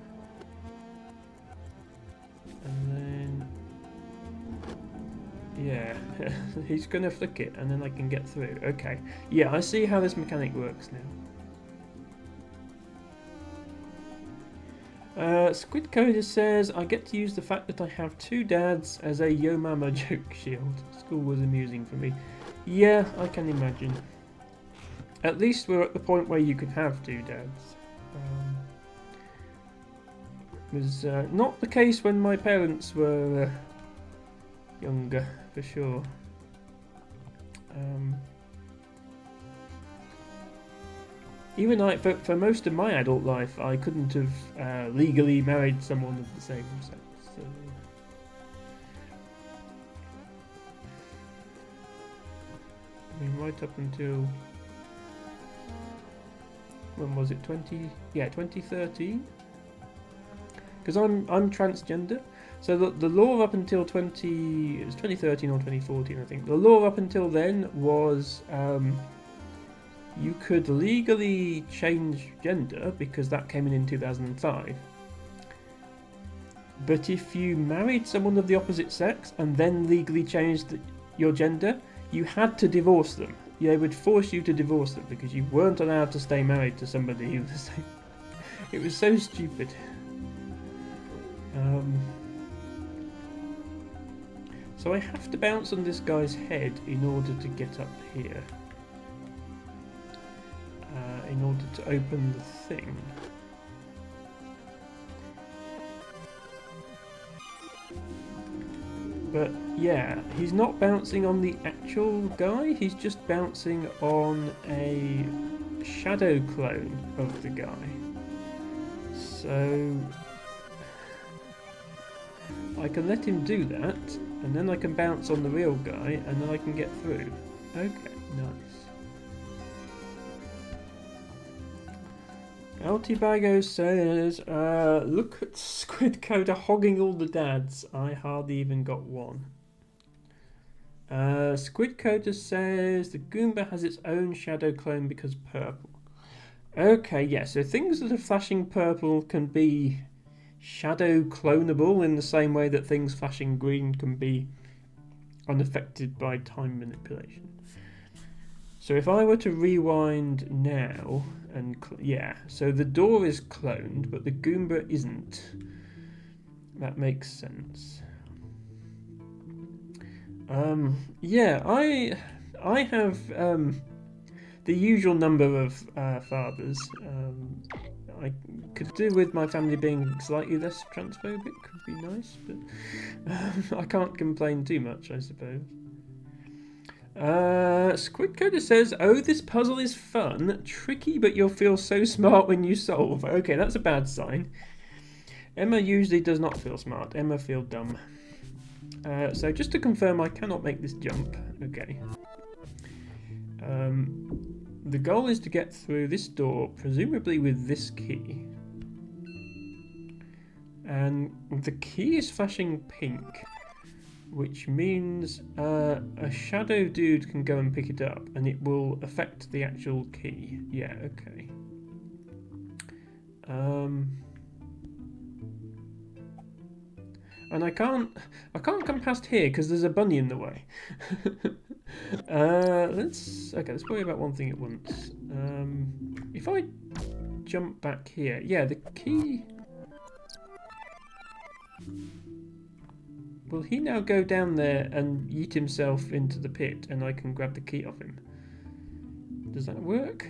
Speaker 1: and then yeah, he's gonna flick it and then I can get through. Okay, yeah, I see how this mechanic works now. Squid Coder says, I get to use the fact that I have two dads as a yo mama joke shield. School was amusing for me. Yeah, I can imagine. At least we're at the point where you can have two dads. It was not the case when my parents were younger, for sure. Even for most of my adult life, I couldn't have legally married someone of the same sex. So. I mean, right up until when was it? 2013. Because I'm transgender, so the law up until it was 2013 or 2014, I think. The law up until then was. You could legally change gender because that came in 2005. But if you married someone of the opposite sex and then legally changed your gender, you had to divorce them. They would force you to divorce them because you weren't allowed to stay married to somebody who was the same. It was so stupid. So I have to bounce on this guy's head in order to get up here. In order to open the thing. But yeah, he's not bouncing on the actual guy, he's just bouncing on a shadow clone of the guy. So I can let him do that, and then I can bounce on the real guy, and then I can get through. Okay, nice. Altibago says, look at Squid Coder hogging all the dads. I hardly even got one. Squid Coder says, the Goomba has its own shadow clone because purple. Okay, yeah, so things that are flashing purple can be shadow clonable in the same way that things flashing green can be unaffected by time manipulation. So if I were to rewind now, and yeah, so the door is cloned, but the Goomba isn't. That makes sense. Yeah, I have the usual number of fathers. I could do with my family being slightly less transphobic, would be nice, but I can't complain too much, I suppose. Squid Coder says, oh, this puzzle is fun, tricky, but you'll feel so smart when you solve. Okay, that's a bad sign. Emma usually does not feel smart. Emma feels dumb. So just to confirm, I cannot make this jump. Okay. The goal is to get through this door, presumably with this key. And the key is flashing pink, which means a shadow dude can go and pick it up and it will affect the actual key. Yeah, okay. And I can't come past here because there's a bunny in the way. Let's worry about one thing at once. If I jump back here, yeah, the key. Will he now go down there and yeet himself into the pit and I can grab the key off him? Does that work?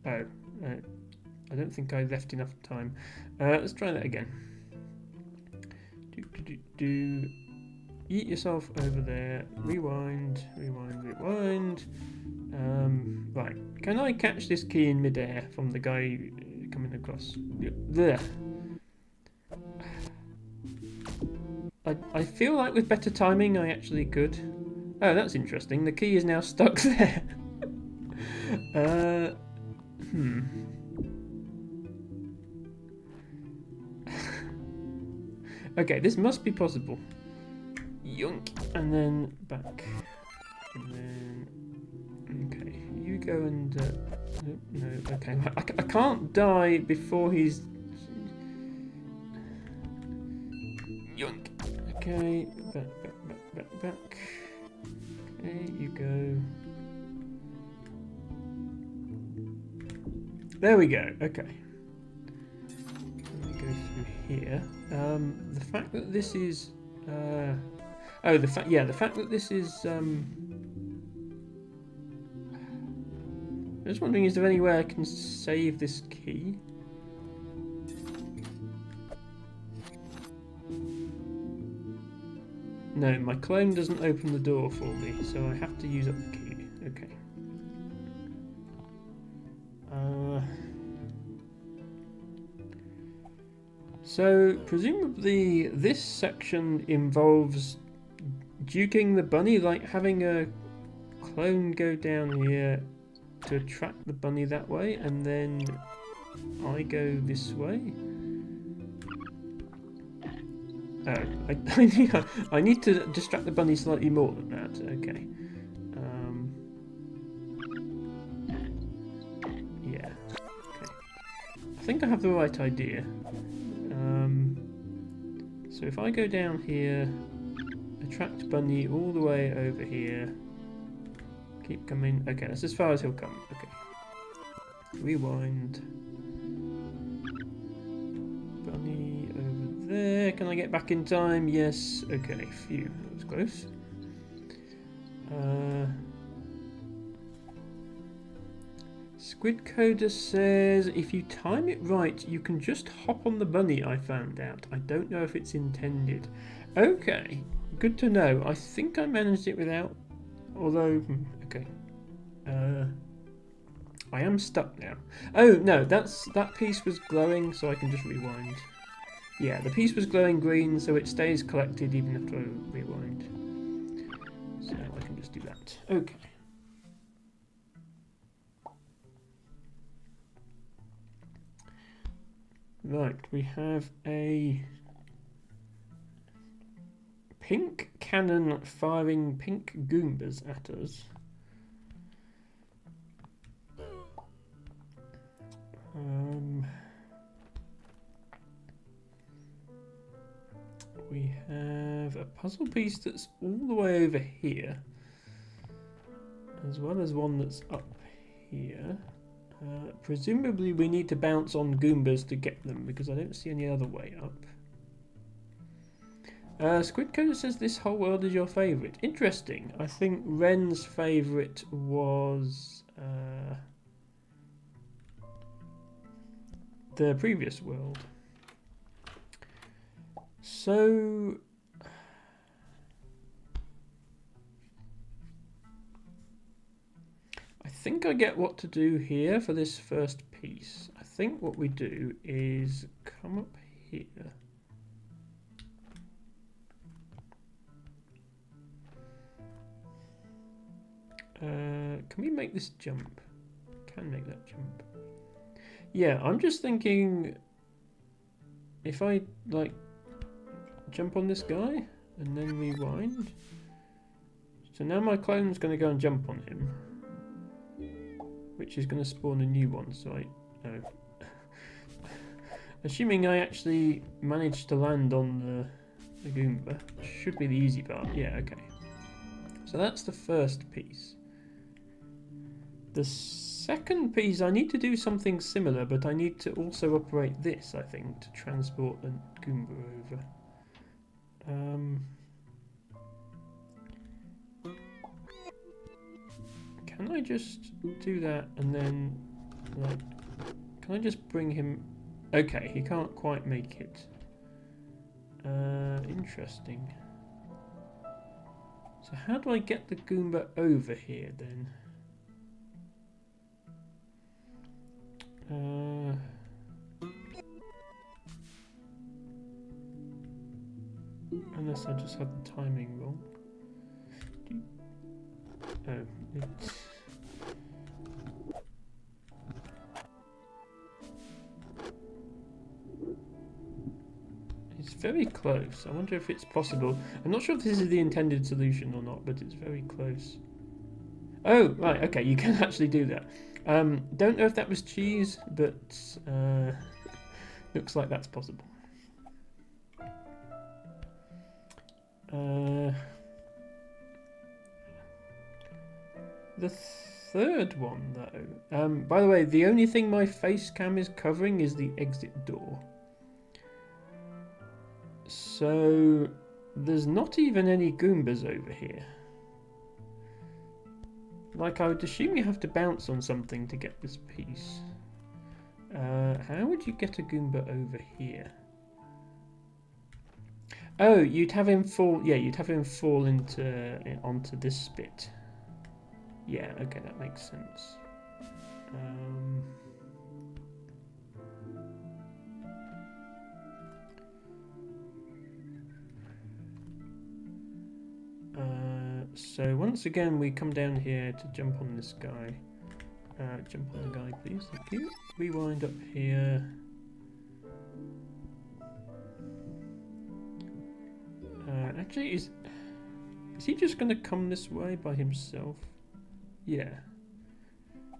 Speaker 1: Oh, I don't think I left enough time. Let's try that again. Yeet yourself over there. Rewind. Right, can I catch this key in midair from the guy coming across? There. I feel like with better timing I actually could. Oh, that's interesting. The key is now stuck there. Hmm. Okay, this must be possible. Yoink. And then back. And then... Okay, you go and... no, okay. I can't die before he's... Yoink. Okay, back. Okay, you go... There we go, okay. Let me go through here. The fact that this is... oh, the fact that this is... I'm just wondering, is there any way I can save this key? No, my clone doesn't open the door for me, so I have to use up the key. Okay. So, presumably this section involves duking the bunny, like having a clone go down here to attract the bunny that way, and then I go this way. Oh, I need to distract the bunny slightly more than that. Okay. Yeah. Okay. I think I have the right idea. So if I go down here, attract bunny all the way over here, keep coming. Okay, that's as far as he'll come. Okay. Rewind. Bunny over there. Can I get back in time? Yes. Okay, phew. That was close. Squid Coder says, if you time it right, you can just hop on the bunny, I found out. I don't know if it's intended. Okay, good to know. I think I managed it without, although, okay. I am stuck now. Oh, no, that piece was glowing, so I can just rewind. Yeah, the piece was glowing green, so it stays collected even after I rewind. So I can just do that. Okay. Right, we have a pink cannon firing pink Goombas at us. We have a puzzle piece that's all the way over here, as well as one that's up here. Presumably we need to bounce on Goombas to get them, because I don't see any other way up. Squid Coder says this whole world is your favourite. Interesting. I think Ren's favourite was the previous world. So... I think I get what to do here for this first piece. I think what we do is come up here. Can we make this jump? Can make that jump. Yeah, I'm just thinking if I like jump on this guy and then rewind. So now my clone's going to go and jump on him, which is going to spawn a new one. So assuming I actually managed to land on the Goomba, should be the easy part. Yeah, okay. So that's the first piece. The second piece, I need to do something similar, but I need to also operate this, I think, to transport the Goomba over. Can I just do that and then, like, can I just bring him... Okay, he can't quite make it. Interesting. So how do I get the Goomba over here then? Unless I just had the timing wrong. Oh, it's very close. I wonder if it's possible. I'm not sure if this is the intended solution or not, but it's very close. Oh, right, okay, you can actually do that. Don't know if that was cheese, but looks like that's possible. The third one, though. By the way, the only thing my face cam is covering is the exit door. So there's not even any Goombas over here. Like, I would assume you have to bounce on something to get this piece. How would you get a Goomba over here? Oh, you'd have him fall. Yeah, you'd have him fall onto this bit. Yeah, okay, that makes sense. So once again, we come down here to jump on this guy. Jump on the guy, please. Thank you. Rewind up here. Actually, is he just going to come this way by himself? Yeah.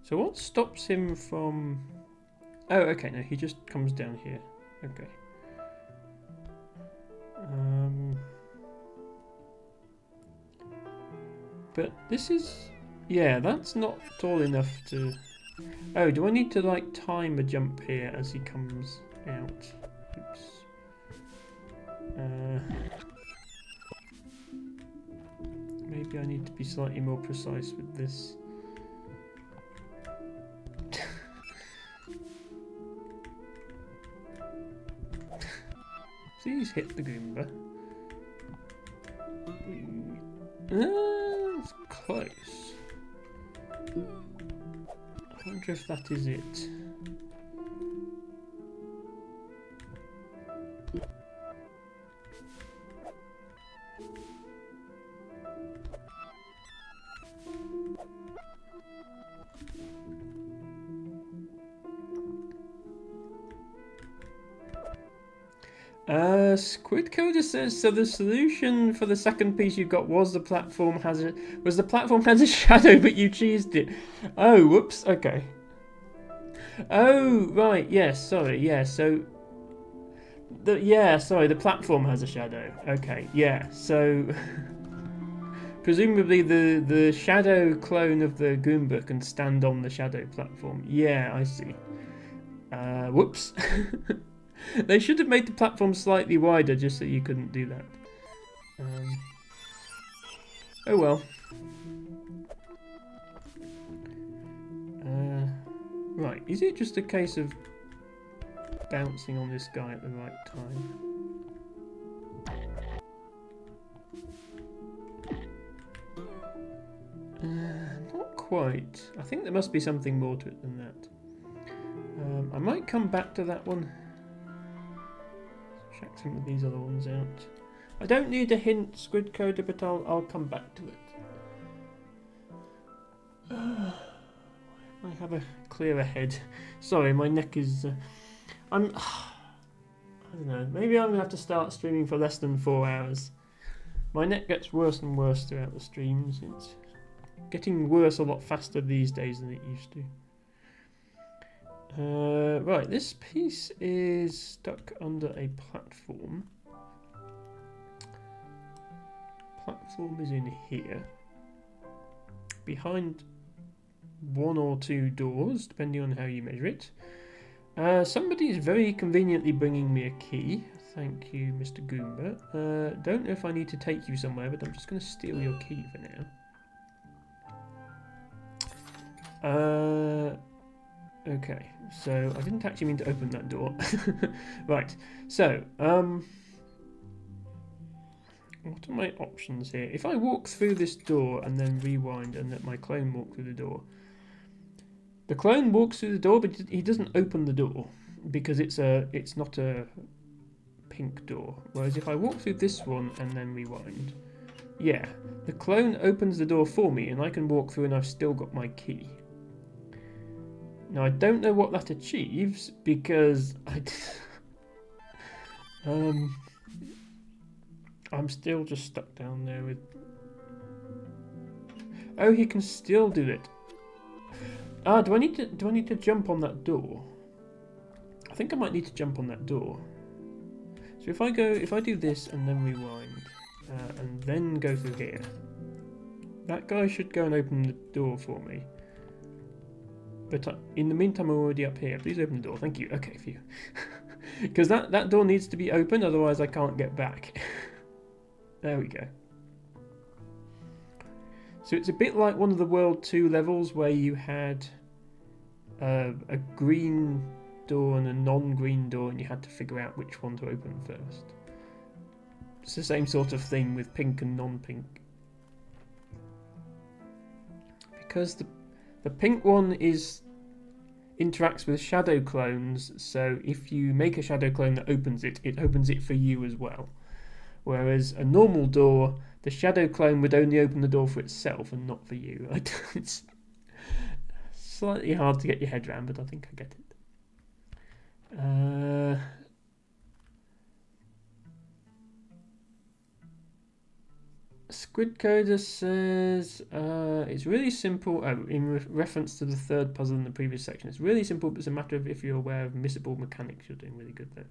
Speaker 1: So what stops him from... Oh, okay, no, he just comes down here. Okay. But this is... Yeah, that's not tall enough to... Oh, do I need to, like, time a jump here as he comes out? Oops. Maybe I need to be slightly more precise with this. Please hit the Goomba. It's close. I wonder if that is it. Squid Coder says, so the solution for the second piece you got was the platform has a shadow, but you cheesed it. Oh, whoops. Okay. Oh, right. Yes. Sorry. Yeah. So. Sorry. The platform has a shadow. Okay. Yeah. So. Presumably the shadow clone of the Goomba can stand on the shadow platform. Yeah, I see. Whoops. They should have made the platform slightly wider just so you couldn't do that. Oh well. Right, is it just a case of bouncing on this guy at the right time? Not quite. I think there must be something more to it than that. I might come back to that one. Check some of these other ones out. I don't need a hint, Squid Coder, but I'll come back to it. I have a clearer head. Sorry, my neck is... I don't know. Maybe I'm going to have to start streaming for less than 4 hours. My neck gets worse and worse throughout the streams. It's getting worse a lot faster these days than it used to. Right, this piece is stuck under a platform. Platform is in here. Behind 1 or 2 doors, depending on how you measure it. Somebody is very conveniently bringing me a key. Thank you, Mr. Goomba. Don't know if I need to take you somewhere, but I'm just going to steal your key for now. Okay, so I didn't actually mean to open that door. Right, so, what are my options here? If I walk through this door and then rewind and let my clone walk through the door. The clone walks through the door, but he doesn't open the door because it's not a pink door. Whereas if I walk through this one and then rewind, yeah, the clone opens the door for me and I can walk through and I've still got my key. Now I don't know what that achieves because I'm still just stuck down there with... Oh, he can still do it. Ah, do I need to jump on that door? I think I might need to jump on that door. So if I do this and then rewind, and then go through here, that guy should go and open the door for me. But in the meantime, I'm already up here. Please open the door. Thank you. Okay, phew. Because that door needs to be open, otherwise I can't get back. There we go. So it's a bit like one of the World 2 levels where you had a green door and a non-green door and you had to figure out which one to open first. It's the same sort of thing with pink and non-pink. Because the pink one interacts with shadow clones, so if you make a shadow clone that opens it, it opens it for you as well. Whereas a normal door, the shadow clone would only open the door for itself and not for you. It's slightly hard to get your head around, but I think I get it. Squid Coder says it's really simple. In reference to the third puzzle in the previous section, it's really simple, but it's a matter of if you're aware of missable mechanics. You're doing really good there.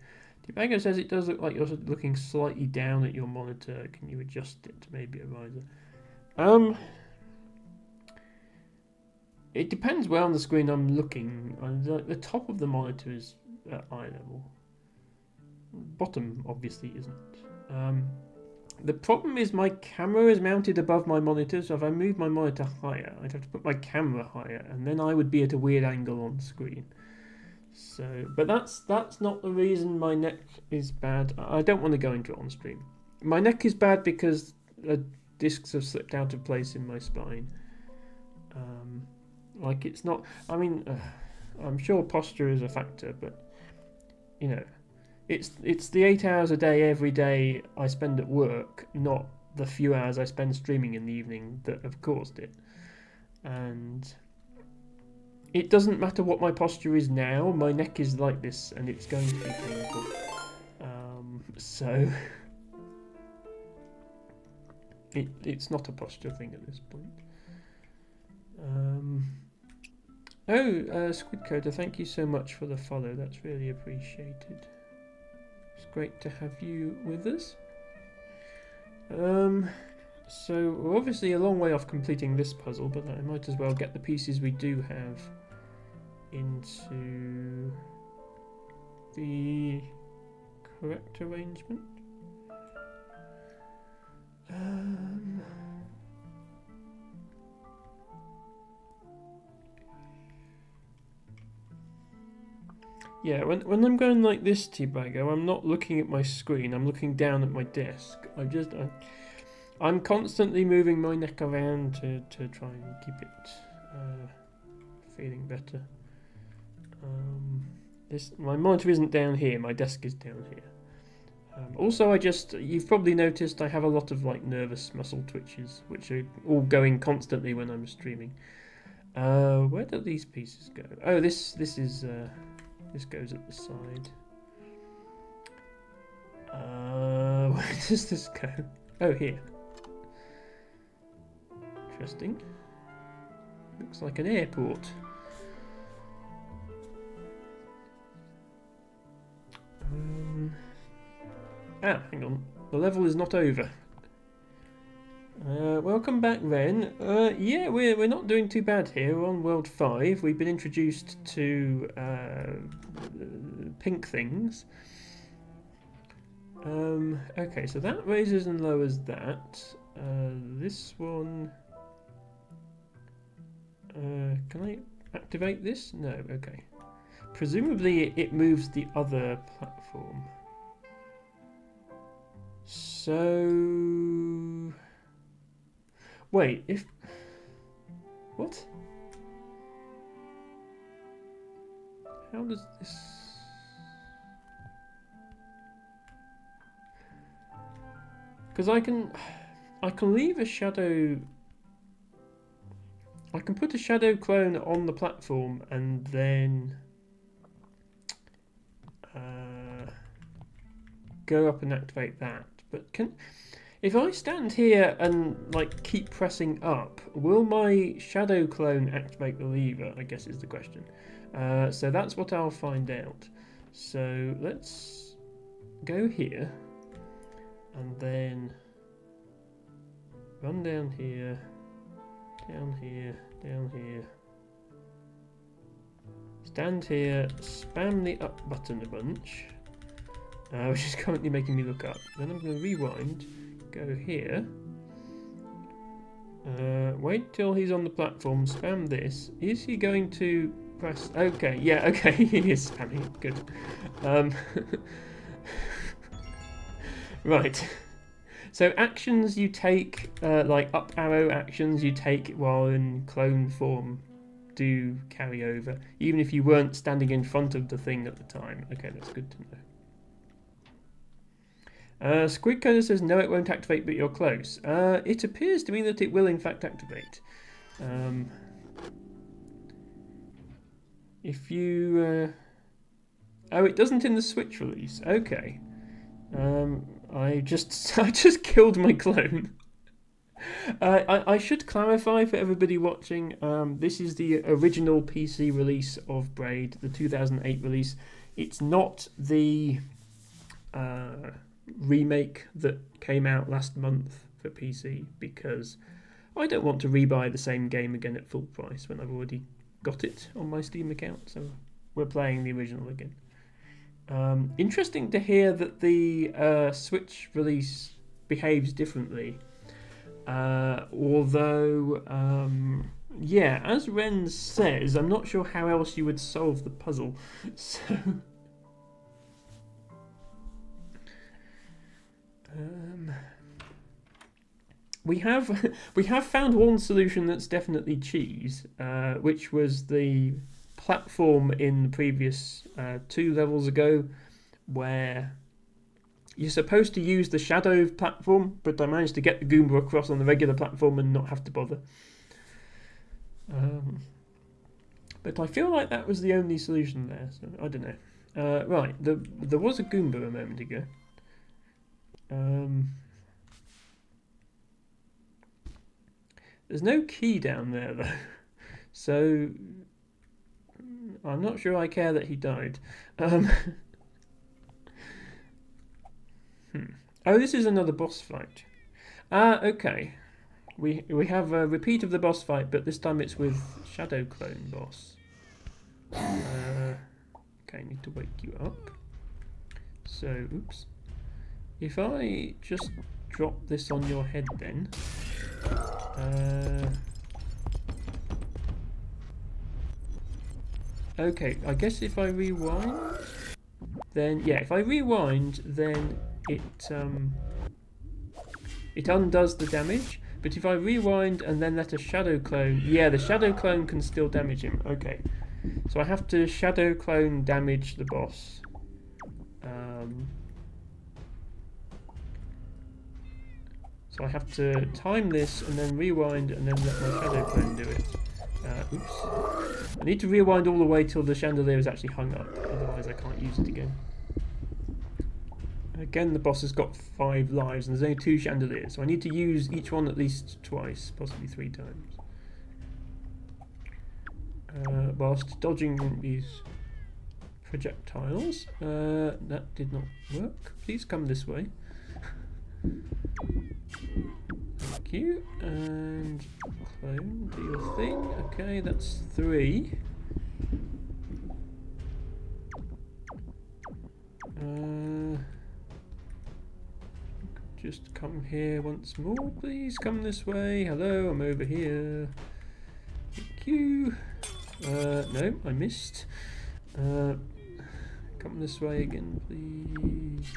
Speaker 1: Debago says it does look like you're looking slightly down at your monitor. Can you adjust it to maybe a riser? It depends where on the screen I'm looking. The top of the monitor is at eye level. Bottom obviously isn't. The problem is my camera is mounted above my monitor, so if I move my monitor higher, I'd have to put my camera higher, and then I would be at a weird angle on screen. So, but that's not the reason my neck is bad. I don't want to go into it on stream. My neck is bad because discs have slipped out of place in my spine. Like it's not. I mean, I'm sure posture is a factor, but you know, it's the 8 hours a day every day I spend at work, not the few hours I spend streaming in the evening that have caused it. And it doesn't matter what my posture is now, my neck is like this and it's going to be painful. So it's not a posture thing at this point. Squid Coder, thank you so much for the follow, that's really appreciated. It's great to have you with us. So we're obviously a long way off completing this puzzle, but I might as well get the pieces we do have into the correct arrangement. Yeah, when I'm going like this, T-Bago, I'm not looking at my screen, I'm looking down at my desk. I'm constantly moving my neck around to try and keep it feeling better. My monitor isn't down here, my desk is down here. Also, you've probably noticed I have a lot of like nervous muscle twitches, which are all going constantly when I'm streaming. Where do these pieces go? Oh, this goes at the side. Where does this go? Oh, here. Interesting. Looks like an airport. Hang on. The level is not over. Welcome back, Ren. Yeah, we're not doing too bad here. We're on World 5. We've been introduced to pink things. Okay, so that raises and lowers that. This one... can I activate this? No, okay. Presumably it moves the other platform. So... Wait, if... What? How does this... Because I can leave a shadow. I can put a shadow clone on the platform and then go up and activate that. But if I stand here and like keep pressing up, will my shadow clone activate the lever? I guess is the question. So that's what I'll find out. So let's go here and then run down here, down here, down here. Stand here, spam the up button a bunch, which is currently making me look up. Then I'm going to rewind, go here, wait till he's on the platform, spam this. Is he going to press? Okay, yeah, okay, he is spamming it, good. Right, so actions you take, like up arrow actions you take while in clone form, do carry over, even if you weren't standing in front of the thing at the time. Okay, that's good to know. Squid Coder says no, it won't activate, but you're close. It appears to me that it will in fact activate. If you... oh, it doesn't in the Switch release. Okay. I just killed my clone. I should clarify for everybody watching, this is the original PC release of Braid, the 2008 release. It's not the remake that came out last month for PC, because I don't want to rebuy the same game again at full price when I've already got it on my Steam account, so we're playing the original again. Interesting to hear that the Switch release behaves differently. Although, yeah, as Ren says, I'm not sure how else you would solve the puzzle. So, we have found one solution that's definitely cheese, which was the platform in the previous 2 levels ago, where you're supposed to use the shadow platform, but I managed to get the Goomba across on the regular platform and not have to bother. But I feel like that was the only solution there, so I don't know. Right, there was a Goomba a moment ago. There's no key down there though, so I'm not sure I care that he died. Oh, this is another boss fight. Okay. We have a repeat of the boss fight, but this time it's with Shadow Clone boss. Okay, I need to wake you up. So, oops. If I just drop this on your head then. Okay, I guess if I rewind, then yeah, if I rewind, then it undoes the damage. But if I rewind and then let a shadow clone, yeah, the shadow clone can still damage him. Okay, so I have to shadow clone damage the boss. So I have to time this and then rewind and then let my shadow clone do it. Oops. I need to rewind all the way till the chandelier is actually hung up, otherwise I can't use it again. Again, the boss has got 5 lives and there's only 2 chandeliers, so I need to use each one at least twice, possibly 3 times. Whilst dodging these projectiles. That did not work. Please come this way. Thank you. And clone, do your thing. Okay, that's 3. Just come here once more, please. Come this way. Hello, I'm over here. Thank you. No, I missed. Come this way again, please.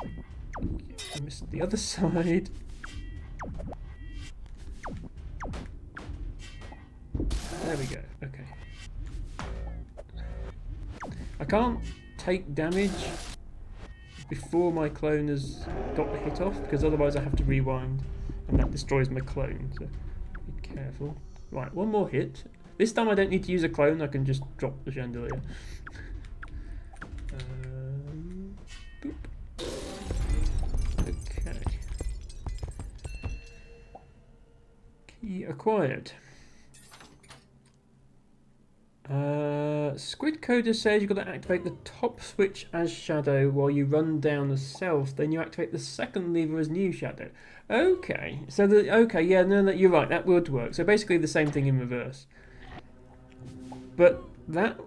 Speaker 1: I missed the other side. There we go. Okay. I can't take damage before my clone has got the hit off, because otherwise I have to rewind and that destroys my clone, so be careful. Right, one more hit. This time I don't need to use a clone, I can just drop the chandelier. Boop. Okay. Key acquired. Squid Coder says you've got to activate the top switch as shadow while you run down the cells. Then you activate the second lever as new shadow. Okay, so yeah, no, you're right. That would work. So basically the same thing in reverse. But that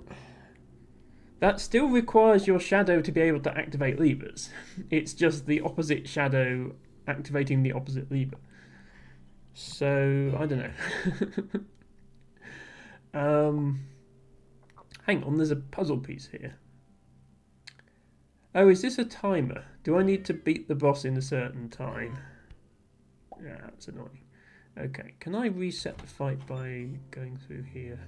Speaker 1: still requires your shadow to be able to activate levers. It's just the opposite shadow activating the opposite lever. So I don't know. Hang on, there's a puzzle piece here. Oh, is this a timer? Do I need to beat the boss in a certain time? Yeah, that's annoying. Okay, can I reset the fight by going through here?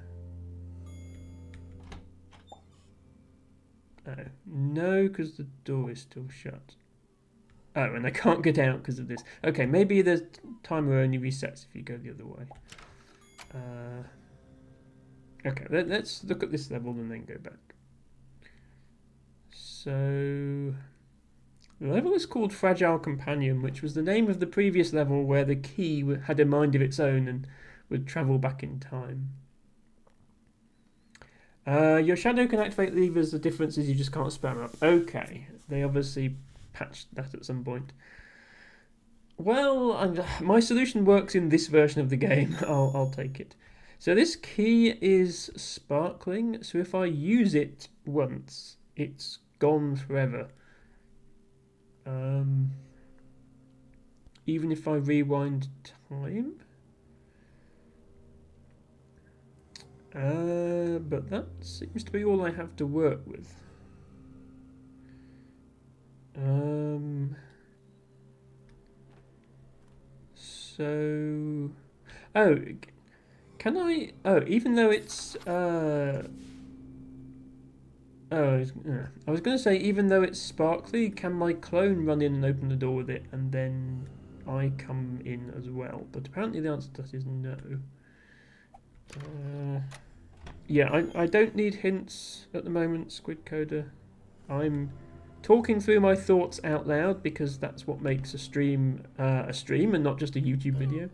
Speaker 1: Oh, no, because the door is still shut. Oh, and I can't get out because of this. Okay, maybe the timer only resets if you go the other way. Okay, let's look at this level and then go back. So, the level is called Fragile Companion, which was the name of the previous level where the key had a mind of its own and would travel back in time. Your shadow can activate levers, the difference is you just can't spam up. Okay, they obviously patched that at some point. Well, my solution works in this version of the game. I'll take it. So this key is sparkling, so if I use it once, it's gone forever. Even if I rewind time. But that seems to be all I have to work with. So... Oh, can I... Oh, even though it's... I was going to say, even though it's sparkly, can my clone run in and open the door with it, and then I come in as well? But apparently the answer to that is no. Yeah, I don't need hints at the moment, Squid Coder. I'm talking through my thoughts out loud because that's what makes a stream and not just a YouTube video.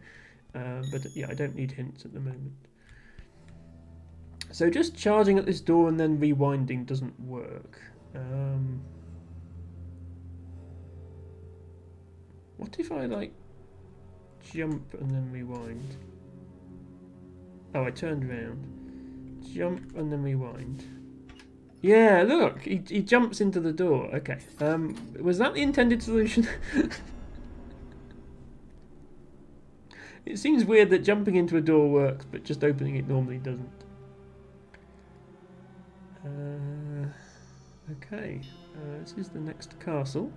Speaker 1: But yeah, I don't need hints at the moment. So just charging at this door and then rewinding doesn't work. What if I like jump and then rewind? Oh, I turned around. Jump and then rewind. Yeah, look, he jumps into the door. Okay. Was that the intended solution? It seems weird that jumping into a door works, but just opening it normally doesn't. Okay, this is the next castle.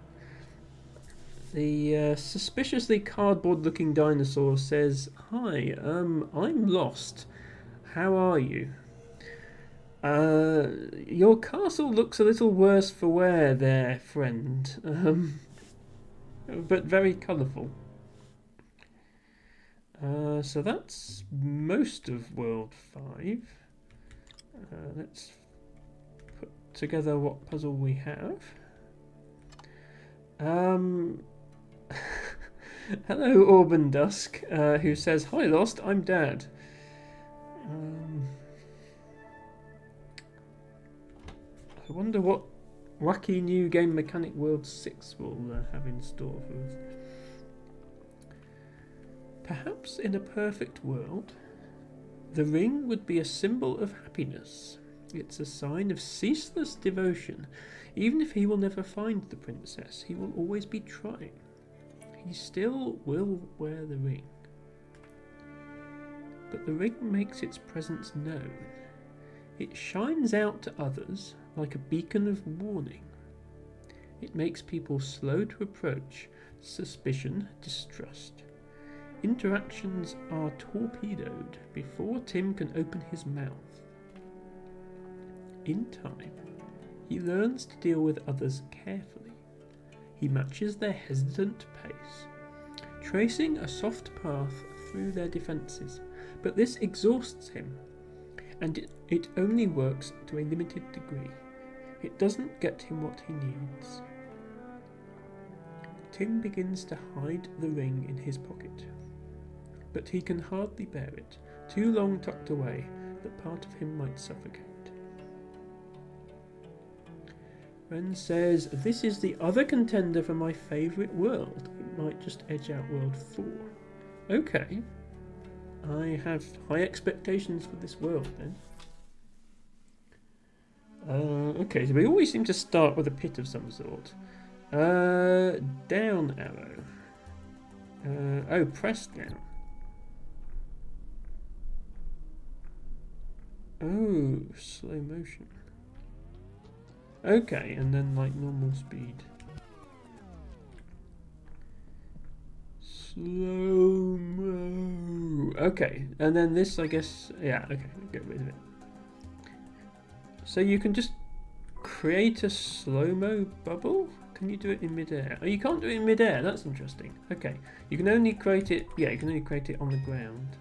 Speaker 1: The suspiciously cardboard-looking dinosaur says, "Hi, I'm lost. How are you? Your castle looks a little worse for wear there, friend. But very colourful. So that's most of World 5. Let's put together what puzzle we have. Hello, Auburn Dusk, who says, "Hi, Lost, I'm Dad." I wonder what wacky new game mechanic World 6 will have in store for us. Perhaps in a perfect world, the ring would be a symbol of happiness. It's a sign of ceaseless devotion. Even if he will never find the princess, he will always be trying. He still will wear the ring. But the ring makes its presence known. It shines out to others like a beacon of warning. It makes people slow to approach, suspicion, distrust. Interactions are torpedoed before Tim can open his mouth. In time, he learns to deal with others carefully, he matches their hesitant pace, tracing a soft path through their defences. But this exhausts him, and it only works to a limited degree. It doesn't get him what he needs. Tim begins to hide the ring in his pocket, but he can hardly bear it, too long tucked away that part of him might suffocate. Ren says, this is the other contender for my favourite world. It might just edge out World 4. Okay. I have high expectations for this world then. Okay, so we always seem to start with a pit of some sort. Down arrow. Oh, press down. Oh, slow motion. Okay, and then like normal speed. Slow-mo. Okay, and then this, I guess, yeah, okay, get rid of it. So you can just create a slow-mo bubble? Can you do it in mid-air? Oh, you can't do it in mid-air, that's interesting. Okay, you can only create it, yeah, you can only create it on the ground.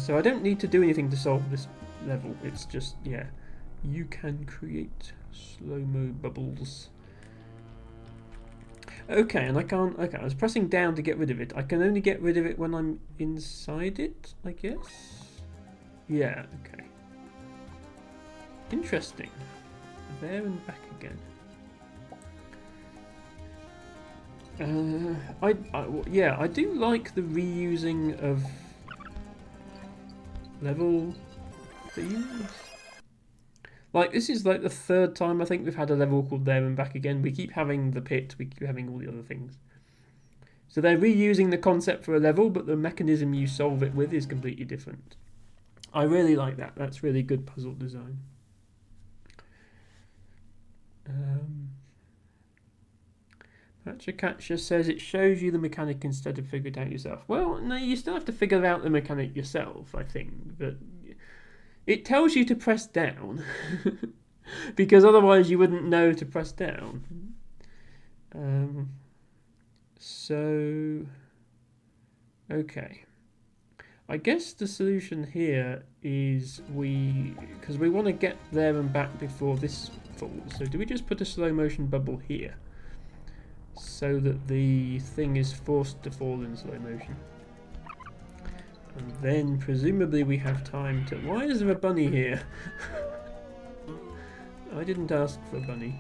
Speaker 1: So I don't need to do anything to solve this level, it's just, yeah, you can create slow-mo bubbles. Okay, and I can't, okay, I was pressing down to get rid of it. I can only get rid of it when I'm inside it, I guess? Yeah, okay. Interesting. There and back again. Yeah, I do like the reusing of level themes. Like, this is like the third time I think we've had a level called There and Back Again. We keep having the pit, we keep having all the other things. So they're reusing the concept for a level, but the mechanism you solve it with is completely different. I really like that. That's really good puzzle design. Patcha says it shows you the mechanic instead of figure it out yourself. Well, no, you still have to figure out the mechanic yourself, I think. But it tells you to press down. Because otherwise you wouldn't know to press down. So, okay. I guess the solution here is because we want to get there and back before this falls. So do we just put a slow motion bubble here? So that the thing is forced to fall in slow motion. And then presumably we have time to... Why is there a bunny here? I didn't ask for a bunny.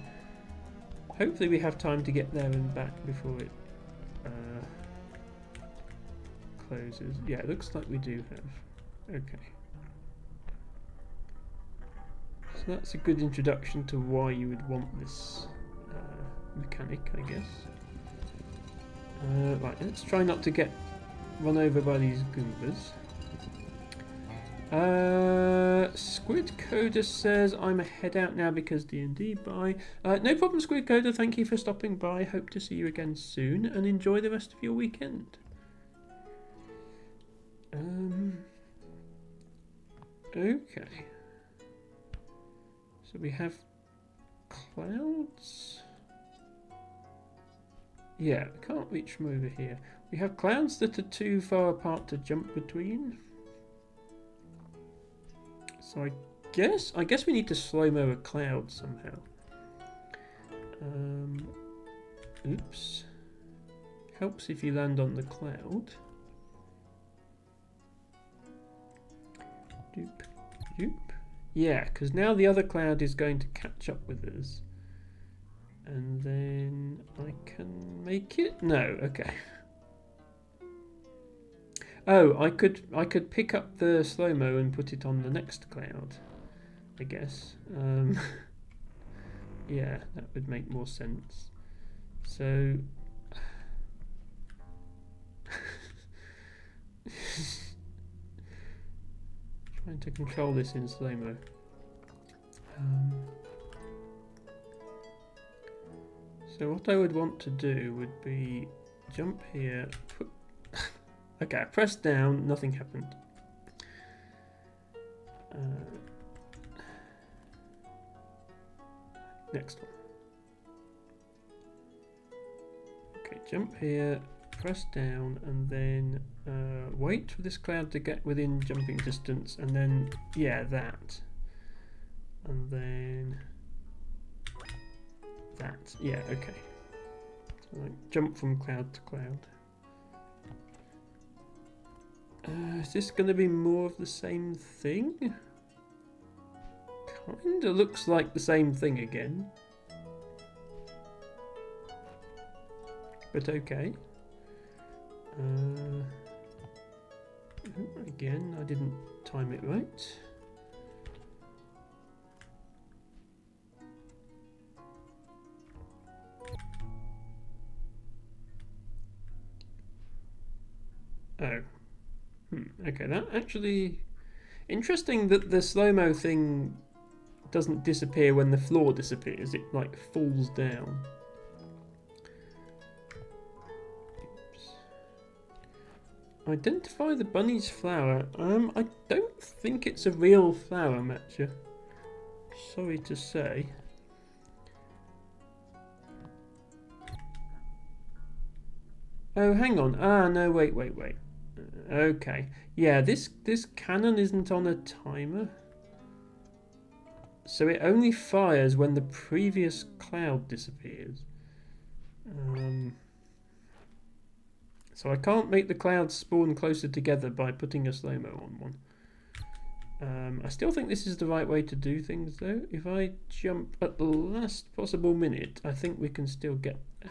Speaker 1: Hopefully we have time to get there and back before it closes. Yeah, it looks like we do have. Okay. So that's a good introduction to why you would want this mechanic, I guess. Right, let's try not to get run over by these goombas. Squid Coder says I'm a head out now because D&D. Bye. No problem, Squid Coder. Thank you for stopping by. Hope to see you again soon, and enjoy the rest of your weekend. Okay. So we have clouds. Yeah, I can't reach from over here. We have clouds that are too far apart to jump between. So I guess we need to slow-mo a cloud somehow. Oops. Helps if you land on the cloud. Doop, doop. Yeah, because now the other cloud is going to catch up with us. And then I can make it? No, okay. Oh, I could pick up the slow-mo and put it on the next cloud, I guess. Yeah, that would make more sense. So trying to control this in slow-mo. So what I would want to do would be jump here, put... Okay, I pressed down, nothing happened. Next one. jump here, press down, and then wait for this cloud to get within jumping distance, and then, yeah, that. And then that. Yeah, okay. So like jump from cloud to cloud. Is this going to be more of the same thing? Kinda looks like the same thing again. But okay. Again, I didn't time it right. Oh. Okay, that actually... Interesting that the slow-mo thing doesn't disappear when the floor disappears. It, like, falls down. Oops. Identify the bunny's flower. I don't think it's a real flower matcher. Sorry to say. Oh, hang on. Ah, no, wait. Okay. Yeah, this cannon isn't on a timer. So it only fires when the previous cloud disappears. So I can't make the clouds spawn closer together by putting a slow-mo on one. I still think this is the right way to do things though. If I jump at the last possible minute, I think we can still get there.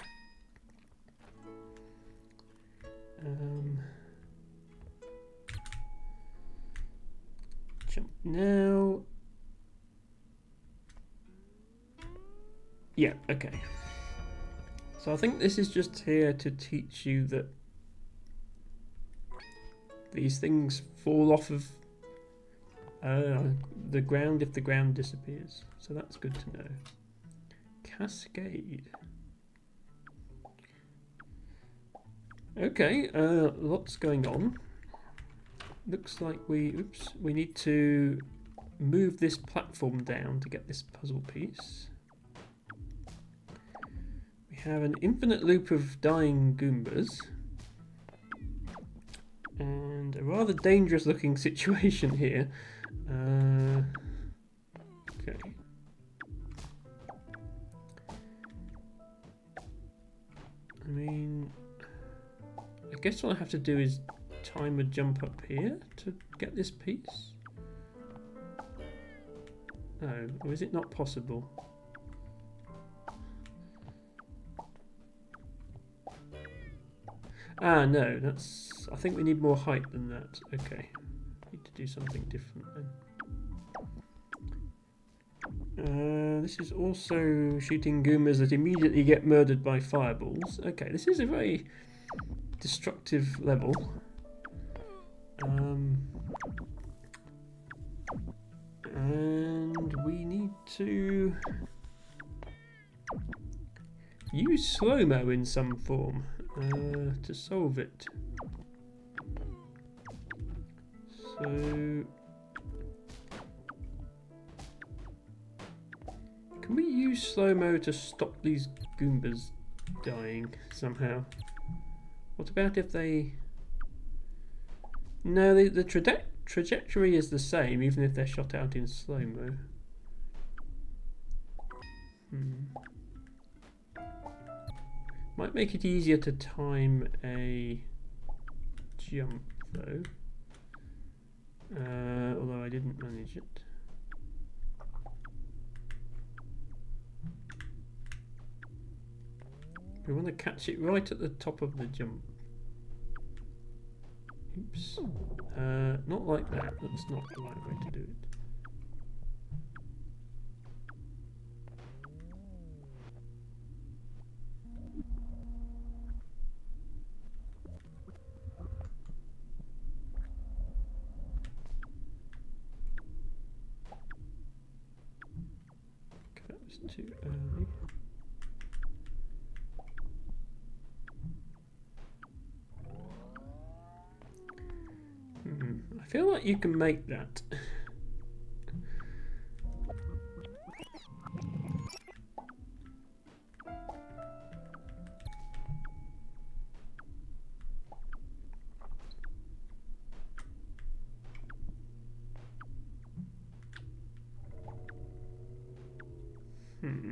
Speaker 1: Jump now. Yeah, okay. So I think this is just here to teach you that these things fall off of the ground if the ground disappears. So that's good to know. Cascade. Okay, lots going on. Looks like we need to move this platform down to get this puzzle piece. We have an infinite loop of dying Goombas. And a rather dangerous looking situation here. Okay. I mean, I guess what I have to do is time a jump up here to get this piece. Oh, or is it not possible? Ah, no, that's... I think we need more height than that. Okay. Need to do something different then. This is also shooting Goombas that immediately get murdered by fireballs. Okay, this is a very destructive level. And we need to use slow-mo in some form to solve it. So can we use slow-mo to stop these Goombas dying somehow? What about if they... No, the trajectory is the same even if they're shot out in slow-mo. Might make it easier to time a jump though. Although I didn't manage it. We want to catch it right at the top of the jump. Oops. Not like that. That's not the right way to do it. Okay, that was too early. I feel like you can make that. Hmm.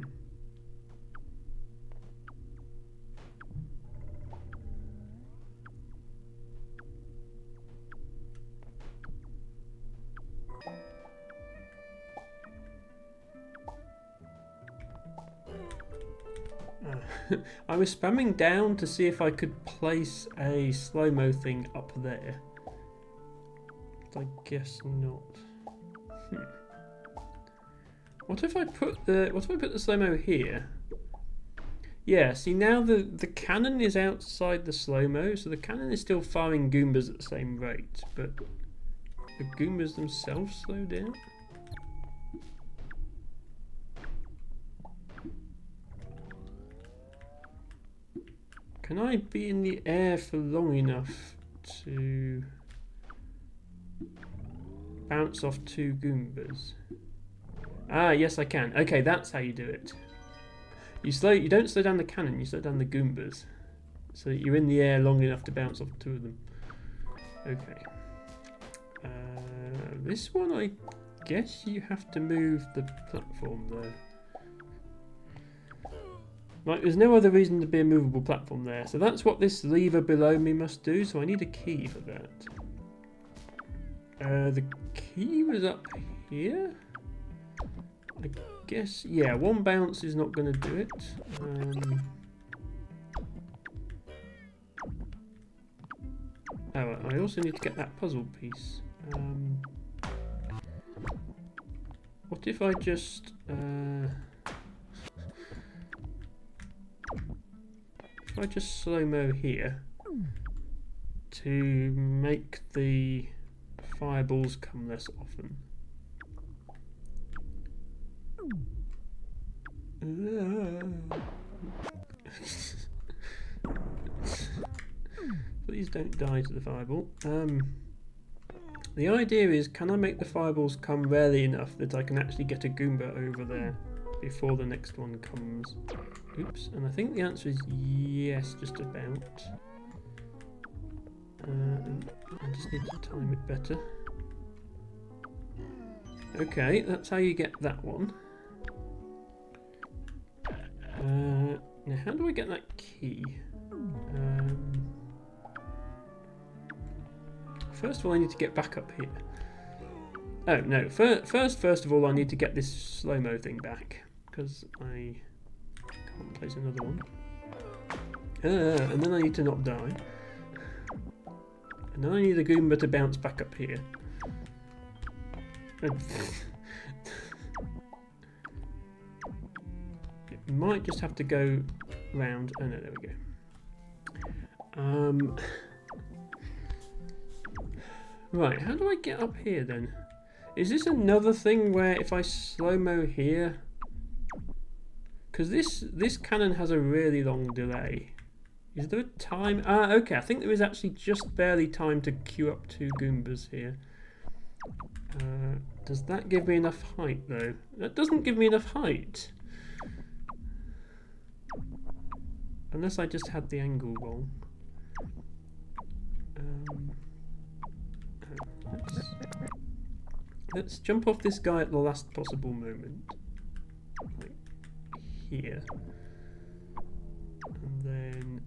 Speaker 1: I was spamming down to see if I could place a slow-mo thing up there. But I guess not. What if I put the slow-mo here? Yeah, see now the cannon is outside the slow-mo, so the cannon is still firing Goombas at the same rate, but the Goombas themselves slow down? Can I be in the air for long enough to bounce off 2 Goombas? Ah, yes I can. Okay, that's how you do it. You don't slow down the cannon, you slow down the Goombas. So that you're in the air long enough to bounce off 2 of them. Okay. This one, I guess you have to move the platform though. Right, there's no other reason to be a movable platform there. So that's what this lever below me must do, so I need a key for that. The key was up here? I guess, yeah, 1 bounce is not going to do it. I also need to get that puzzle piece. What if I just... if I just slow-mo here to make the fireballs come less often. Please don't die to the fireball. The idea is, can I make the fireballs come rarely enough that I can actually get a Goomba over there before the next one comes? Oops, and I think the answer is yes, just about. I just need to time it better. Okay, that's how you get that one. Now, how do I get that key? First of all, I need to get back up here. Oh, no. First of all, I need to get this slow-mo thing back. Because I can't place another one. And then I need to not die. And then I need a Goomba to bounce back up here. It might just have to go round. Oh no, there we go. Right, how do I get up here then? Is this another thing where if I slow-mo here... Because this cannon has a really long delay. Is there a time? Ah, okay, I think there is actually just barely time to queue up 2 Goombas here. Does that give me enough height though? That doesn't give me enough height. Unless I just had the angle wrong. Let's jump off this guy at the last possible moment. Like here. And then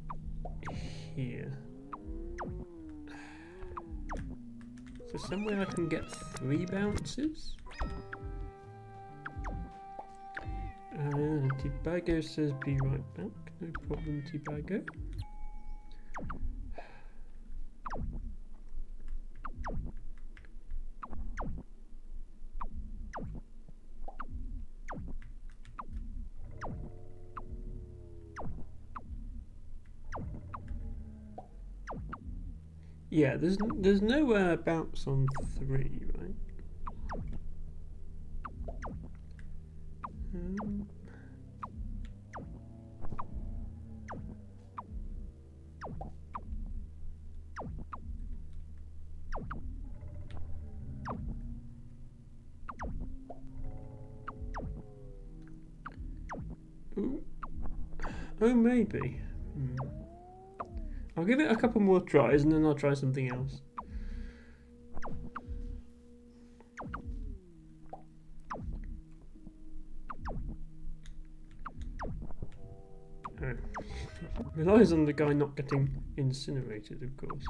Speaker 1: here. So somewhere I can get 3 bounces? Tibago says be right back. No problem, Tibago. Yeah, there's no bounce on 3, right? Ooh. Oh, maybe. I'll give it a couple more tries and then I'll try something else. Relies on the guy not getting incinerated, of course.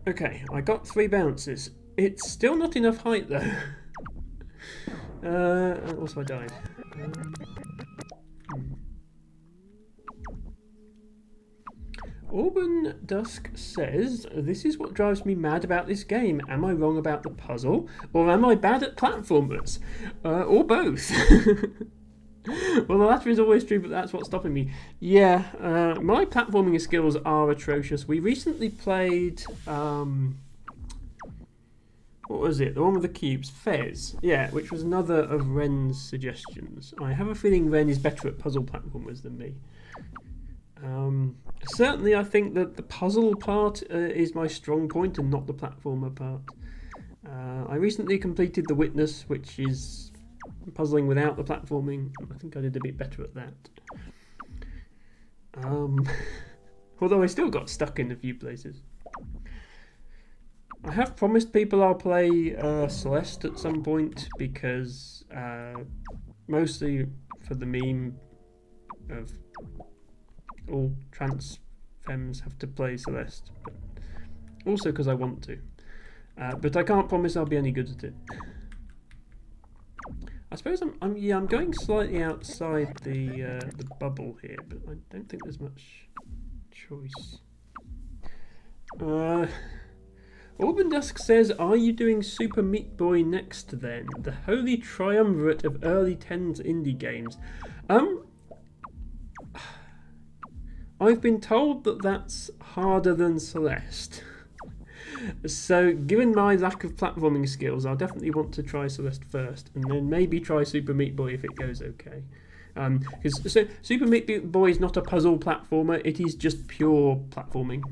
Speaker 1: Okay, I got 3 bounces. It's still not enough height though. Also I died. Auburn Dusk says, this is what drives me mad about this game. Am I wrong about the puzzle? Or am I bad at platformers? Or both? Well, the latter is always true, but that's what's stopping me. Yeah, my platforming skills are atrocious. We recently played, what was it? The one with the cubes, Fez. Yeah, which was another of Ren's suggestions. I have a feeling Ren is better at puzzle platformers than me. Certainly, I think that the puzzle part is my strong point and not the platformer part. I recently completed The Witness, which is puzzling without the platforming. I think I did a bit better at that. Although I still got stuck in a few places. I have promised people I'll play Celeste at some point because mostly for the meme of all trans femmes have to play Celeste, but also because I want to. But I can't promise I'll be any good at it. I suppose I'm going slightly outside the bubble here, but I don't think there's much choice. Auburn Dusk says, are you doing Super Meat Boy next then? The holy triumvirate of early 10s indie games. I've been told that that's harder than Celeste. So, given my lack of platforming skills, I'll definitely want to try Celeste first, and then maybe try Super Meat Boy if it goes okay. So Super Meat Boy is not a puzzle platformer; it is just pure platforming,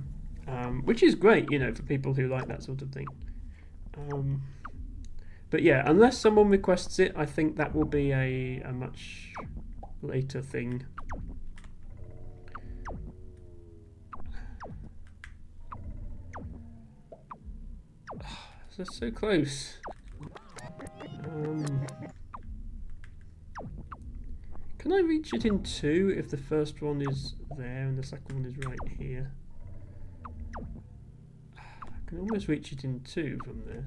Speaker 1: which is great, you know, for people who like that sort of thing. But yeah, unless someone requests it, I think that will be a much later thing. That's so close. Can I reach it in 2 if the first one is there and the second one is right here? I can almost reach it in 2 from there.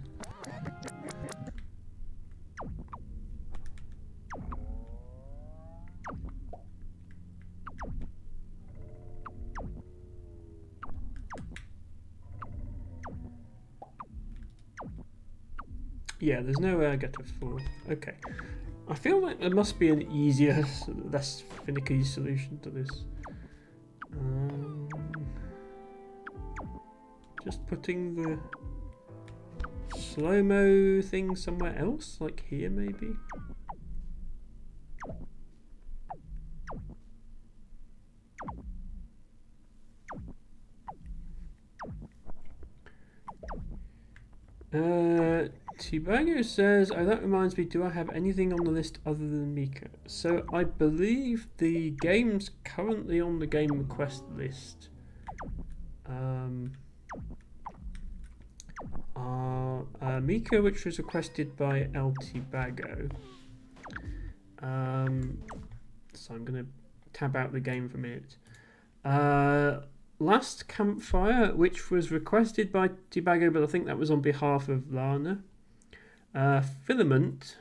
Speaker 1: Yeah, there's no way I get to 4. Okay. I feel like there must be an easier, less finicky solution to this. Just putting the slow-mo thing somewhere else, like here maybe? Tibago says, oh, that reminds me, do I have anything on the list other than Mika? So I believe the games currently on the game request list are Mika, which was requested by El Tibago. So I'm going to tab out the game for a minute. Last Campfire, which was requested by Tibago, but I think that was on behalf of Lana. Filament,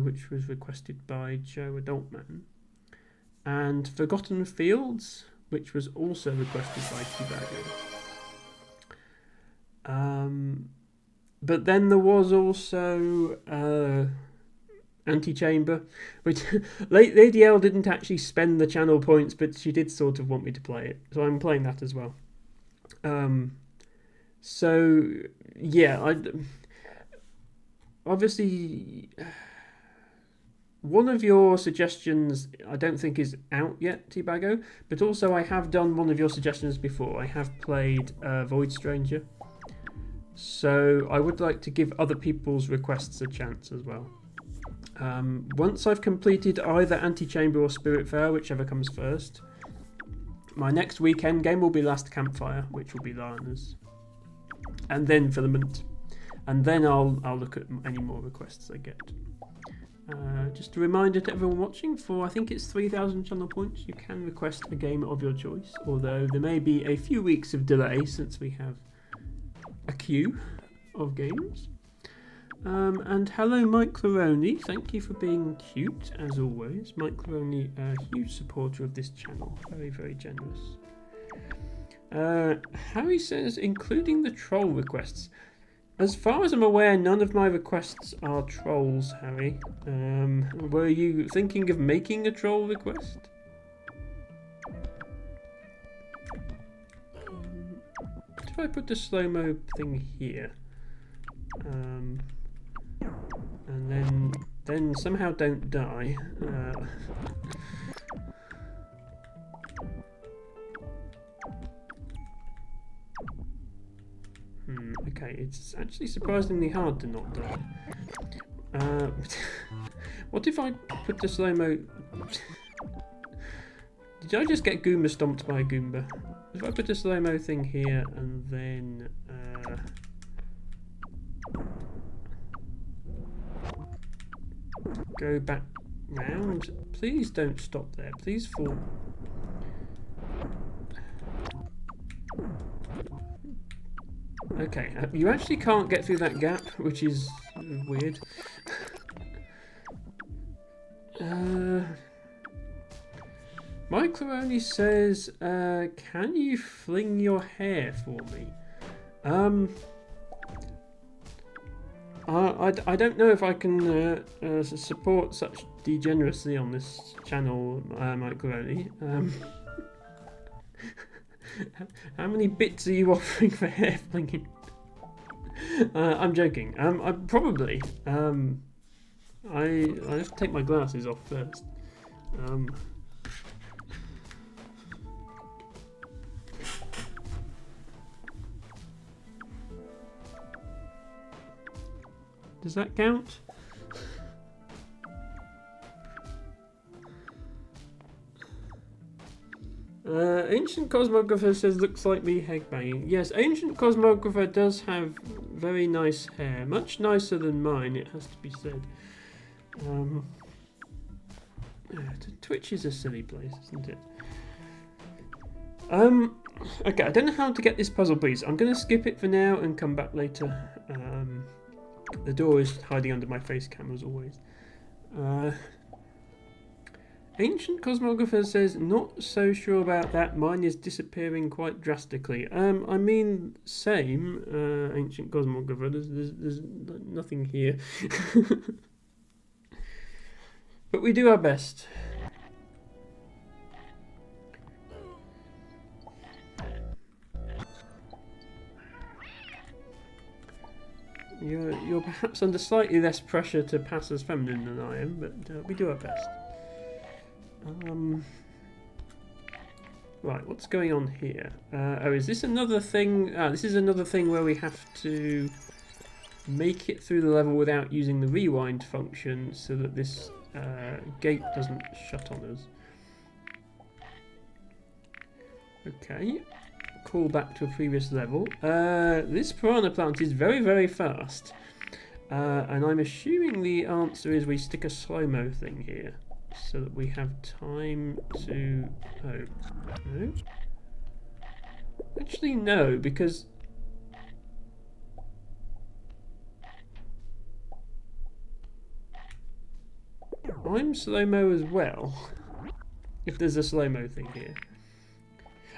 Speaker 1: which was requested by Joe Adultman. And Forgotten Fields, which was also requested by Tibago. But then there was also Antichamber, which Lady L didn't actually spend the channel points, but she did sort of want me to play it, so I'm playing that as well. So yeah, obviously one of your suggestions I don't think is out yet, Tibago, but also I have done one of your suggestions before. I have played Void Stranger. So I would like to give other people's requests a chance as well. Once I've completed either Antechamber or Spiritfarer, whichever comes first, my next weekend game will be Last Campfire, which will be Lana's, and then Filament, and then I'll look at any more requests I get. Just a reminder to everyone watching, for I think it's 3,000 channel points, you can request a game of your choice, although there may be a few weeks of delay since we have a queue of games. And hello Mike Claroni, thank you for being cute as always. Mike Claroni, a huge supporter of this channel, very, very generous. Harry says, including the troll requests. As far as I'm aware, none of my requests are trolls, Harry. Were you thinking of making a troll request? What if I put the slow-mo thing here? And then somehow don't die. Okay, it's actually surprisingly hard to not die. What if I put the slow-mo... Did I just get Goomba stomped by a Goomba? If I put the slow-mo thing here and then... go back round. Please don't stop there. Please fall. Okay, you actually can't get through that gap, which is weird. Mike Claroni says, can you fling your hair for me? I don't know if I can support such degeneracy on this channel, Mike Claroni. How many bits are you offering for hair flinging? I'm joking. I probably. I have to take my glasses off first. Does that count? Ancient Cosmographer says, looks like me headbanging. Yes, Ancient Cosmographer does have very nice hair. Much nicer than mine, it has to be said. Twitch is a silly place, isn't it? Okay, I don't know how to get this puzzle piece. I'm going to skip it for now and come back later. The door is hiding under my face cam as always. Ancient Cosmographer says, not so sure about that. Mine is disappearing quite drastically. I mean, same, Ancient Cosmographer. There's nothing here. But we do our best. You're perhaps under slightly less pressure to pass as feminine than I am, but we do our best. Right, what's going on here? Oh, is this another thing? This is another thing where we have to make it through the level without using the rewind function so that this gate doesn't shut on us. Okay, call back to a previous level. This piranha plant is very, very fast. And I'm assuming the answer is we stick a slow-mo thing here so that we have time to... Oh, no? Actually, no, because... I'm slow-mo as well, if there's a slow-mo thing here.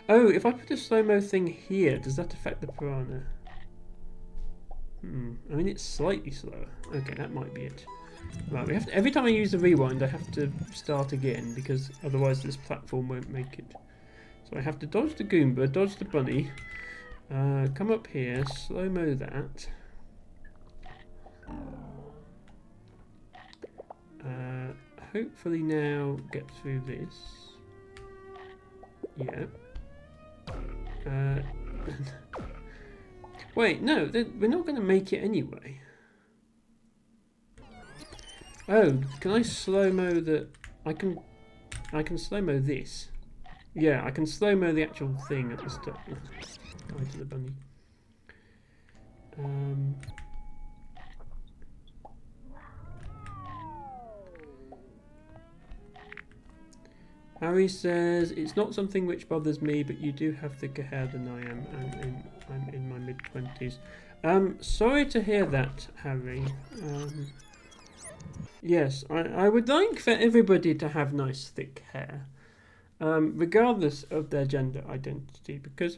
Speaker 1: Oh, if I put a slow-mo thing here, does that affect the piranha? I mean, it's slightly slower. Okay, that might be it. Right, we have to, every time I use the rewind, I have to start again, because otherwise this platform won't make it. So I have to dodge the Goomba, dodge the bunny, come up here, slow-mo that. Hopefully now get through this. Yeah. Wait, no, we're not going to make it anyway. Oh, can I slow-mo the... I can slow-mo this. Yeah, I can slow-mo the actual thing at the start. Eye to the bunny. Harry says, it's not something which bothers me, but you do have thicker hair than I am, and I'm in my mid-20s. Sorry to hear that, Harry. Yes, I would like for everybody to have nice thick hair, regardless of their gender identity, because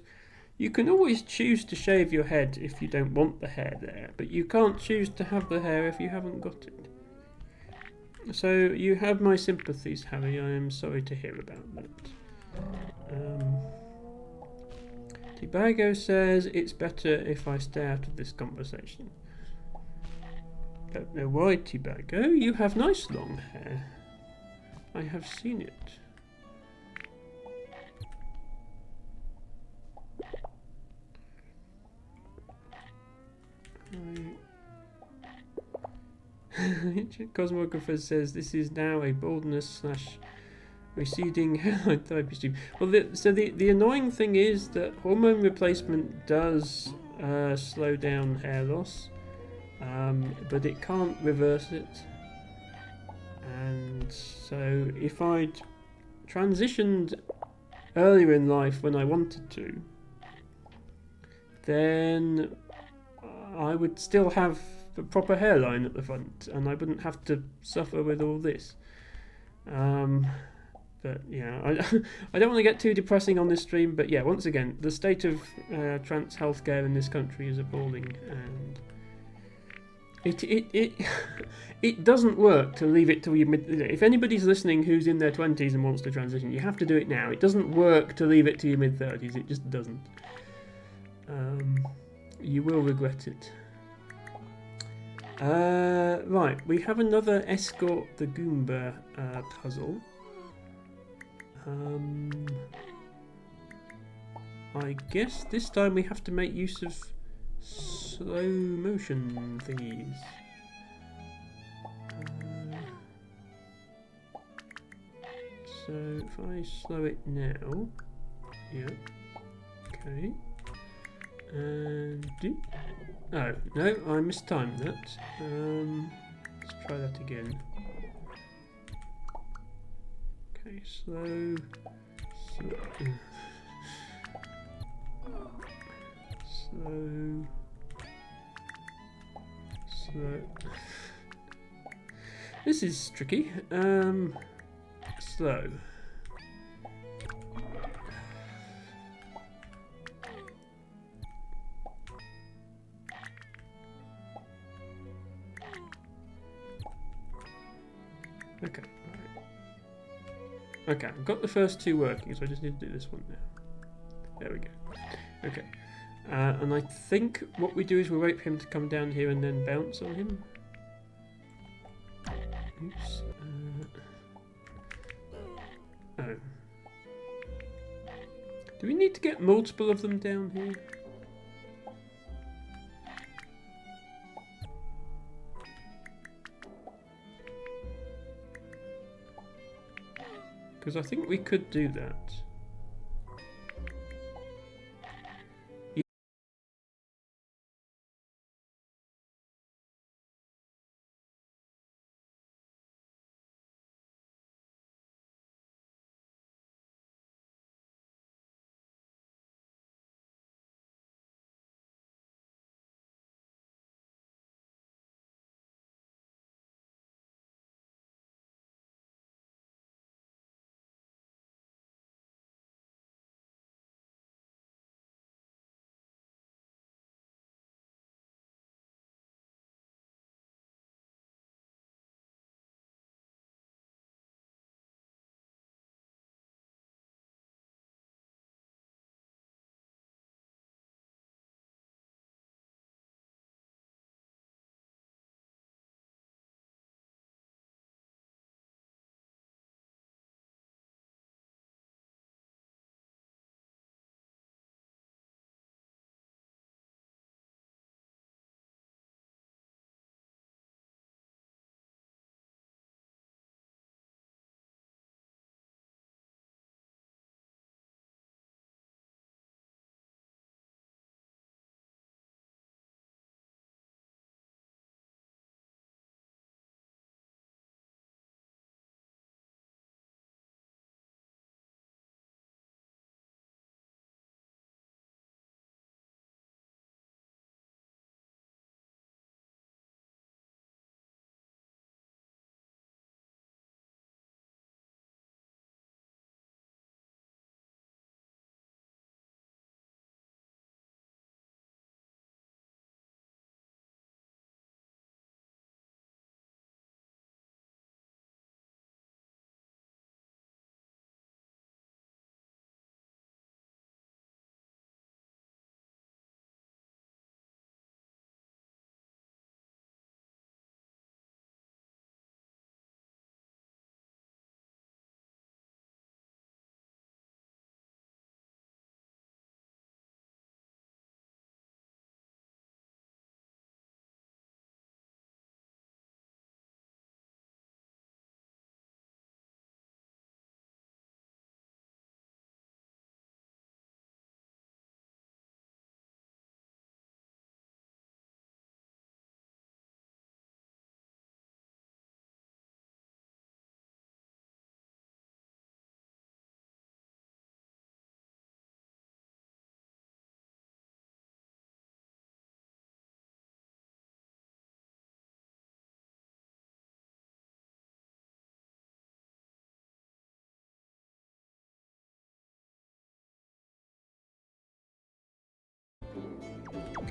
Speaker 1: you can always choose to shave your head if you don't want the hair there, but you can't choose to have the hair if you haven't got it. So you have my sympathies, Harry. I am sorry to hear about that. Tibago says it's better if I stay out of this conversation. Don't know why, Tibago. You have nice long hair. I have seen it. Cosmographer says this is now a baldness / receding hairline therapy stream. Well, the annoying thing is that hormone replacement does slow down hair loss, but it can't reverse it. And so if I'd transitioned earlier in life when I wanted to, then I would still have a proper hairline at the front, and I wouldn't have to suffer with all this. But yeah, I don't want to get too depressing on this stream. But yeah, once again, the state of trans healthcare in this country is appalling, and it doesn't work to leave it till you mid. If anybody's listening who's in their 20s and wants to transition, you have to do it now. It doesn't work to leave it to your mid-30s. It just doesn't. You will regret it. Right, we have another Escort the Goomba puzzle. I guess this time we have to make use of slow motion thingies. So if I slow it now, yeah, okay, and do. Oh no, I mistimed that. Let's try that again. Okay, slow. This is tricky. Slow. Okay. Okay, I've got the first two working, so I just need to do this one now. There we go. Okay. And I think what we do is we wait for him to come down here and then bounce on him. Oops. Oh. Do we need to get multiple of them down here? Because I think we could do that.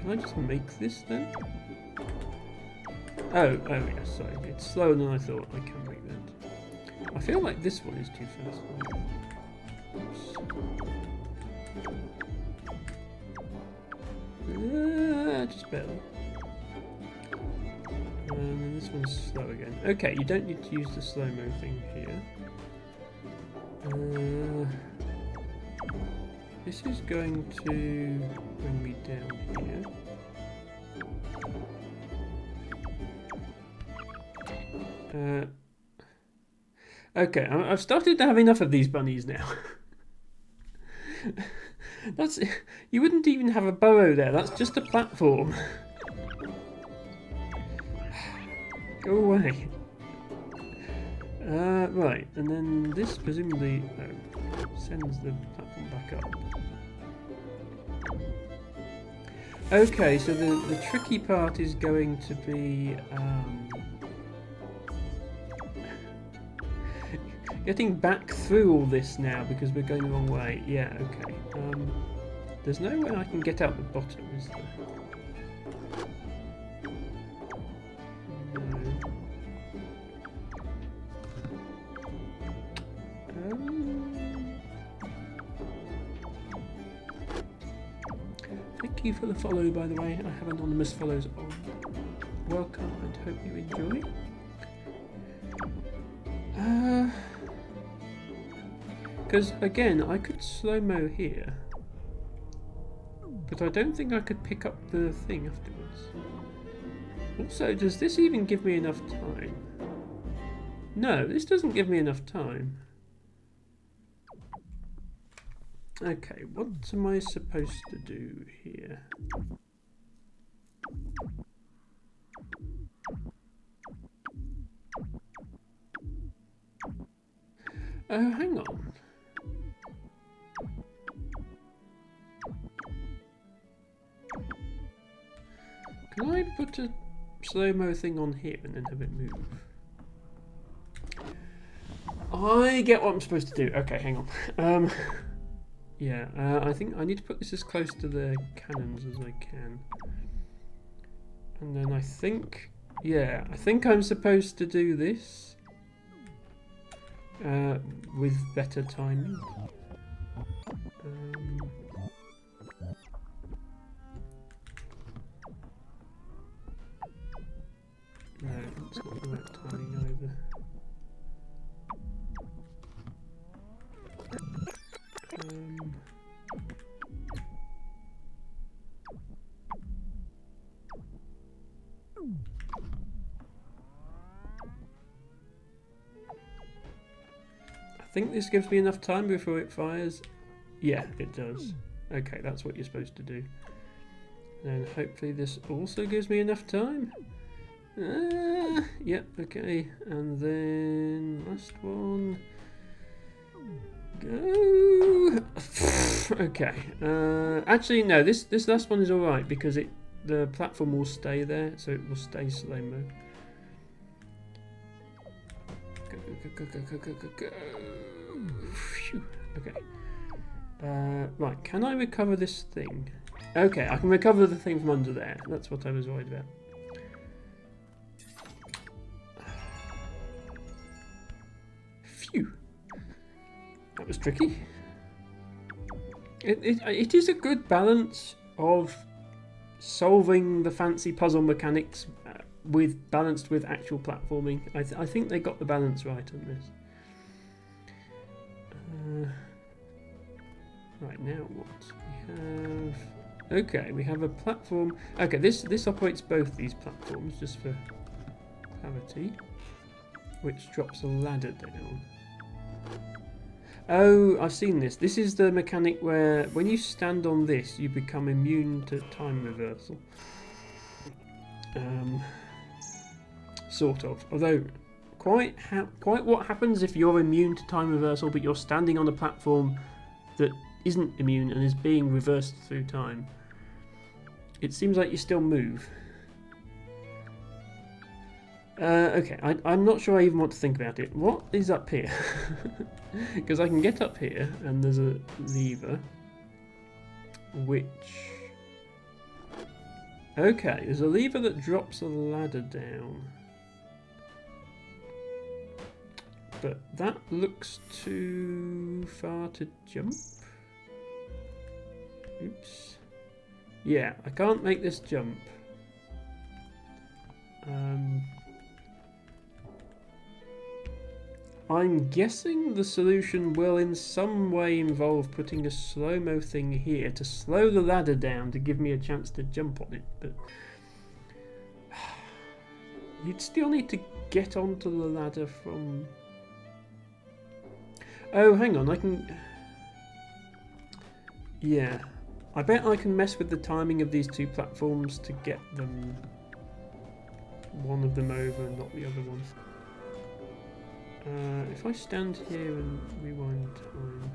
Speaker 1: Can I just make this then? Oh yes, sorry. It's slower than I thought. I can make that. I feel like this one is too fast. Oops. Just barely. And then this one's slow again. Okay, you don't need to use the slow-mo thing here. This is going to bring me down here. Okay, I've started to have enough of these bunnies now. You wouldn't even have a burrow there, that's just a platform. Go away. Right, and then this presumably sends the platform back up. Okay, so the tricky part is going to be getting back through all this now because we're going the wrong way. Yeah, okay. There's no way I can get out the bottom, is there? Thank you for the follow, by the way. I have anonymous follows on. Welcome and hope you enjoy. Because again, I could slow-mo here, but I don't think I could pick up the thing afterwards. Also, does this even give me enough time? No, this doesn't give me enough time. Okay, what am I supposed to do here? Oh, hang on. Can I put a slow-mo thing on here and then have it move? I get what I'm supposed to do. Okay, hang on. Yeah, I think I need to put this as close to the cannons as I can. And then I think, yeah, I think I'm supposed to do this with better timing. No, it's not the right timing either. I think this gives me enough time before it fires. Yeah, it does. Okay, that's what you're supposed to do. And hopefully this also gives me enough time. Yep, okay. And then last one. Go. Okay. Actually, no. This last one is all right because the platform will stay there, so it will stay slow-mo. Go. Phew. Okay. Right. Can I recover this thing? Okay, I can recover the thing from under there. That's what I was worried about. Phew. That was tricky. It is a good balance of solving the fancy puzzle mechanics balanced with actual platforming. I think they got the balance right on this. Right, now what? We have... Okay, we have a platform... Okay, this operates both these platforms, just for clarity. Which drops a ladder down. Oh, I've seen this. This is the mechanic where when you stand on this, you become immune to time reversal. Sort of. Although, quite what happens if you're immune to time reversal, but you're standing on a platform that isn't immune and is being reversed through time? It seems like you still move. Okay, I'm not sure I even want to think about it. What is up here? Because I can get up here and there's a lever which Okay, there's a lever that drops a ladder down. But that looks too far to jump. Oops. Yeah, I can't make this jump. I'm guessing the solution will in some way involve putting a slow-mo thing here to slow the ladder down to give me a chance to jump on it, but you'd still need to get onto the ladder from... Oh, hang on, I can... Yeah, I bet I can mess with the timing of these two platforms to get them... one of them over and not the other one. If I stand here and rewind time...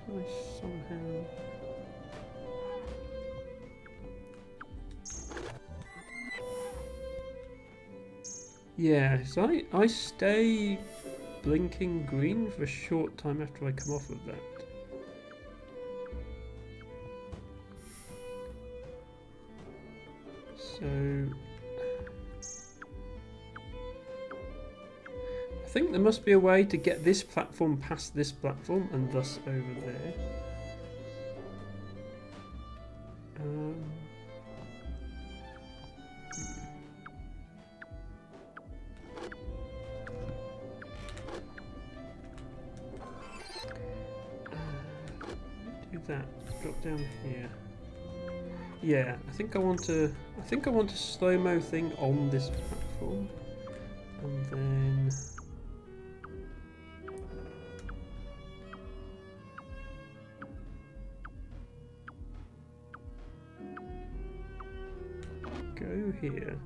Speaker 1: Can I somehow... Yeah, so I stay blinking green for a short time after I come off of that. So I think there must be a way to get this platform past this platform and thus over there. Do that. Drop down here. Yeah, I think I want to slow-mo thing on this platform, and then go here.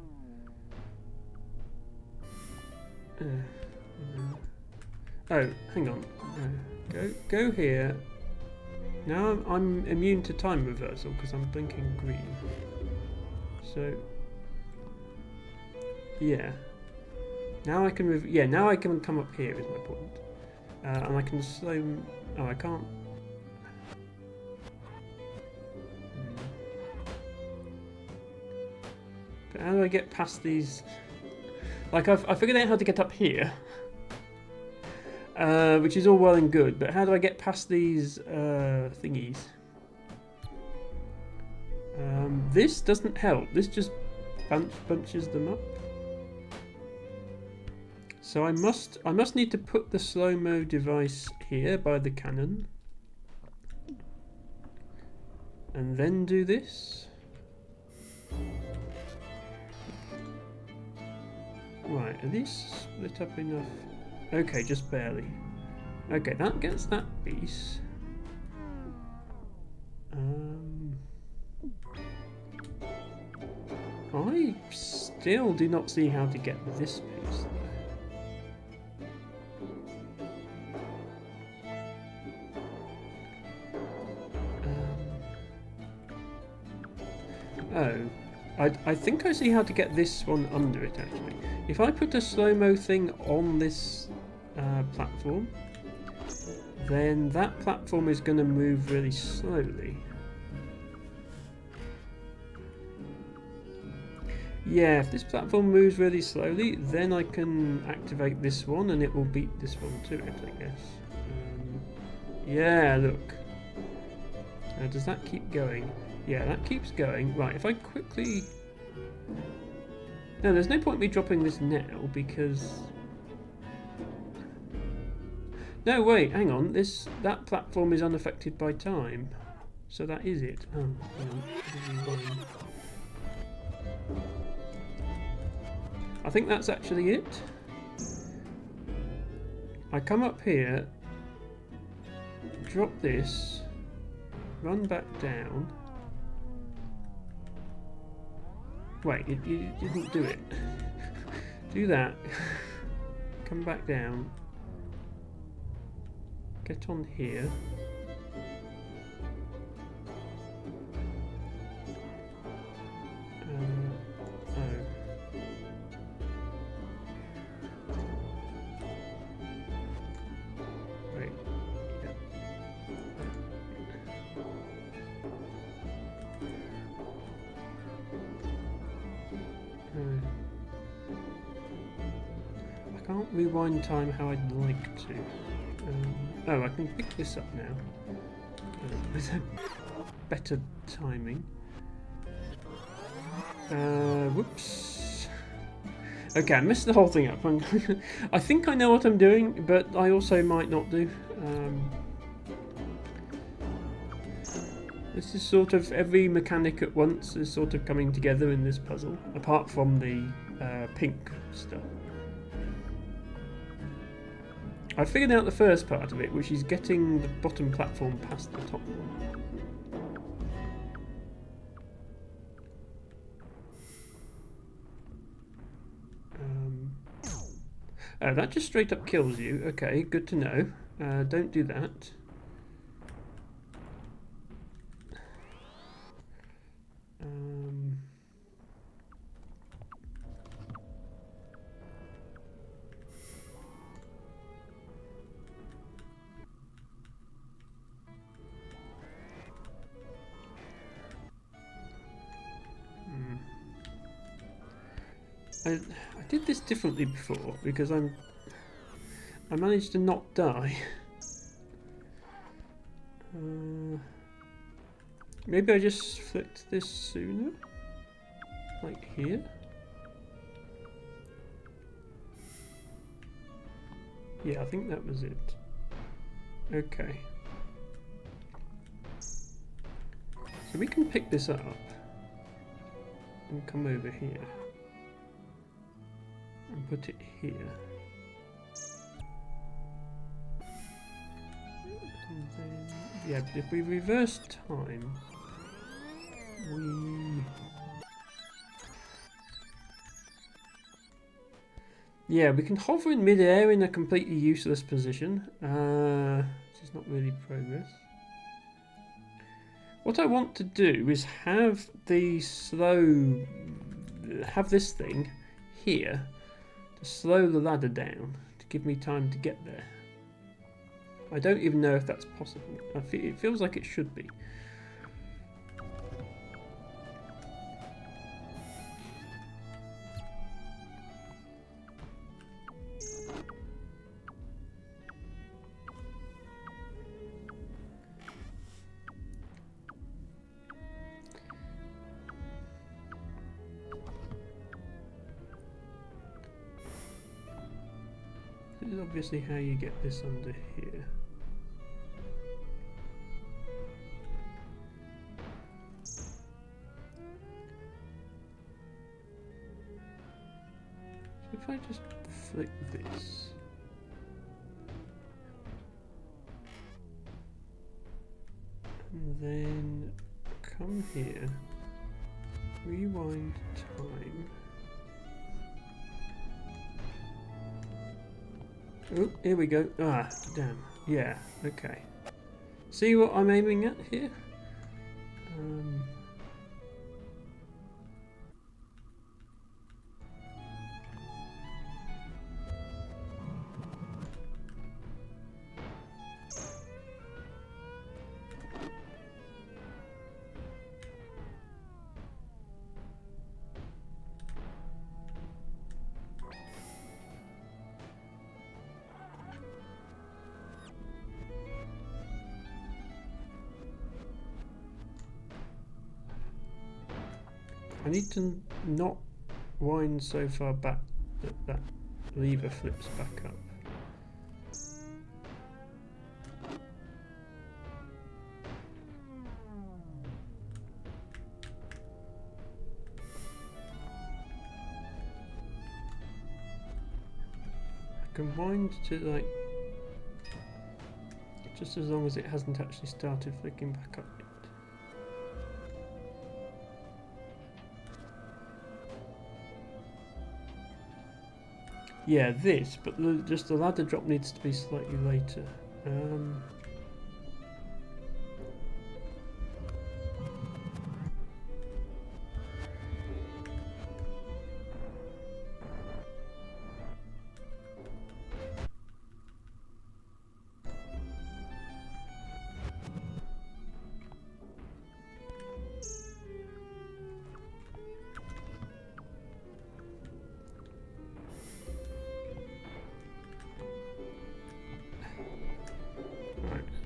Speaker 1: Oh, hang on. Go here. Now I'm immune to time reversal because I'm blinking green. So yeah. Now I can now I can come up here is my point. And I can slow. Oh, I can't. But how do I get past these? Like I figured out how to get up here. Which is all well and good, but how do I get past these thingies? This doesn't help. This just bunches them up. So I must need to put the slow-mo device here by the cannon, and then do this. Right, are these split up enough? Okay, just barely. Okay, that gets that piece. I still do not see how to get this piece there. I think I see how to get this one under it actually. If I put a slow-mo thing on this platform, then that platform is going to move really slowly. Yeah, if this platform moves really slowly, then I can activate this one and it will beat this one to it, I guess. Yeah, look. Does that keep going? Yeah, that keeps going. Right, if I quickly... No, there's no point me dropping this now because... No, wait, hang on. That platform is unaffected by time. So that is it. Oh, hang on. I think that's actually it. I come up here, drop this, run back down. Wait, it didn't do it. Do that. Come back down. Get on here. can't rewind time how I'd like to. Oh, I can pick this up now. With a better timing. Whoops. Okay, I messed the whole thing up. I think I know what I'm doing, but I also might not do. This is sort of every mechanic at once is sort of coming together in this puzzle, apart from the pink stuff. I figured out the first part of it, which is getting the bottom platform past the top one. Oh, that just straight up kills you. Okay, good to know. Don't do that. I did this differently before because I managed to not die. Maybe I just flicked this sooner? Like here? Yeah, I think that was it. Okay. So we can pick this up and come over here and put it here. And then, yeah, if we reverse time, we can hover in mid-air in a completely useless position. This is not really progress. What I want to do is have this thing here to slow the ladder down to give me time to get there. I don't even know if that's possible. It feels like it should be. This is obviously how you get this under here. So if I just flick this, and then come here, rewind time. Oh, here we go. Ah, damn. Yeah, okay. See what I'm aiming at here? I need to not wind so far back that that lever flips back up. I can wind to like just as long as it hasn't actually started flicking back up yet. Yeah, this, but just the ladder drop needs to be slightly later.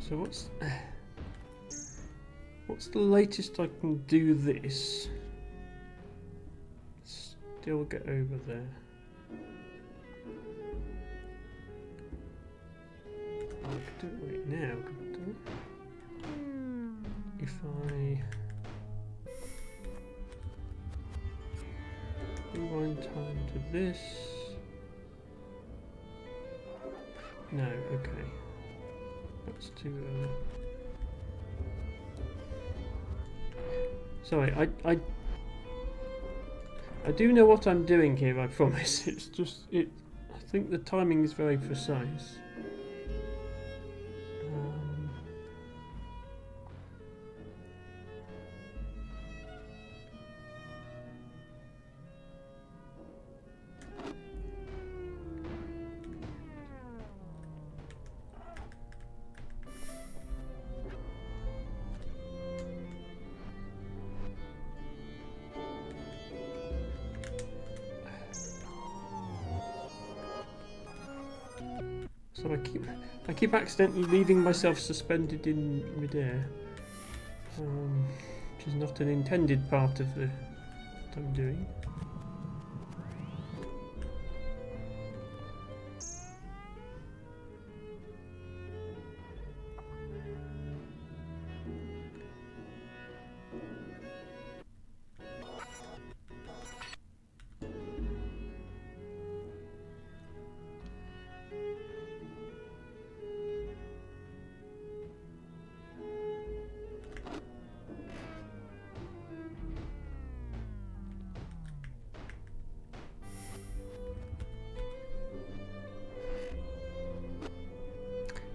Speaker 1: So what's the latest I can do this? Still get over there. I could do it right now, couldn't I? If I rewind time to this. No, okay. That's too early. Sorry, I do know what I'm doing here, I promise. It's just I think the timing is very precise. So I keep accidentally leaving myself suspended in midair, which is not an intended part of what I'm doing.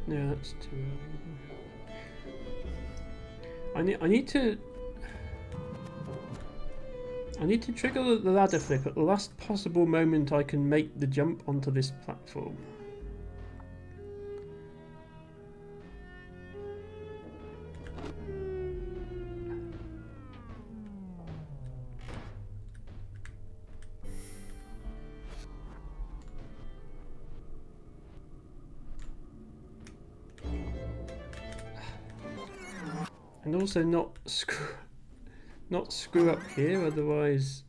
Speaker 1: No, that's too early. I need to trigger the ladder flip at the last possible moment I can make the jump onto this platform. And also not screw up here, otherwise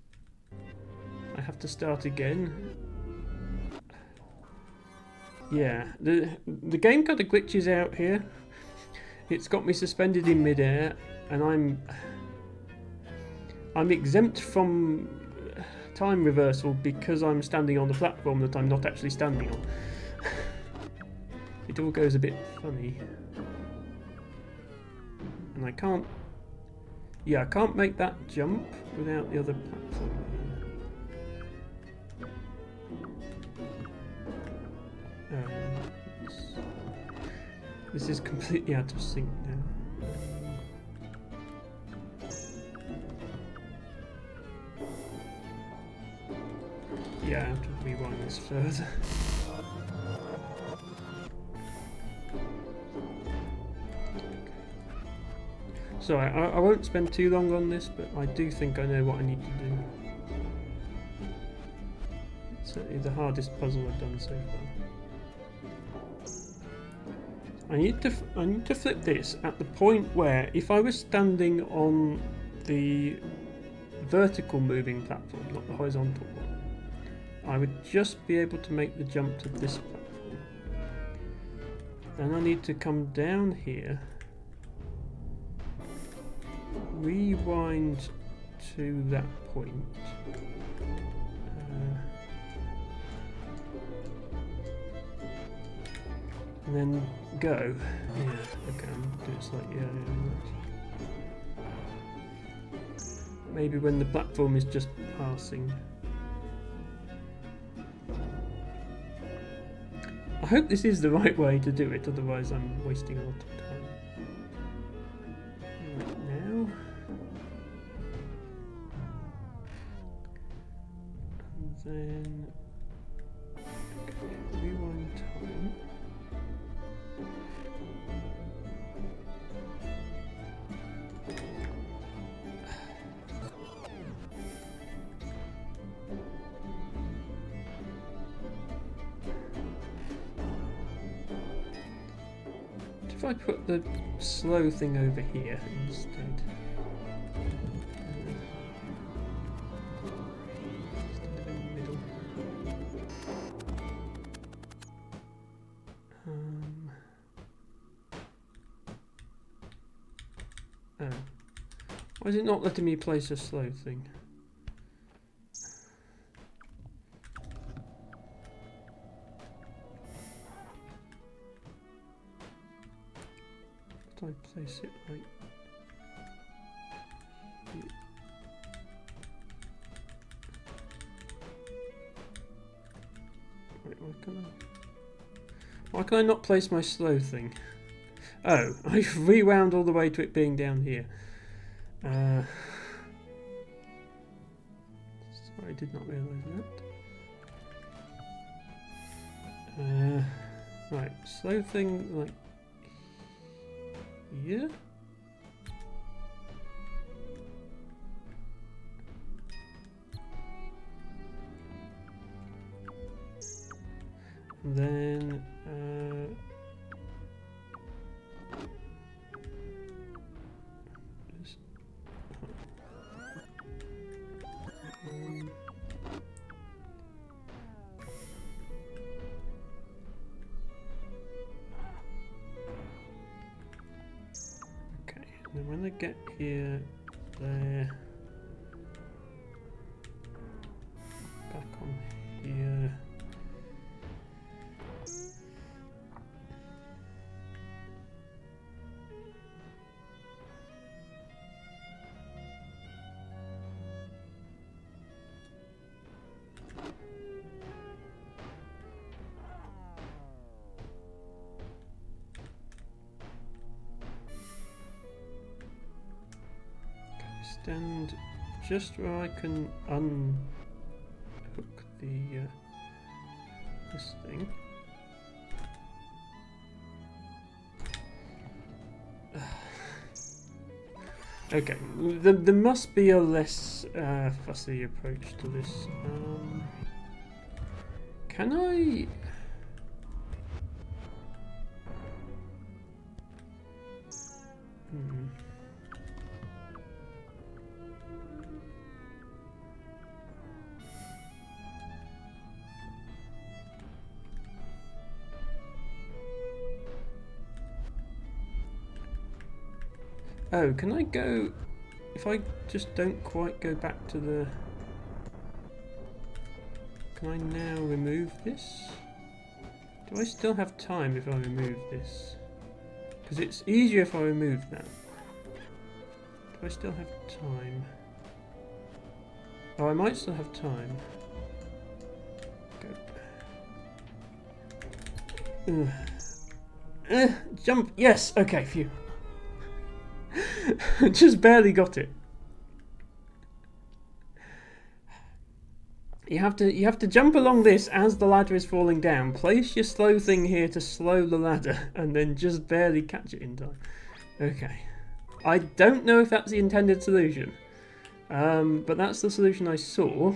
Speaker 1: I have to start again. Yeah, the game kind of glitches out here. It's got me suspended in midair, and I'm exempt from time reversal because I'm standing on the platform that I'm not actually standing on. It all goes a bit funny. And I can't make that jump without the other platform. This is completely out of sync now. Yeah, I have to rewind this further. So I won't spend too long on this, but I do think I know what I need to do. It's certainly the hardest puzzle I've done so far. I need to flip this at the point where, if I was standing on the vertical moving platform, not the horizontal one, I would just be able to make the jump to this platform. Then I need to come down here, rewind to that point, and then go. Yeah, okay, I'll do it slightly earlier than that. Maybe when the platform is just passing. I hope this is the right way to do it, otherwise I'm wasting a lot of time. Right now. And then rewind time. if I put the slow thing over here instead? Instead of in the middle. Oh. Why is it not letting me place a slow thing? I place it like here. Wait, why can I not place my slow thing? Oh, I've rewound all the way to it being down here. Sorry, I did not realise that. Right, slow thing like here. And then and then when I get here, there, back on here. Stand just where I can unhook the this thing. Okay, there must be a less fussy approach to this. Can I? Oh, can I go, if I just don't quite go back to the, can I now remove this? Do I still have time if I remove this? Because it's easier if I remove that. Do I still have time? Oh, I might still have time. Go. Jump, yes, okay, phew. Just barely got it. You have to jump along this as the ladder is falling down. Place your slow thing here to slow the ladder, and then just barely catch it in time. Okay. I don't know if that's the intended solution, but that's the solution I saw,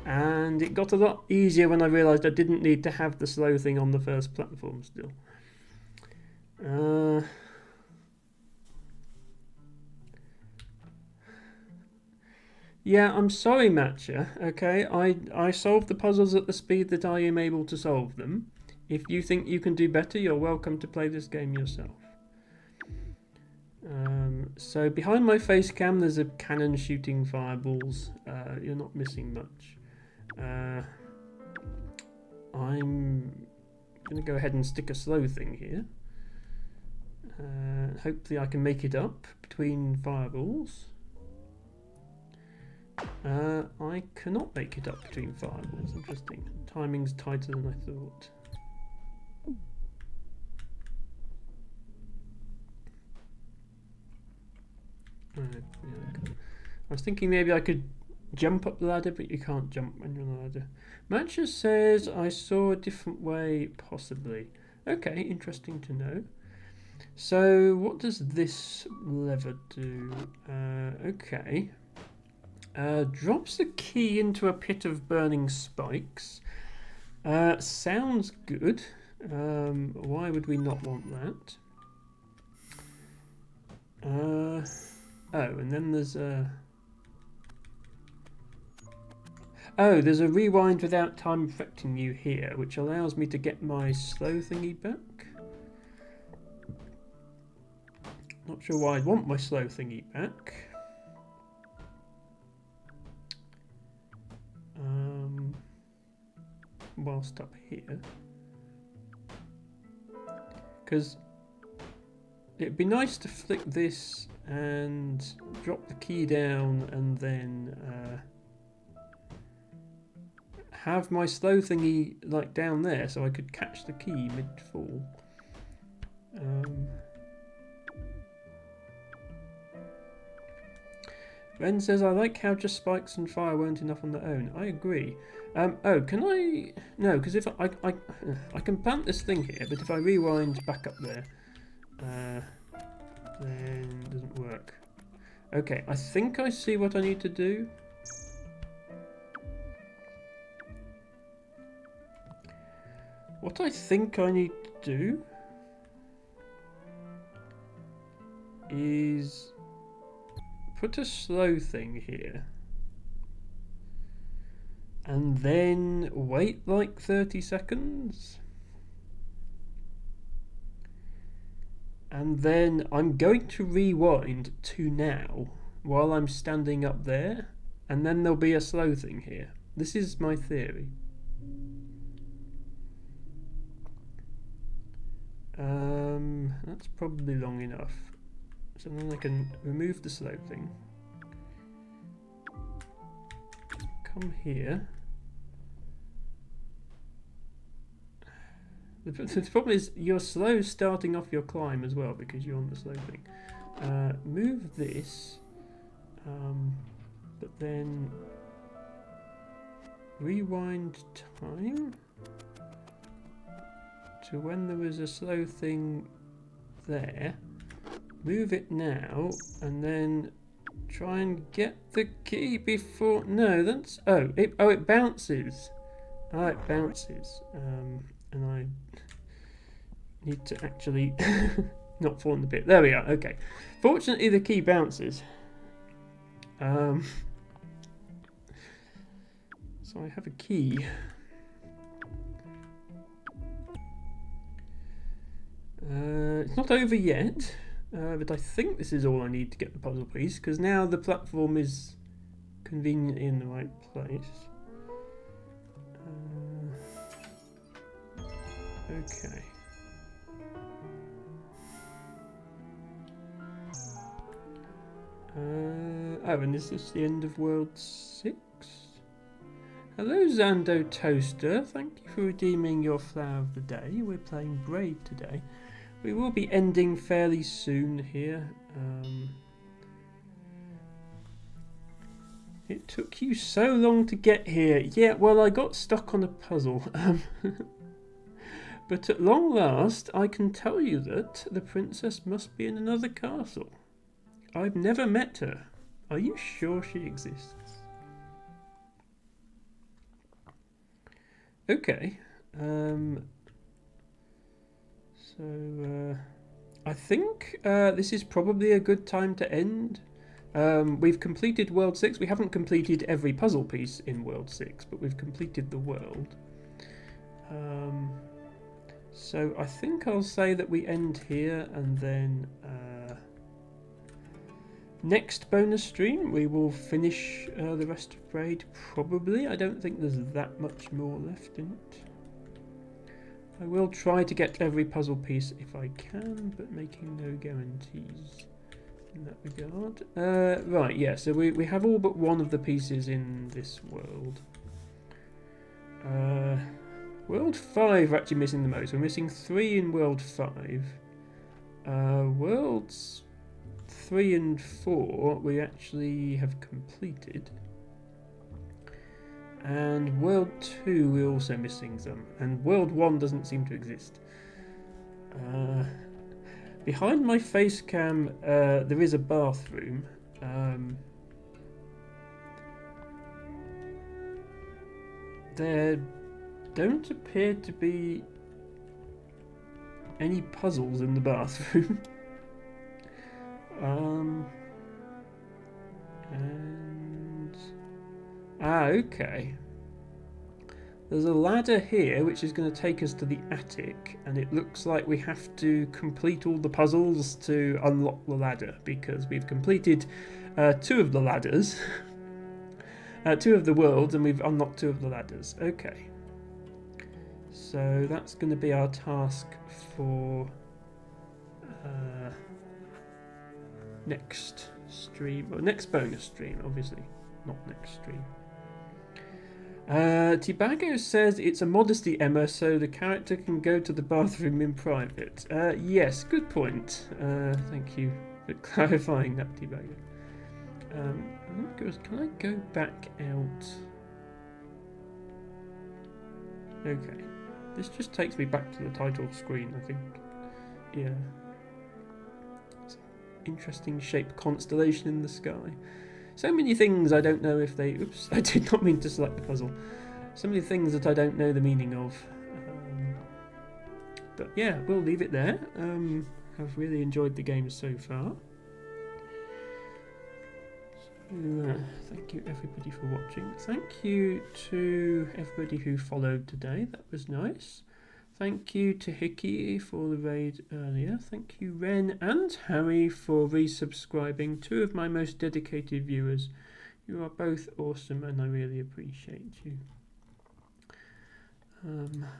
Speaker 1: and it got a lot easier when I realised I didn't need to have the slow thing on the first platform still. Yeah, I'm sorry, Matcha. Okay, I solved the puzzles at the speed that I am able to solve them. If you think you can do better, you're welcome to play this game yourself. So behind my face cam, there's a cannon shooting fireballs. You're not missing much. I'm going to go ahead and stick a slow thing here. Hopefully I can make it up between fireballs. I cannot make it up between fireballs. Interesting. Timing's tighter than I thought. I was thinking maybe I could jump up the ladder, but you can't jump when you're on the ladder. Matcha says I saw a different way, possibly. Okay, interesting to know. So what does this lever do? Okay. Drops the key into a pit of burning spikes. Sounds good. Why would we not want that? Oh, and then there's there's a rewind without time affecting you here, which allows me to get my slow thingy back. Not sure why I'd want my slow thingy back. Whilst up here. Because it'd be nice to flick this and drop the key down and then have my slow thingy like down there so I could catch the key mid-fall. Ren says, I like how just spikes and fire weren't enough on their own. I agree. Oh, can I... No, because if I can plant this thing here, but if I rewind back up there, then it doesn't work. Okay, I think I see what I need to do. What I think I need to do is put a slow thing here and then wait like 30 seconds and then I'm going to rewind to now while I'm standing up there, and then there'll be a slow thing here. This is my theory. That's probably long enough. So then I can remove the slow thing. Come here. The problem is you're slow starting off your climb as well because you're on the slow thing. Move this, but then rewind time to when there was a slow thing there. Move it now, and then try and get the key before... No, that's... Oh, it bounces. Ah, it bounces. And I need to actually not fall in the pit. There we are, okay. Fortunately, the key bounces. So I have a key. It's not over yet. But I think this is all I need to get the puzzle piece, because now the platform is conveniently in the right place. Okay. Oh, and is this the end of World 6? Hello, Zando Toaster. Thank you for redeeming your flower of the day. We're playing Braid today. We will be ending fairly soon here. It took you so long to get here. Yeah, well, I got stuck on a puzzle. But at long last, I can tell you that the princess must be in another castle. I've never met her. Are you sure she exists? Okay. So, I think this is probably a good time to end. We've completed World 6. We haven't completed every puzzle piece in World 6, but we've completed the world. So I think I'll say that we end here, and then next bonus stream we will finish the rest of Braid, probably. I don't think there's that much more left in it. I will try to get every puzzle piece if I can, but making no guarantees in that regard. Right, yeah, so we have all but one of the pieces in this world. World 5 are actually missing the most. We're missing 3 in World 5. Worlds 3 and 4 we actually have completed. And World 2 we're also missing some. And World 1 doesn't seem to exist. Behind my face cam there is a bathroom. There don't appear to be any puzzles in the bathroom. Ah, okay. There's a ladder here which is going to take us to the attic, and it looks like we have to complete all the puzzles to unlock the ladder, because we've completed 2 of the ladders, 2 of the worlds, and we've unlocked 2 of the ladders. Okay. So that's going to be our task for next stream, or next bonus stream, obviously, not next stream. Tibago says it's a modesty, Emma, so the character can go to the bathroom in private. Yes, good point. Thank you for clarifying that, Tibago. Can I go back out? Okay. This just takes me back to the title screen, I think. Yeah. It's an interesting shaped constellation in the sky. So many things I don't know if they... Oops, I did not mean to select the puzzle. So many things that I don't know the meaning of. But yeah, we'll leave it there. I've really enjoyed the game so far. So, thank you everybody for watching. Thank you to everybody who followed today. That was nice. Thank you to Hickey for the raid earlier. Thank you Ren and Harry for resubscribing, 2 of my most dedicated viewers. You are both awesome and I really appreciate you.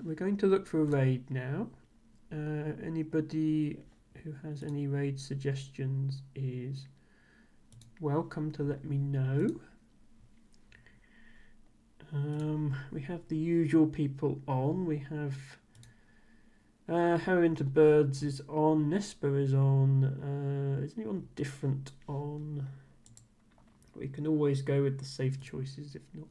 Speaker 1: We're going to look for a raid now. Anybody who has any raid suggestions is welcome to let me know. We have the usual people on. We have How Into Birds is on, Nesper is on. Is anyone different on? We can always go with the safe choices if not.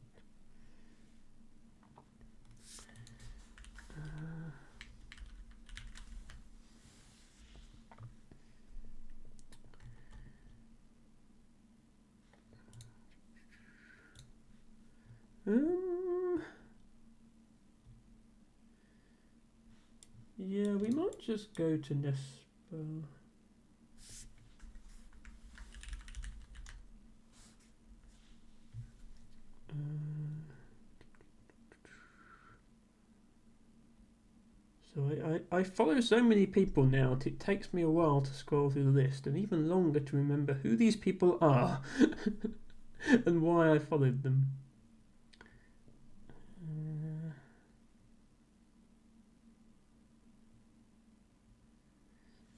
Speaker 1: Yeah, we might just go to Nesper. So I follow so many people now, it takes me a while to scroll through the list, and even longer to remember who these people are and why I followed them.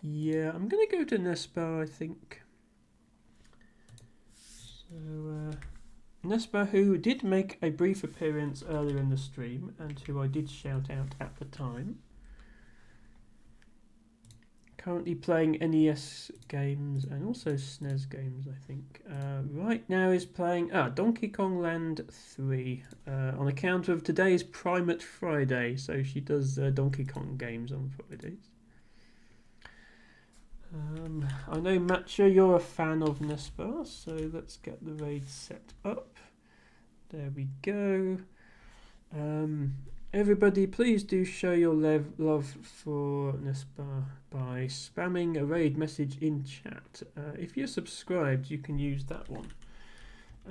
Speaker 1: Yeah, I'm going to go to Nespa, I think. So, Nespa, who did make a brief appearance earlier in the stream, and who I did shout out at the time. Currently playing NES games and also SNES games, I think. Right now is playing Donkey Kong Land 3 on account of today's Primate Friday, so she does Donkey Kong games on Fridays. I know, Matcha, you're a fan of Nespa, so let's get the raid set up. There we go. Everybody, please do show your love for Nespa by spamming a raid message in chat. If you're subscribed, you can use that one.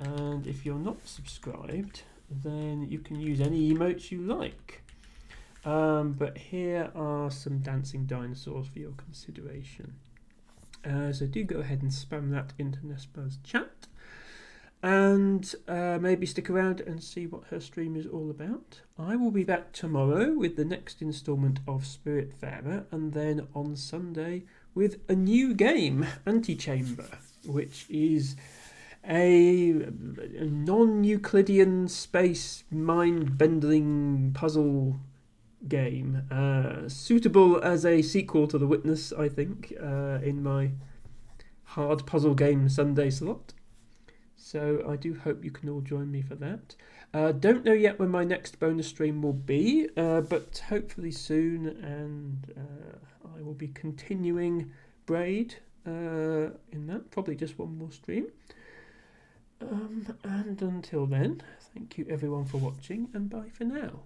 Speaker 1: And if you're not subscribed, then you can use any emotes you like. But here are some dancing dinosaurs for your consideration. So do go ahead and spam that into Nespa's chat. And maybe stick around and see what her stream is all about. I will be back tomorrow with the next instalment of Spiritfarer, and then on Sunday with a new game, Antechamber, which is a non-Euclidean space mind-bending puzzle game, suitable as a sequel to The Witness, I think, in my hard puzzle game Sunday slot. So I do hope you can all join me for that. Don't know yet when my next bonus stream will be, but hopefully soon, and I will be continuing Braid in that, probably just one more stream. And until then, thank you everyone for watching, and bye for now.